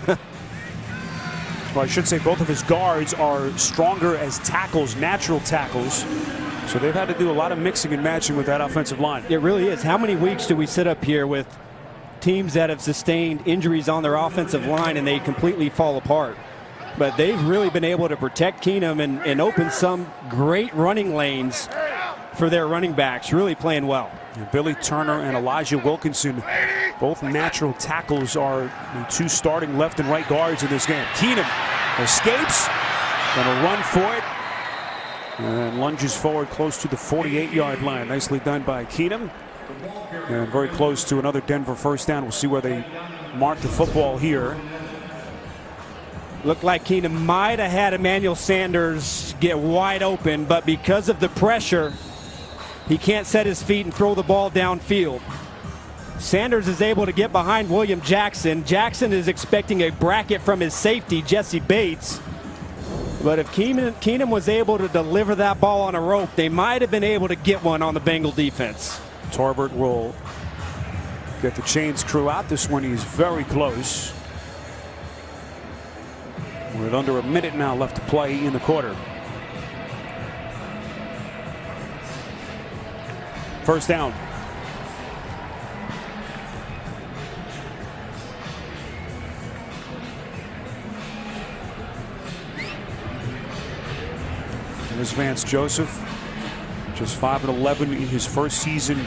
well, I should say both of his guards are stronger as tackles, natural tackles. So they've had to do a lot of mixing and matching with that offensive line. It really is. How many weeks do we sit up here with teams that have sustained injuries on their offensive line and they completely fall apart? But they've really been able to protect Keenum and open some great running lanes for their running backs, really playing well. And Billy Turner and Elijah Wilkinson, both natural tackles, are the 2 starting left and right guards in this game. Keenum escapes, gonna run for it, and lunges forward close to the 48-yard line. Nicely done by Keenum. And very close to another Denver first down. We'll see where they mark the football here. Looked like Keenum might have had Emmanuel Sanders get wide open, but because of the pressure, he can't set his feet and throw the ball downfield. Sanders is able to get behind William Jackson. Jackson is expecting a bracket from his safety, Jesse Bates. But if Keenum was able to deliver that ball on a rope, they might have been able to get one on the Bengal defense. Torbert will get the chains crew out. This one he's very close. With under a minute now left to play in the quarter. First down. There's Vance Joseph, just 5-11 in his first season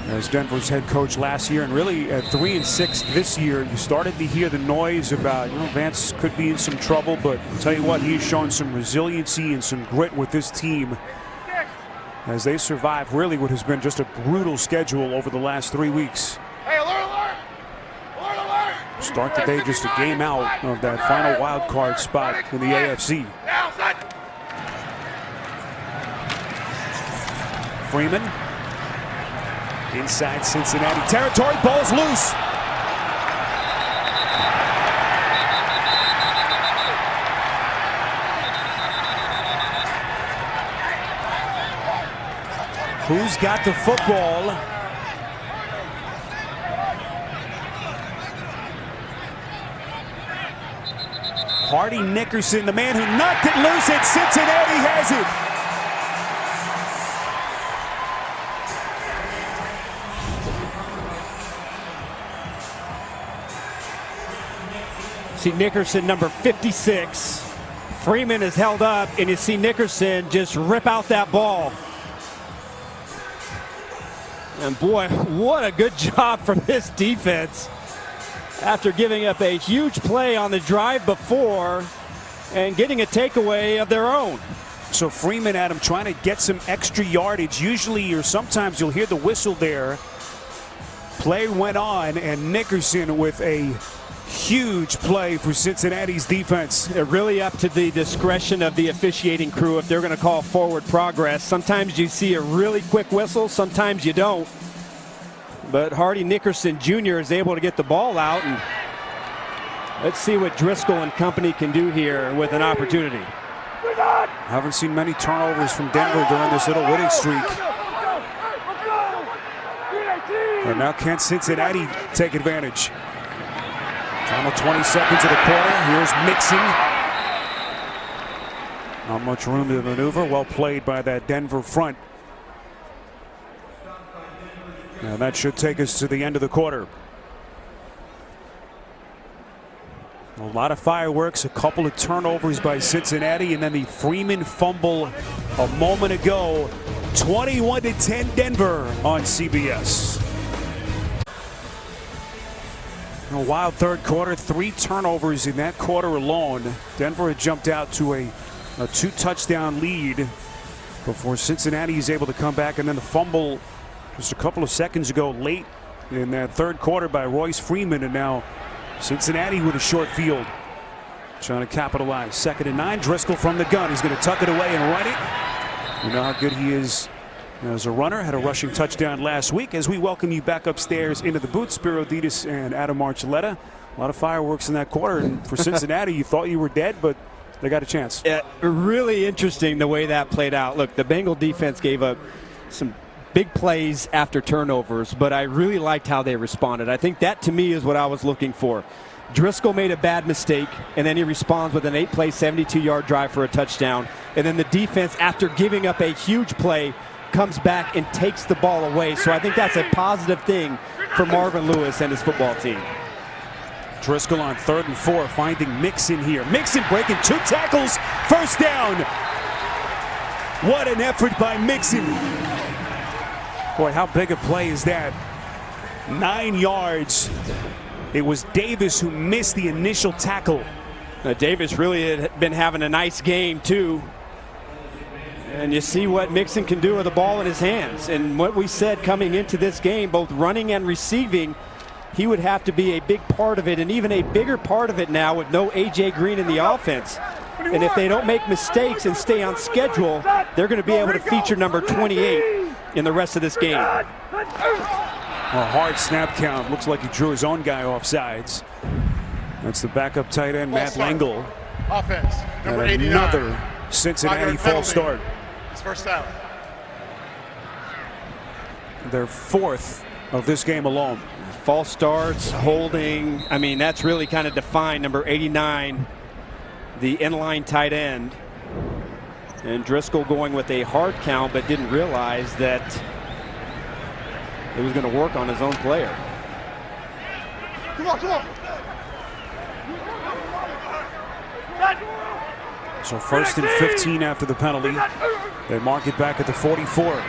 as Denver's head coach last year, and really at 3-6 this year. You started to hear the noise about, you know, Vance could be in some trouble, but I'll tell you what, he's shown some resiliency and some grit with this team as they survive really what has been just a brutal schedule over the last 3 weeks. Hey, alert! Start the day just a game out of that final wild card spot in the AFC. Freeman inside Cincinnati territory, ball's loose. Who's got the football? Hardy Nickerson, the man who knocked it loose at Cincinnati, has it. See Nickerson, number 56. Freeman is held up, and you see Nickerson just rip out that ball. And boy, what a good job from this defense after giving up a huge play on the drive before and getting a takeaway of their own. So Freeman, Adam, trying to get some extra yardage. Usually or sometimes you'll hear the whistle there. Play went on, and Nickerson with a huge play for Cincinnati's defense. Really up to the discretion of the officiating crew if they're going to call forward progress. Sometimes you see a really quick whistle, sometimes you don't. But Hardy Nickerson Jr. is able to get the ball out, and let's see what Driscoll and company can do here with an opportunity. Haven't seen many turnovers from Denver during this little winning streak. And now can Cincinnati take advantage? Final 20 seconds of the quarter. Here's Mixon. Not much room to maneuver. Well played by that Denver front. And that should take us to the end of the quarter. A lot of fireworks, a couple of turnovers by Cincinnati, and then the Freeman fumble a moment ago 21-10 Denver on CBS. A wild third quarter, 3 turnovers in that quarter alone. Denver had jumped out to a 2-touchdown lead before Cincinnati is able to come back, and then the fumble just a couple of seconds ago late in that third quarter by Royce Freeman, and now Cincinnati with a short field trying to capitalize. 2nd and 9. Driscoll from the gun. He's going to tuck it away and run it. You know how good he is as a runner. Had a rushing touchdown last week. As we welcome you back upstairs into the booth, Spiro Ditas and Adam Archuleta. A lot of fireworks in that quarter, and for Cincinnati, you thought you were dead, but they got a chance. Really interesting the way that played out. Look, the Bengal defense gave up some big plays after turnovers, but I really liked how they responded. I think that, to me, is what I was looking for. Driscoll made a bad mistake, and then he responds with an 8-play, 72-yard drive for a touchdown. And then the defense, after giving up a huge play, comes back and takes the ball away. So I think that's a positive thing for Marvin Lewis and his football team. Driscoll on 3rd and 4, finding Mixon here. Mixon breaking 2 tackles, 1st down. What an effort by Mixon. Boy, how big a play is that? 9 yards. It was Davis who missed the initial tackle. Davis really had been having a nice game, too. And you see what Mixon can do with the ball in his hands. And what we said coming into this game, both running and receiving, he would have to be a big part of it, and even a bigger part of it now with no A.J. Green in the offense. And if they don't make mistakes and stay on schedule, they're going to be able to feature number 28 in the rest of this game. A hard snap count. Looks like he drew his own guy off sides. That's the backup tight end, Matt Langle. Offense, number 89. Another Cincinnati false start. It's 1st down. Their 4th of this game alone. False starts, holding. I mean, that's really kind of defined. Number 89, the inline tight end. And Driscoll going with a hard count, but didn't realize that it was going to work on his own player. Come on, come on. So 1st and 15 after the penalty. They mark it back at the 44.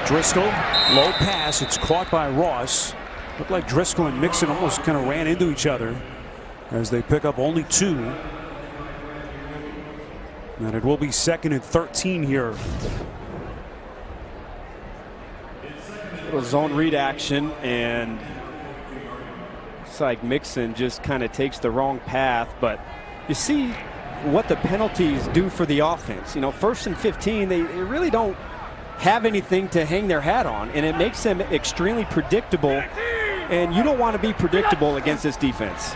Driscoll, low pass. It's caught by Ross. Looked like Driscoll and Mixon almost kind of ran into each other as they pick up only 2. And it will be 2nd and 13 here. It was zone read action, and it's like Mixon just kind of takes the wrong path. But you see what the penalties do for the offense. You know, 1st and 15, they really don't have anything to hang their hat on, and it makes them extremely predictable, and you don't want to be predictable against this defense.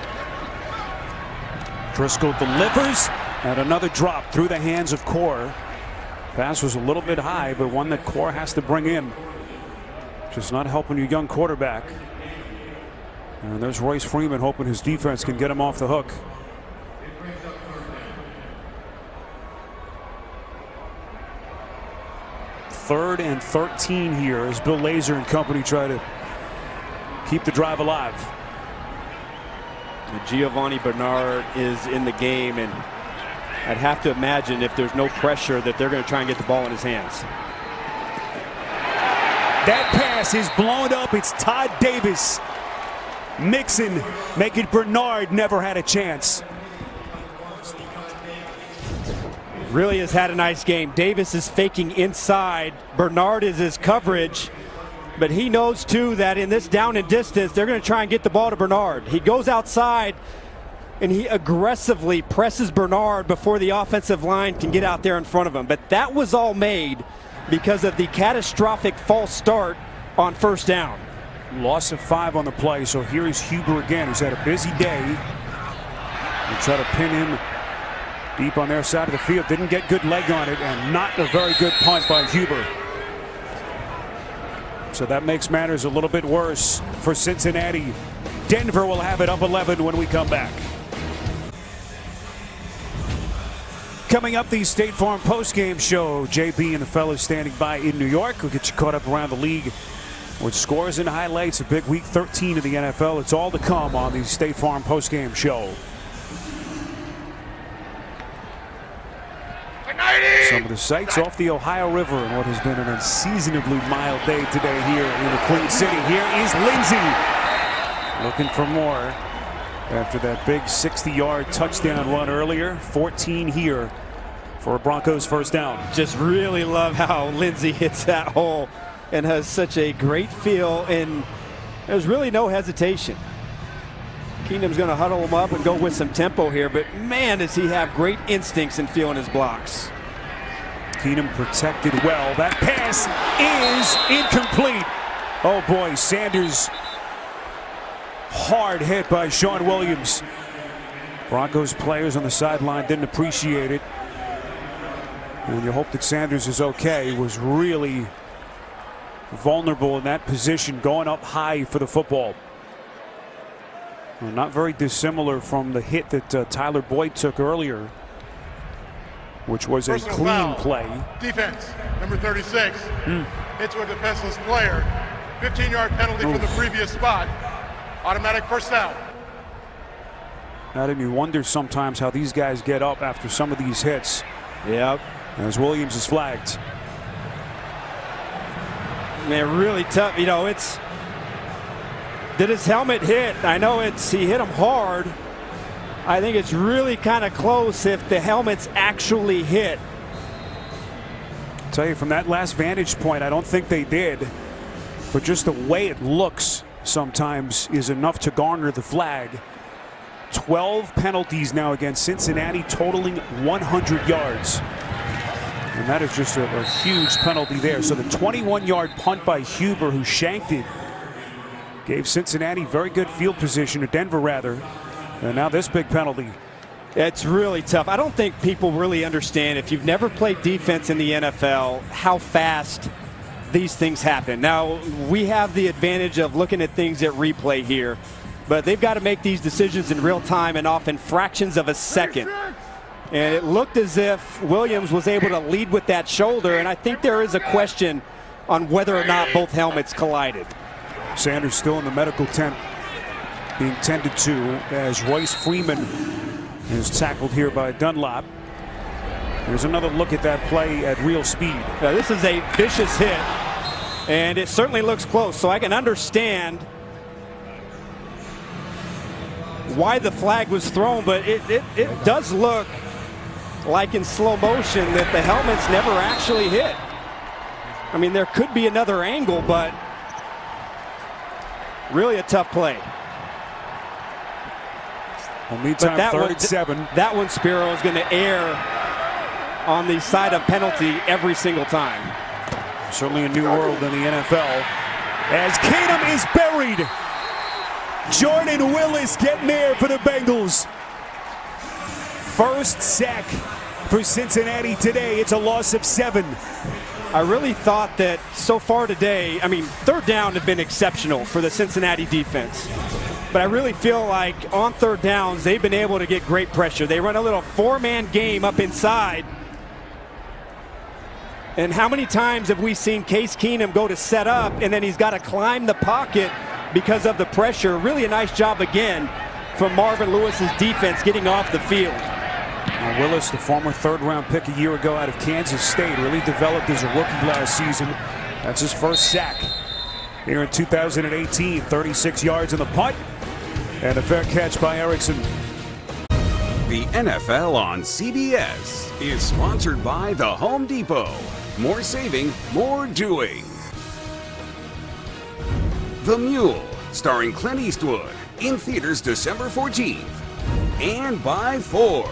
Driscoll delivers, and another drop through the hands of Core. Pass was a little bit high, but one that Core has to bring in. Just not helping your young quarterback. And there's Royce Freeman hoping his defense can get him off the hook. Third and 13 here as Bill Lazor and company try to keep the drive alive. Giovanni Bernard is in the game, and I'd have to imagine if there's no pressure that they're going to try and get the ball in his hands. That pass is blown up. It's Todd Davis. Mixon making Bernard never had a chance. Really has had a nice game. Davis is faking inside. Bernard is his coverage. But he knows, too, that in this down and distance, they're going to try and get the ball to Bernard. He goes outside, and he aggressively presses Bernard before the offensive line can get out there in front of him. But that was all made because of the catastrophic false start on 1st down. Loss of 5 on the play, so here is Huber again, who's had a busy day. They try to pin him deep on their side of the field. Didn't get good leg on it, and not a very good punt by Huber. So that makes matters a little bit worse for Cincinnati. Denver will have it up 11 when we come back. Coming up, the State Farm postgame show. JB and the fellas standing by in New York. We'll get you caught up around the league with scores and highlights. A big week 13 of the NFL. It's all to come on the State Farm postgame show. Some of the sights off the Ohio River and what has been an unseasonably mild day today here in the Queen City. Here is Lindsey looking for more after that big 60-yard touchdown run earlier. 14 here for a Broncos first down. Just really love how Lindsey hits that hole and has such a great feel, and there's really no hesitation. Keenum's going to huddle him up and go with some tempo here, but man, does he have great instincts in feeling his blocks. Keenum protected well. That pass is incomplete. Oh boy, Sanders hard hit by Sean Williams. Broncos players on the sideline didn't appreciate it. And you hope that Sanders is okay. Was really vulnerable in that position, going up high for the football. Well, not very dissimilar from the hit that Tyler Boyd took earlier, which was a clean play. Defense, number 36, hit to a defenseless player. 15-yard penalty from the previous spot. Automatic first down. Now, you wonder sometimes how these guys get up after some of these hits. Yep. As Williams is flagged. Man, really tough. You know, it's. Did his helmet hit? I know he hit him hard. I think it's really kind of close if the helmet's actually hit. I'll tell you, from that last vantage point, I don't think they did. But just the way it looks sometimes is enough to garner the flag. 12 penalties now against Cincinnati, totaling 100 yards. And that is just a huge penalty there. So the 21-yard punt by Huber, who shanked it, gave Cincinnati very good field position, or Denver rather. And now this big penalty. It's really tough. I don't think people really understand, if you've never played defense in the NFL, how fast these things happen. Now, we have the advantage of looking at things at replay here, but they've got to make these decisions in real time and often fractions of a second. And it looked as if Williams was able to lead with that shoulder, and I think there is a question on whether or not both helmets collided. Sanders still in the medical tent being tended to as Royce Freeman is tackled here by Dunlap. Here's another look at that play at real speed. Now, this is a vicious hit, and it certainly looks close, so I can understand why the flag was thrown, but it does look like in slow motion that the helmets never actually hit. I mean, there could be another angle, but really a tough play. Well, meantime, that 3rd and 7. That one, Spiro, is going to err on the side of penalty every single time. Certainly a new world in the NFL. As Keenum is buried. Jordan Willis getting there for the Bengals. First sack for Cincinnati today. It's a loss of 7. I really thought that so far today, I mean, 3rd down had been exceptional for the Cincinnati defense. But I really feel like on 3rd downs, they've been able to get great pressure. They run a little 4-man game up inside. And how many times have we seen Case Keenum go to set up and then he's got to climb the pocket because of the pressure? Really a nice job again from Marvin Lewis's defense getting off the field. Willis, the former 3rd-round pick a year ago out of Kansas State, really developed as a rookie last season. That's his first sack here in 2018. 36 yards in the punt and a fair catch by Erickson. The NFL on CBS is sponsored by The Home Depot. More saving, more doing. The Mule, starring Clint Eastwood, in theaters December 14th. And by Ford.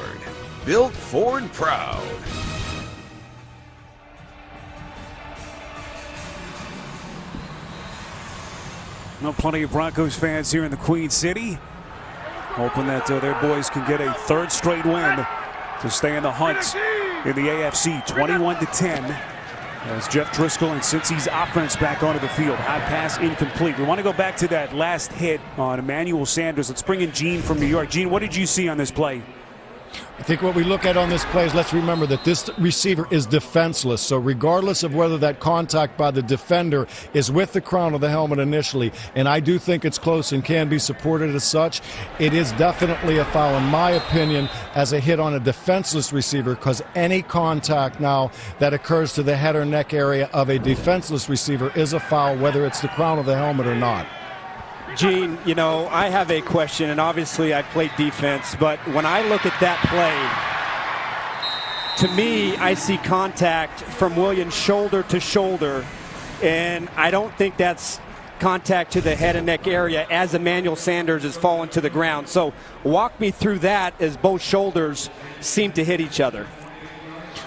Built Ford proud. Well, plenty of Broncos fans here in the Queen City, hoping that their boys can get a 3rd straight win to stay in the hunt in the AFC. 21-10 as Jeff Driscoll and Cincy's offense back onto the field. High pass incomplete. We want to go back to that last hit on Emmanuel Sanders. Let's bring in Gene from New York. Gene, what did you see on this play? I think what we look at on this play is, let's remember that this receiver is defenseless. So regardless of whether that contact by the defender is with the crown of the helmet initially, and I do think it's close and can be supported as such, it is definitely a foul, in my opinion, as a hit on a defenseless receiver, because any contact now that occurs to the head or neck area of a defenseless receiver is a foul, whether it's the crown of the helmet or not. Gene, you know, I have a question, and obviously I played defense, but when I look at that play, to me, I see contact from Williams shoulder to shoulder, and I don't think that's contact to the head and neck area as Emmanuel Sanders is falling to the ground. So walk me through that, as both shoulders seem to hit each other.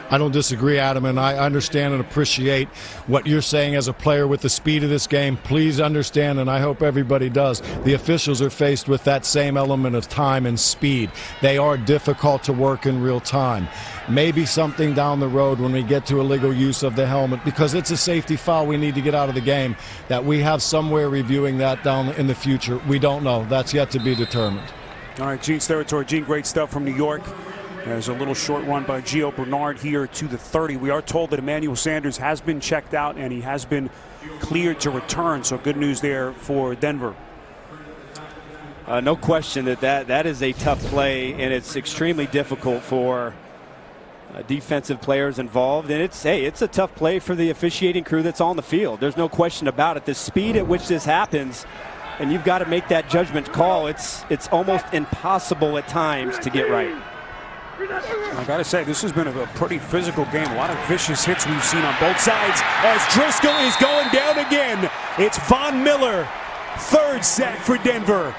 I don't disagree, Adam, and I understand and appreciate what you're saying as a player with the speed of this game. Please understand, and I hope everybody does, the officials are faced with that same element of time and speed. They are difficult to work in real time. Maybe something down the road when we get to illegal use of the helmet, because it's a safety foul we need to get out of the game, that we have somewhere reviewing that down in the future. We don't know. That's yet to be determined. All right, Gene's territory. Gene, great stuff from New York. There's a little short run by Gio Bernard here to the 30. We are told that Emmanuel Sanders has been checked out and he has been cleared to return. So good news there for Denver. No question that is a tough play, and it's extremely difficult for defensive players involved. And it's a tough play for the officiating crew that's on the field. There's no question about it. The speed at which this happens, and you've got to make that judgment call. It's almost impossible at times to get right. I got to say, this has been a pretty physical game. A lot of vicious hits we've seen on both sides as Driscoll is going down again. It's Von Miller, third sack for Denver.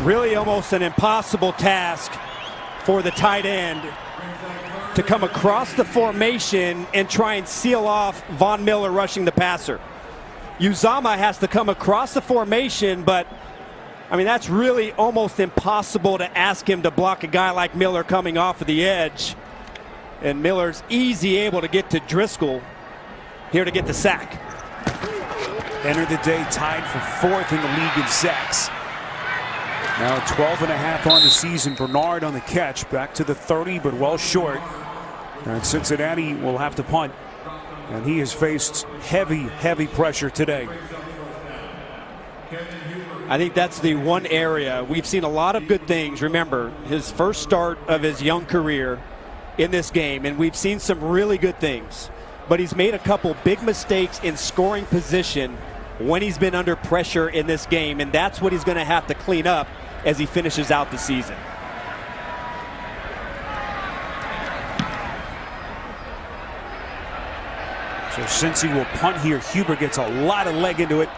Really almost an impossible task for the tight end to come across the formation and try and seal off Von Miller rushing the passer. Uzomah has to come across the formation, but I mean, that's really almost impossible to ask him to block a guy like Miller coming off of the edge. And Miller's easy able to get to Driscoll here to get the sack. Entered the day tied for fourth in the league in sacks. Now 12.5 on the season. Bernard on the catch, back to the 30, but well short. And Cincinnati will have to punt. And he has faced heavy pressure today. I think that's the one area we've seen a lot of good things. Remember, his first start of his young career in this game, and we've seen some really good things. But he's made a couple big mistakes in scoring position when he's been under pressure in this game, and that's what he's going to have to clean up as he finishes out the season. So Cincy will punt here. Huber gets a lot of leg into it,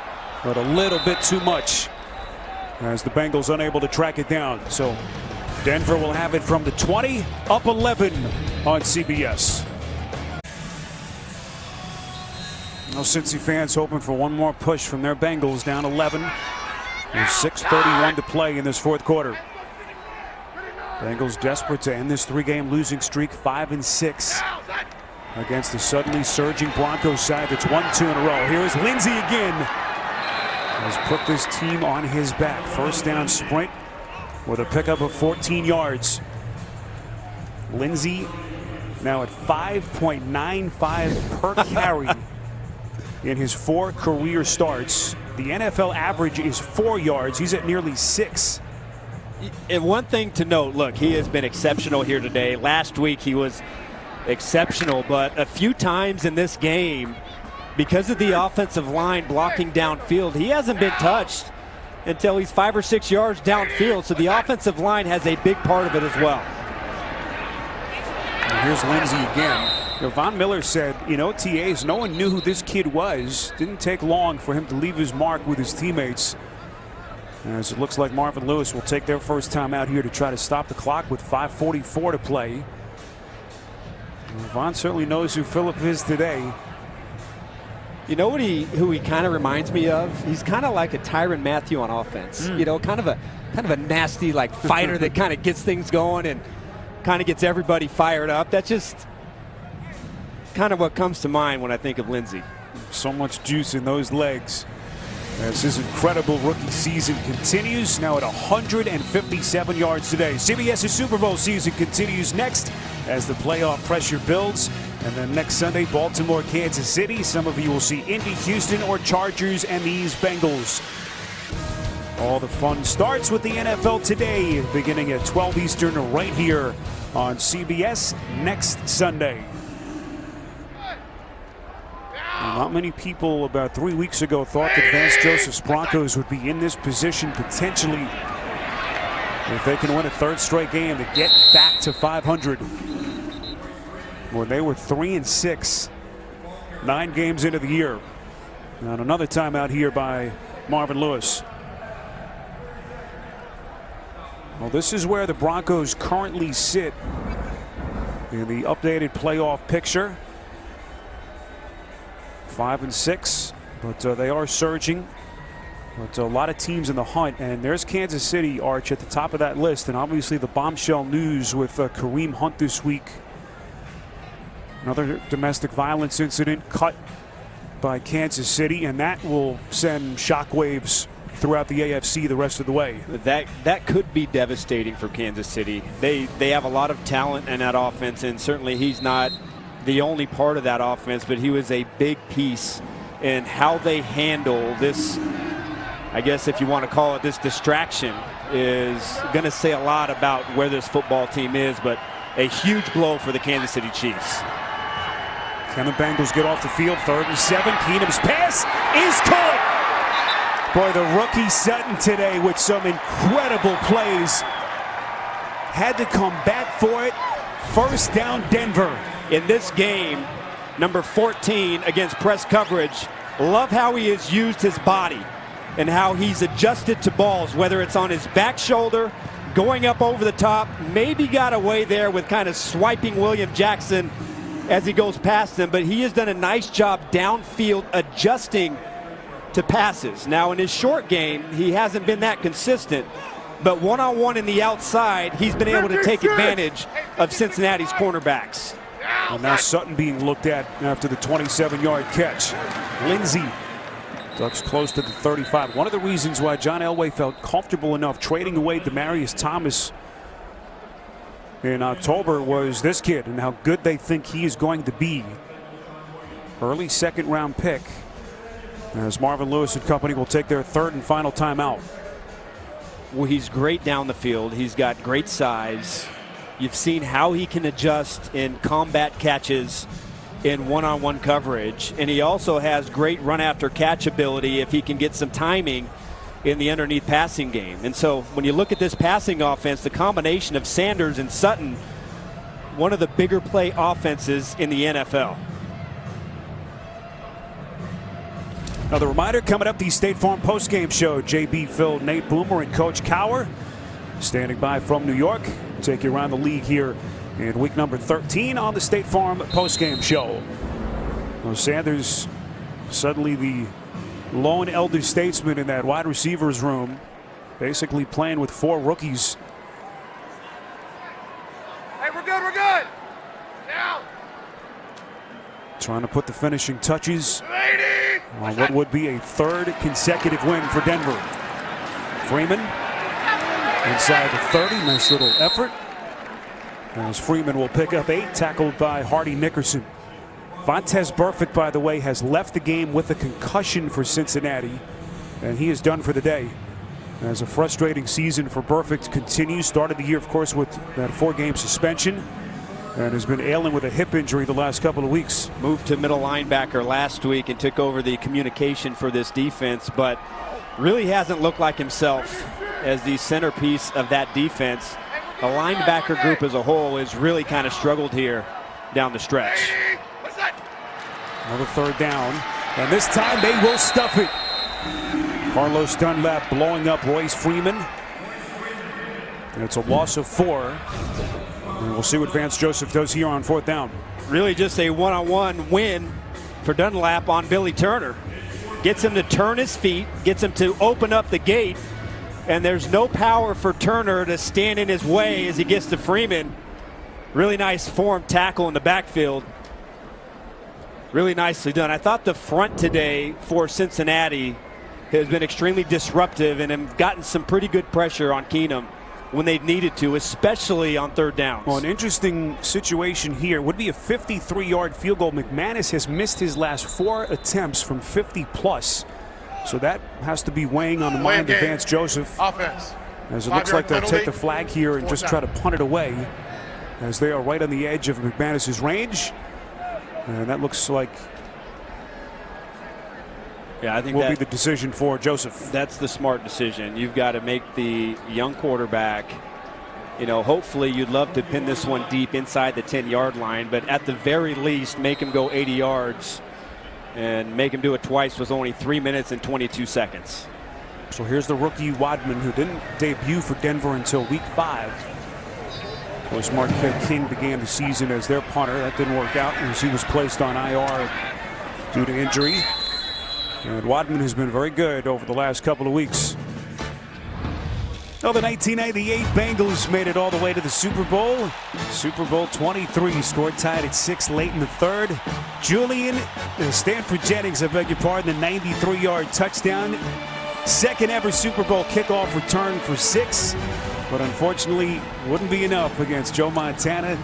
but a little bit too much, as the Bengals unable to track it down. So Denver will have it from the 20, up 11 on CBS. Now Cincy fans hoping for one more push from their Bengals, down 11. There's 6:31 to play in this fourth quarter. Bengals desperate to end this three-game losing streak, 5-6 against the suddenly surging Broncos side that's won 2 in a row. Here is Lindsey again. Has put this team on his back. First down sprint with a pickup of 14 yards. Lindsey now at 5.95 per carry in his 4 career starts. The NFL average is 4 yards. He's at nearly 6. And one thing to note, look, he has been exceptional here today. Last week he was exceptional, but a few times in this game, because of the offensive line blocking downfield, he hasn't been touched until he's 5 or 6 yards downfield. So the offensive line has a big part of it as well. And here's Lindsey again. Von Miller said, you know, TAs, no one knew who this kid was. Didn't take long for him to leave his mark with his teammates. As it looks like Marvin Lewis will take their first time out here to try to stop the clock with 5:44 to play. Von certainly knows who Phillip is today. You know what who he kind of reminds me of? He's kind of like a Tyrann Mathieu on offense. You know, kind of a nasty like fighter that kind of gets things going and kind of gets everybody fired up. That's just kind of what comes to mind when I think of Lindsey. So much juice in those legs. as his incredible rookie season continues, now at 157 yards today. CBS's Super Bowl season continues next as the playoff pressure builds. And then next Sunday, Baltimore, Kansas City. Some of you will see Indy, Houston, or Chargers and these Bengals. All the fun starts with the NFL today, beginning at 12 Eastern right here on CBS next Sunday. Not many people about 3 weeks ago thought that Vance Joseph's Broncos would be in this position potentially if they can win a third straight game to get back to 500. When they were 3-6, 9 games into the year. And another timeout here by Marvin Lewis. Well, this is where the Broncos currently sit in the updated playoff picture. 5-6, but they are surging. But a lot of teams in the hunt, and there's Kansas City, Arch, at the top of that list, and obviously the bombshell news with Kareem Hunt this week. Another domestic violence incident cut by Kansas City, and that will send shockwaves throughout the AFC the rest of the way. That could be devastating for Kansas City. They have a lot of talent in that offense, and certainly he's not the only part of that offense, but he was a big piece in how they handle this. I guess if you want to call it this distraction, is going to say a lot about where this football team is, but a huge blow for the Kansas City Chiefs. Can the Bengals get off the field? 3rd and 7. Keenum's pass is caught. Boy, the rookie Sutton today with some incredible plays. Had to come back for it. First down, Denver. In this game, number 14 against press coverage, love how he has used his body and how he's adjusted to balls, whether it's on his back shoulder, going up over the top, maybe got away there with kind of swiping William Jackson as he goes past him, but he has done a nice job downfield adjusting to passes. Now in his short game, he hasn't been that consistent, but one-on-one in the outside, he's been able to take advantage of Cincinnati's cornerbacks. And now Sutton being looked at after the 27-yard catch. Lindsey ducks close to the 35. One of the reasons why John Elway felt comfortable enough trading away Demaryius Thomas in October was this kid and how good they think he is going to be. Early 2nd-round pick, as Marvin Lewis and company will take their 3rd and final timeout. Well, he's great down the field. He's got great size. You've seen how he can adjust in combat catches in one-on-one coverage, and he also has great run-after-catch ability if he can get some timing in the underneath passing game. And so when you look at this passing offense, the combination of Sanders and Sutton, one of the bigger play offenses in the NFL. Another reminder coming up, the State Farm postgame show. JB, Phil, Nate Boomer, and Coach Cower standing by from New York. Take you around the league here in week number 13 on the State Farm postgame show. Well, Sanders suddenly the lone elder statesman in that wide receivers room, basically playing with 4 rookies. Hey, we're good, we're good. Now. Trying to put the finishing touches on what would be a 3rd consecutive win for Denver. Freeman inside the 30, nice little effort. As Freeman will pick up 8, tackled by Hardy Nickerson. Vontaze Burfict, by the way, has left the game with a concussion for Cincinnati, and he is done for the day. As a frustrating season for Burfict continues, started the year, of course, with that 4-game suspension, and has been ailing with a hip injury the last couple of weeks. Moved to middle linebacker last week and took over the communication for this defense, but really hasn't looked like himself as the centerpiece of that defense. The linebacker group as a whole has really kind of struggled here down the stretch. Another 3rd down, and this time they will stuff it. Carlos Dunlap blowing up Royce Freeman. And it's a loss of 4. And we'll see what Vance Joseph does here on 4th down. Really just a one-on-one win for Dunlap on Billy Turner. Gets him to turn his feet, gets him to open up the gate, and there's no power for Turner to stand in his way as he gets to Freeman. Really nice form tackle in the backfield. Really nicely done. I thought the front today for Cincinnati has been extremely disruptive and have gotten some pretty good pressure on Keenum when they've needed to, especially on third downs. Well, an interesting situation here would be a 53-yard field goal. McManus has missed his last 4 attempts from 50+. So that has to be weighing on the mind of Vance Joseph. Offense. As it looks like they'll take the flag here and just try to punt it away, as they are right on the edge of McManus's range. And that looks like I think will be the decision for Joseph. That's the smart decision. You've got to make the young quarterback, hopefully you'd love to pin this one deep inside the 10-yard line, but at the very least make him go 80 yards and make him do it twice with only 3 minutes and 22 seconds. So here's the rookie Wadman, who didn't debut for Denver until week 5. Of course, Marquette King began the season as their punter. That didn't work out as he was placed on IR due to injury. And Wadman has been very good over the last couple of weeks. Well, the 1998 Bengals made it all the way to the Super Bowl. Super Bowl 23, scored tied at 6 late in the 3rd. Julian Stanford Jennings, I beg your pardon, the 93-yard touchdown. Second ever Super Bowl kickoff return for 6. But unfortunately, wouldn't be enough against Joe Montana.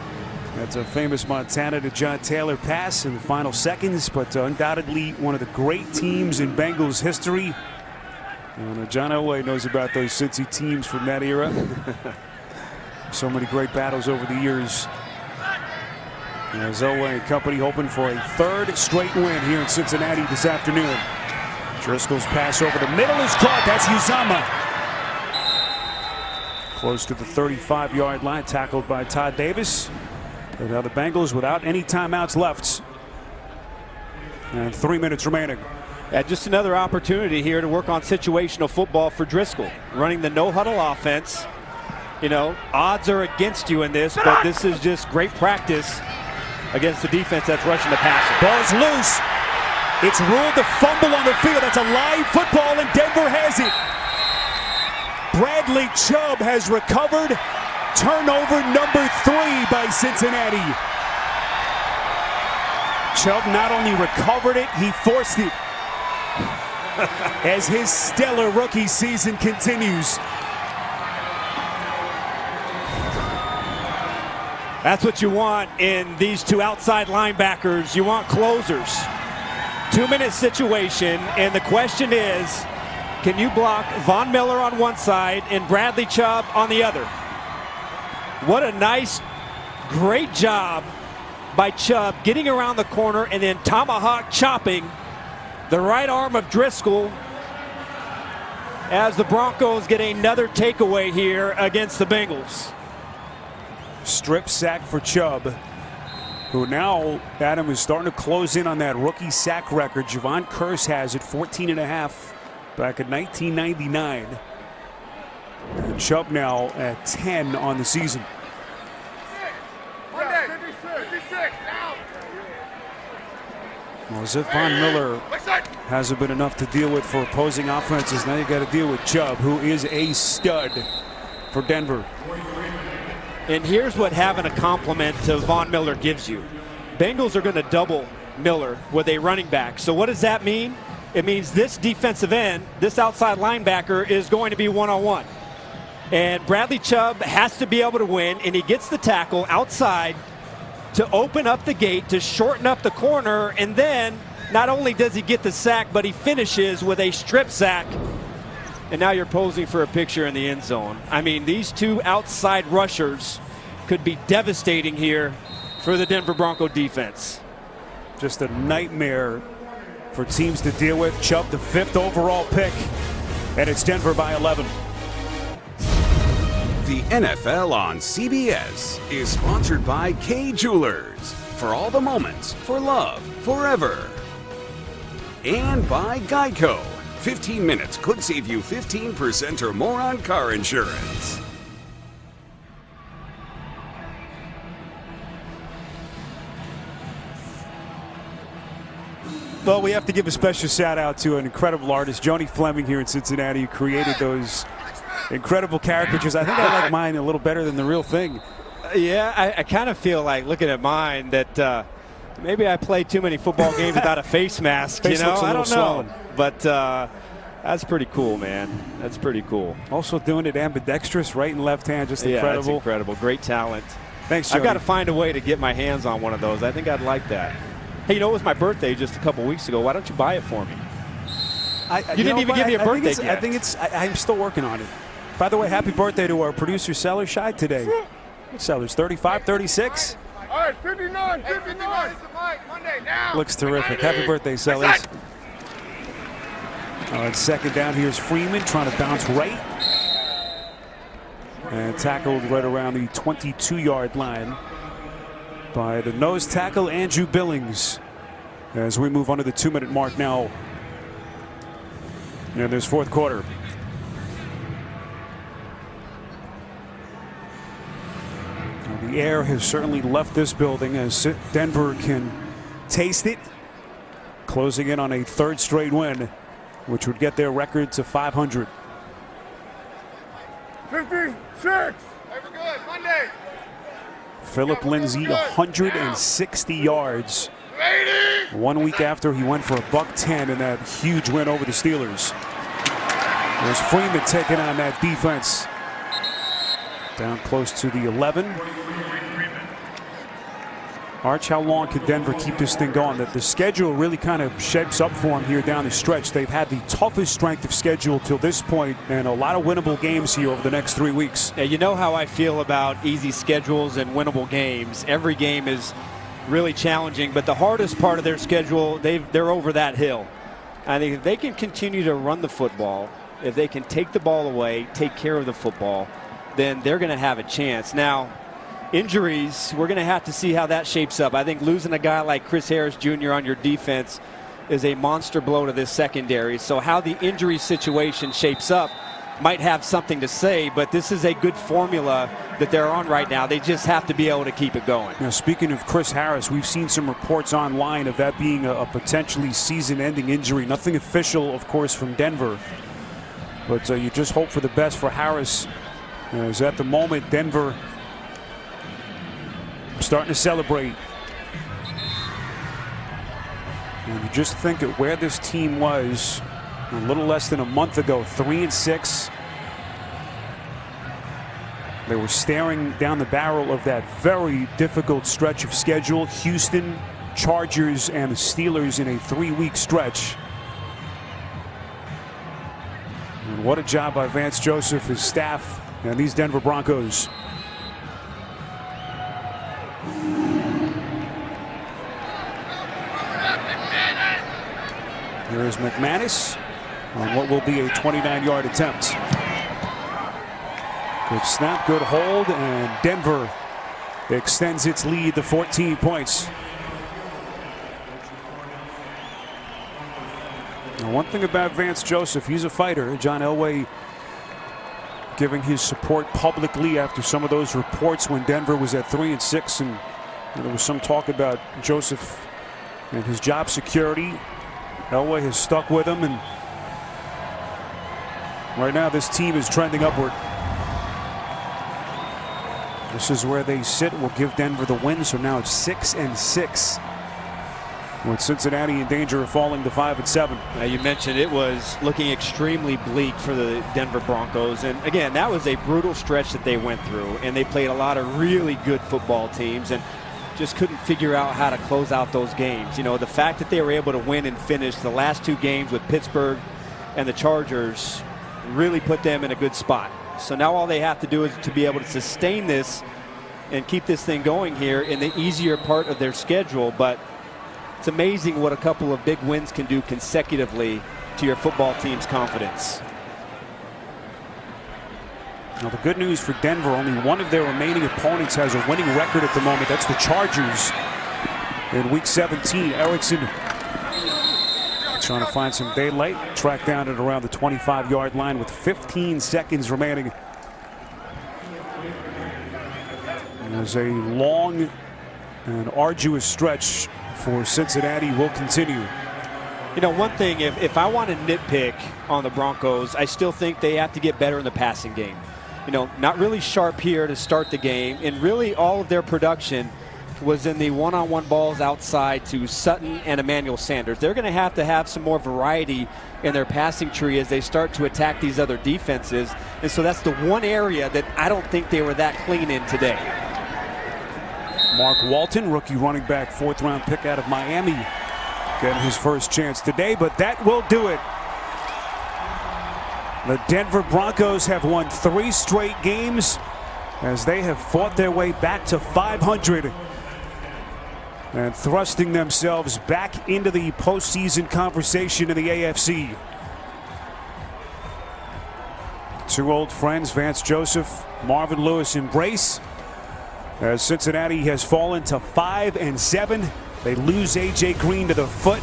That's a famous Montana to John Taylor pass in the final seconds, but undoubtedly one of the great teams in Bengals history. And John Elway knows about those Cincy teams from that era. So many great battles over the years. As Elway and company hoping for a 3rd straight win here in Cincinnati this afternoon. Driscoll's pass over the middle is caught. That's Uzama. Close to the 35-yard line, tackled by Todd Davis. And now the Bengals without any timeouts left. And 3 minutes remaining. Just another opportunity here to work on situational football for Driscoll. Running the no-huddle offense. Odds are against you in this, but this is just great practice against the defense that's rushing the passer. Ball's loose. It's ruled a fumble on the field. That's a live football, and Denver has it. Bradley Chubb has recovered. Turnover number 3 by Cincinnati. Chubb not only recovered it, he forced it. As his stellar rookie season continues. That's what you want in these two outside linebackers. You want closers. 2-minute situation, and the question is, can you block Von Miller on one side and Bradley Chubb on the other? What a nice, great job by Chubb getting around the corner and then tomahawk chopping the right arm of Driscoll as the Broncos get another takeaway here against the Bengals. Strip sack for Chubb, who now, Adam, is starting to close in on that rookie sack record. Javon Curse has it, 14.5 back in 1999. And Chubb now at 10 on the season. Well, as if Von Miller hasn't been enough to deal with for opposing offenses, now you got to deal with Chubb, who is a stud for Denver. And here's what having a complement to Von Miller gives you. Bengals are going to double Miller with a running back. So what does that mean? It means this defensive end, this outside linebacker, is going to be one-on-one. And Bradley Chubb has to be able to win, and he gets the tackle outside to open up the gate, to shorten up the corner, and then not only does he get the sack, but he finishes with a strip sack. And now you're posing for a picture in the end zone. I mean, these two outside rushers could be devastating here for the Denver Bronco defense. Just a nightmare for teams to deal with. Chubb, the 5th overall pick, and it's Denver by 11. The NFL on CBS is sponsored by Kay Jewelers. For all the moments, for love, forever. And by Geico. 15 minutes could save you 15% or more on car insurance. Well, we have to give a special shout out to an incredible artist, Joni Fleming here in Cincinnati, who created those incredible caricatures. I think I like mine a little better than the real thing. Yeah, I kind of feel like, looking at mine, that maybe I play too many football games without a face mask. Face looks a I little don't know. swollen. But That's pretty cool, man. That's pretty cool. Also doing it ambidextrous, right and left hand, just incredible. Yeah, that's incredible. Great talent. Thanks, Jody. I've got to find a way to get my hands on one of those. I think I'd like that. Hey, you know, it was my birthday just a couple weeks ago. Why don't you buy it for me? You didn't even give me a birthday gift. I'm still working on it. By the way, happy birthday to our producer, Sellers Shy, today. Sellers, 35, 36. All right, 59, 59. Monday, now. Looks terrific. Happy birthday, Sellers. On second down, here's Freeman trying to bounce right. And tackled right around the 22-yard line by the nose tackle, Andrew Billings. As we move on to the 2-minute mark now. And there's fourth quarter. Now, the air has certainly left this building as Denver can taste it. Closing in on a third straight win, which would get their record to 500. 56. Hey, we're good. Monday. Philip Lindsay, 160 yards. 1 week after he went for a $110 in that huge win over the Steelers. There's Freeman taking on that defense. Down close to the 11. Arch, how long could Denver keep this thing going? That the schedule really kind of shapes up for them here down the stretch. They've had the toughest strength of schedule till this point, and a lot of winnable games here over the next 3 weeks. Yeah, you know how I feel about easy schedules and winnable games. Every game is really challenging, but the hardest part of their schedule, they're over that hill. I think if they can continue to run the football, if they can take the ball away, take care of the football, then they're going to have a chance. Now, injuries, we're going to have to see how that shapes up. I think losing a guy like Chris Harris Jr. on your defense is a monster blow to this secondary. So how the injury situation shapes up might have something to say, but this is a good formula that they're on right now. They just have to be able to keep it going. Now, speaking of Chris Harris, we've seen some reports online of that being a potentially season-ending injury. Nothing official, of course, from Denver. But you just hope for the best for Harris. As at the moment, Denver starting to celebrate. And you just think of where this team was a little less than a month ago, 3-6. They were staring down the barrel of that very difficult stretch of schedule. Houston, Chargers, and the Steelers in a 3-week stretch. And what a job by Vance Joseph, his staff, and these Denver Broncos. Here is McManus on what will be a 29-yard attempt. Good snap, good hold, and Denver extends its lead to 14 points. Now, one thing about Vance Joseph, he's a fighter. John Elway giving his support publicly after some of those reports when Denver was at 3-6, and there was some talk about Joseph and his job security. Elway has stuck with him, and right now this team is trending upward. This is where they sit. Will give Denver the win, so now it's 6-6. With Cincinnati in danger of falling to 5-7. Now, you mentioned it was looking extremely bleak for the Denver Broncos, and again, that was a brutal stretch that they went through, and they played a lot of really good football teams and just couldn't figure out how to close out those games. You know, the fact that they were able to win and finish the last two games with Pittsburgh and the Chargers really put them in a good spot. So now all they have to do is to be able to sustain this and keep this thing going here in the easier part of their schedule. But it's amazing what a couple of big wins can do consecutively to your football team's confidence. Now, the good news for Denver, only one of their remaining opponents has a winning record at the moment. That's the Chargers in Week 17. Erickson trying to find some daylight. Tracked down at around the 25-yard line with 15 seconds remaining. As a long and arduous stretch for Cincinnati will continue. You know, one thing, if I want to nitpick on the Broncos, I still think they have to get better in the passing game. You know, not really sharp here to start the game, and really all of their production strength was in the one-on-one balls outside to Sutton and Emmanuel Sanders. They're going to have some more variety in their passing tree as they start to attack these other defenses. And so that's the one area that I don't think they were that clean in today. Mark Walton, rookie running back, 4th-round pick out of Miami, getting his first chance today, but that will do it. The Denver Broncos have won 3 straight games as they have fought their way back to 500 and thrusting themselves back into the postseason conversation in the AFC. 2 old friends, Vance Joseph, Marvin Lewis, embrace as Cincinnati has fallen to 5-7. They lose A.J. Green to the foot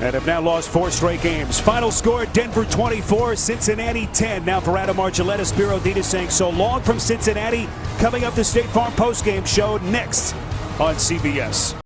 and have now lost 4 straight games. Final score, Denver 24, Cincinnati 10. Now for Adam Archuleta, Spiro Dita saying so long from Cincinnati. Coming up, the State Farm postgame show next on CBS.